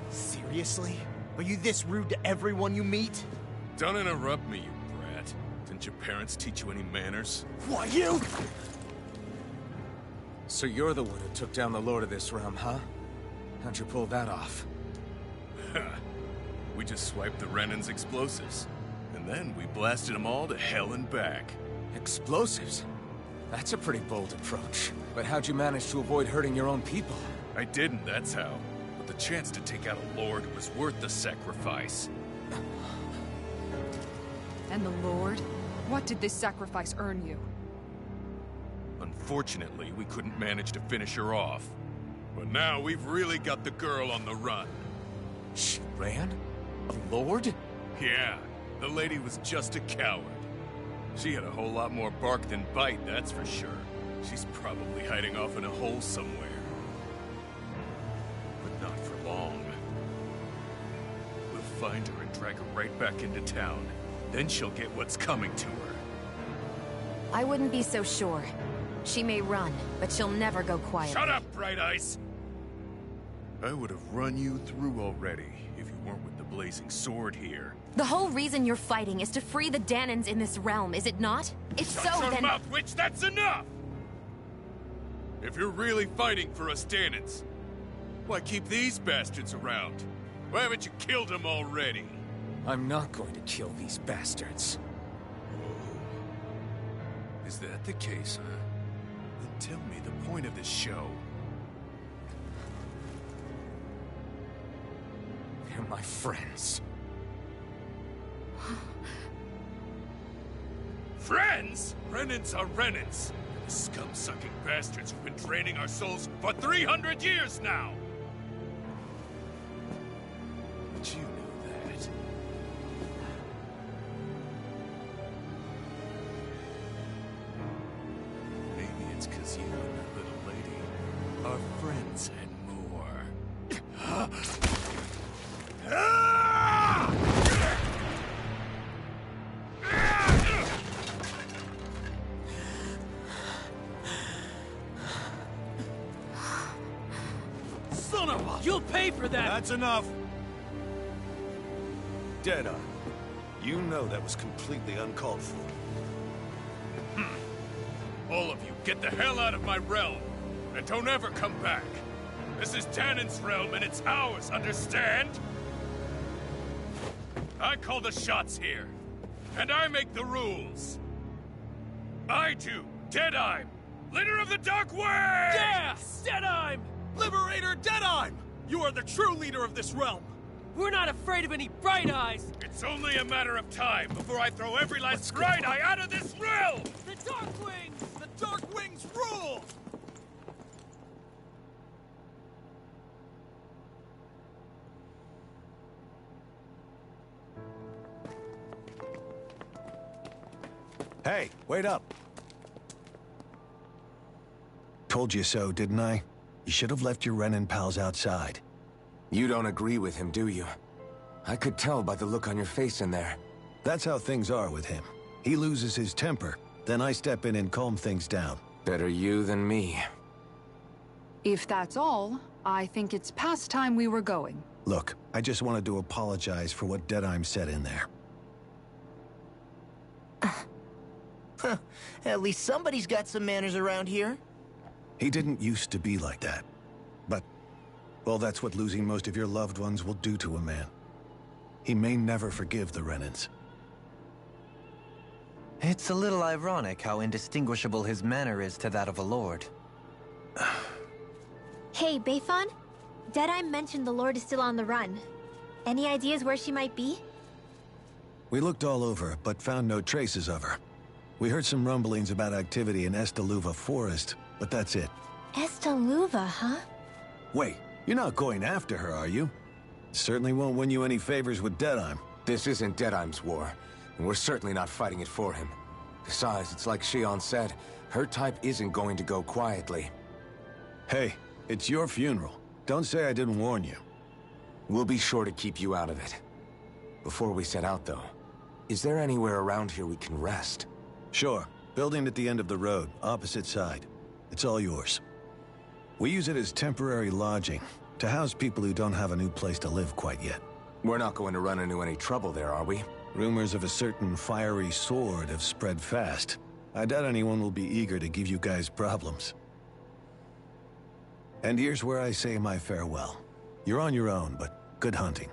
Seriously? Are you this rude to everyone you meet? Don't interrupt me, you brat. Didn't your parents teach you any manners? Why, you? So you're the one who took down the Lord of this realm, huh? How'd you pull that off? We just swiped the Renan's explosives. And then we blasted them all to hell and back. Explosives? That's a pretty bold approach. But how'd you manage to avoid hurting your own people? I didn't, that's how. But the chance to take out a lord was worth the sacrifice. And the Lord? What did this sacrifice earn you? Unfortunately, we couldn't manage to finish her off. But now we've really got the girl on the run. She ran? A lord? Yeah, the lady was just a coward. She had a whole lot more bark than bite, that's for sure. She's probably hiding off in a hole somewhere. But not for long. We'll find her and drag her right back into town. Then she'll get what's coming to her. I wouldn't be so sure. She may run, but she'll never go quiet. Shut up, Bright Eyes! I would have run you through already if you weren't with the blazing sword here. The whole reason you're fighting is to free the Dahnans in this realm, is it not? If so, Shut your then... mouth, witch! That's enough! If you're really fighting for us Dahnans, why keep these bastards around? Why haven't you killed them already? I'm not going to kill these bastards. Oh. Is that the case, huh? Then tell me the point of this show. They're my friends. Friends? Renans are Renans. The scum-sucking bastards who've been draining our souls for 300 years now! But you know that. Maybe it's 'cause you and that little lady are friends and more. Son of a... You'll pay for that! That's enough! Deadeye, you know that was completely uncalled for. All of you, get the hell out of my realm! And don't ever come back! This is Dahnan's realm and it's ours, understand? I call the shots here. And I make the rules. I do, Deadeye, leader of the Dark Wings! Yeah! Deadeye! Liberator Deadeye! You are the true leader of this realm! We're not afraid of any Bright Eyes! It's only a matter of time before I throw every last Bright Eye out of this realm! The Dark Wings! The Dark Wings rule! Hey, wait up. Told you so, didn't I? You should have left your Renan pals outside. You don't agree with him, do you? I could tell by the look on your face in there. That's how things are with him. He loses his temper, then I step in and calm things down. Better you than me. If that's all, I think it's past time we were going. Look, I just wanted to apologize for what Deadeye said in there. At least somebody's got some manners around here. He didn't used to be like that. But, well, that's what losing most of your loved ones will do to a man. He may never forgive the Renans. It's a little ironic how indistinguishable his manner is to that of a lord. Hey, Bayfon? Deadeye mentioned the Lord is still on the run. Any ideas where she might be? We looked all over, but found no traces of her. We heard some rumblings about activity in Estaluva Forest, but that's it. Estaluva, huh? Wait, you're not going after her, are you? Certainly won't win you any favors with Deadeye. This isn't Deadeye's war, and we're certainly not fighting it for him. Besides, it's like Shion said, her type isn't going to go quietly. Hey, it's your funeral. Don't say I didn't warn you. We'll be sure to keep you out of it. Before we set out, though, is there anywhere around here we can rest? Sure. Building at the end of the road, opposite side. It's all yours. We use it as temporary lodging, to house people who don't have a new place to live quite yet. We're not going to run into any trouble there, are we? Rumors of a certain fiery sword have spread fast. I doubt anyone will be eager to give you guys problems. And here's where I say my farewell. You're on your own, but good hunting.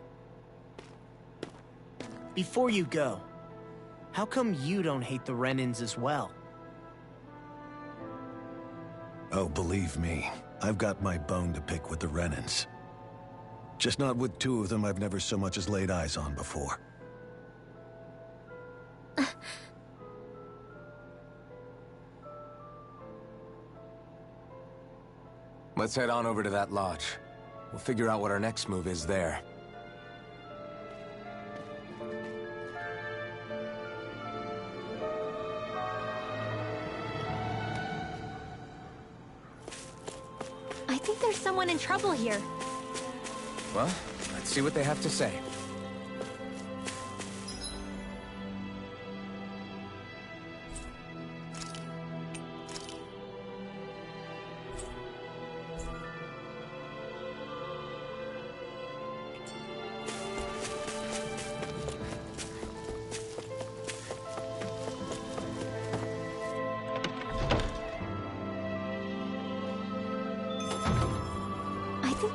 Before you go, how come you don't hate the Renans as well? Oh, believe me, I've got my bone to pick with the Renans. Just not with two of them I've never so much as laid eyes on before. Let's head on over to that lodge. We'll figure out what our next move is there. someone in trouble here. Well, let's see what they have to say.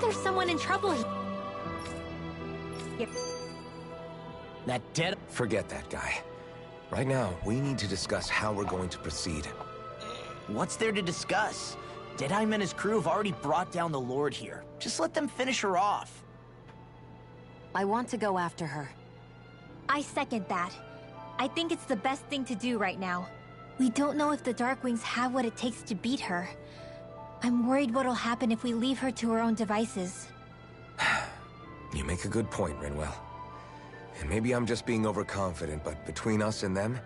There's someone in trouble here. That dead... Forget that guy. Right now, we need to discuss how we're going to proceed. What's there to discuss? Deadeye and his crew have already brought down the Lord here. Just let them finish her off. I want to go after her. I second that. I think it's the best thing to do right now. We don't know if the Darkwings have what it takes to beat her. I'm worried what'll happen if we leave her to her own devices. You make a good point, Rinwell. And maybe I'm just being overconfident, but between us and them,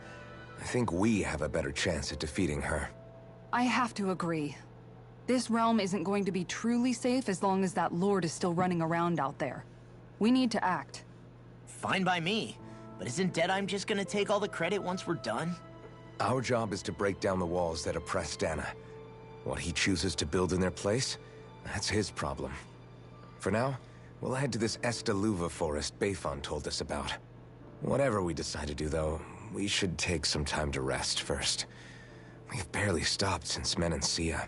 I think we have a better chance at defeating her. I have to agree. This realm isn't going to be truly safe as long as that Lord is still running around out there. We need to act. Fine by me. But isn't Deadeye just gonna take all the credit once we're done? Our job is to break down the walls that oppress Dana. What he chooses to build in their place, that's his problem. For now, we'll head to this Estaluva forest Bayfon told us about. Whatever we decide to do, though, we should take some time to rest first. We've barely stopped since Menancia.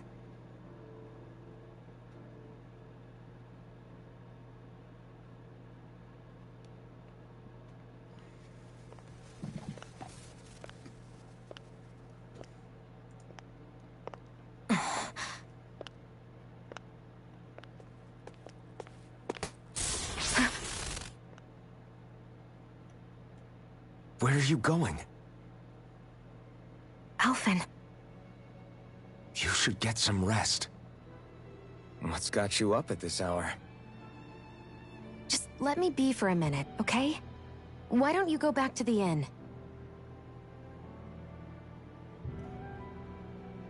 Where are you going? Alphen. You should get some rest. What's got you up at this hour? Just let me be for a minute, okay? Why don't you go back to the inn?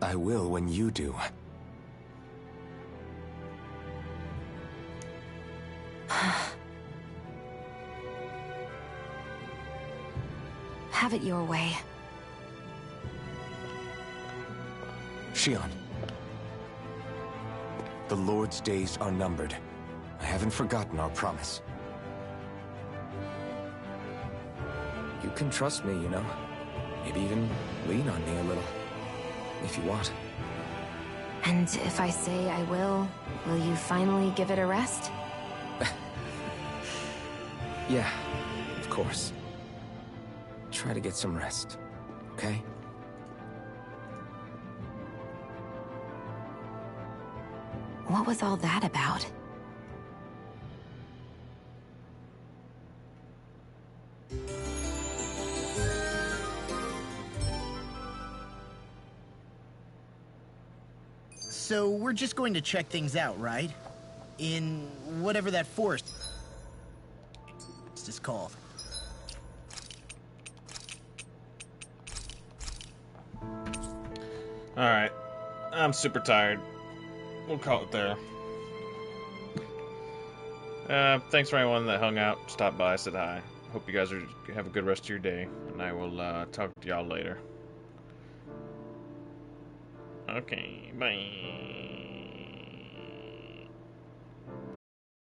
I will when you do. Have it your way. Shionne. The Lord's days are numbered. I haven't forgotten our promise. You can trust me, you know. Maybe even lean on me a little. If you want. And if I say I will you finally give it a rest? Yeah, of course. Try to get some rest, okay? What was all that about? So we're just going to check things out, right? In whatever that forest is called. Alright. I'm super tired. We'll call it there. Thanks for anyone that hung out, stopped by, said hi. Hope you guys have a good rest of your day, and I will talk to y'all later. Okay, bye.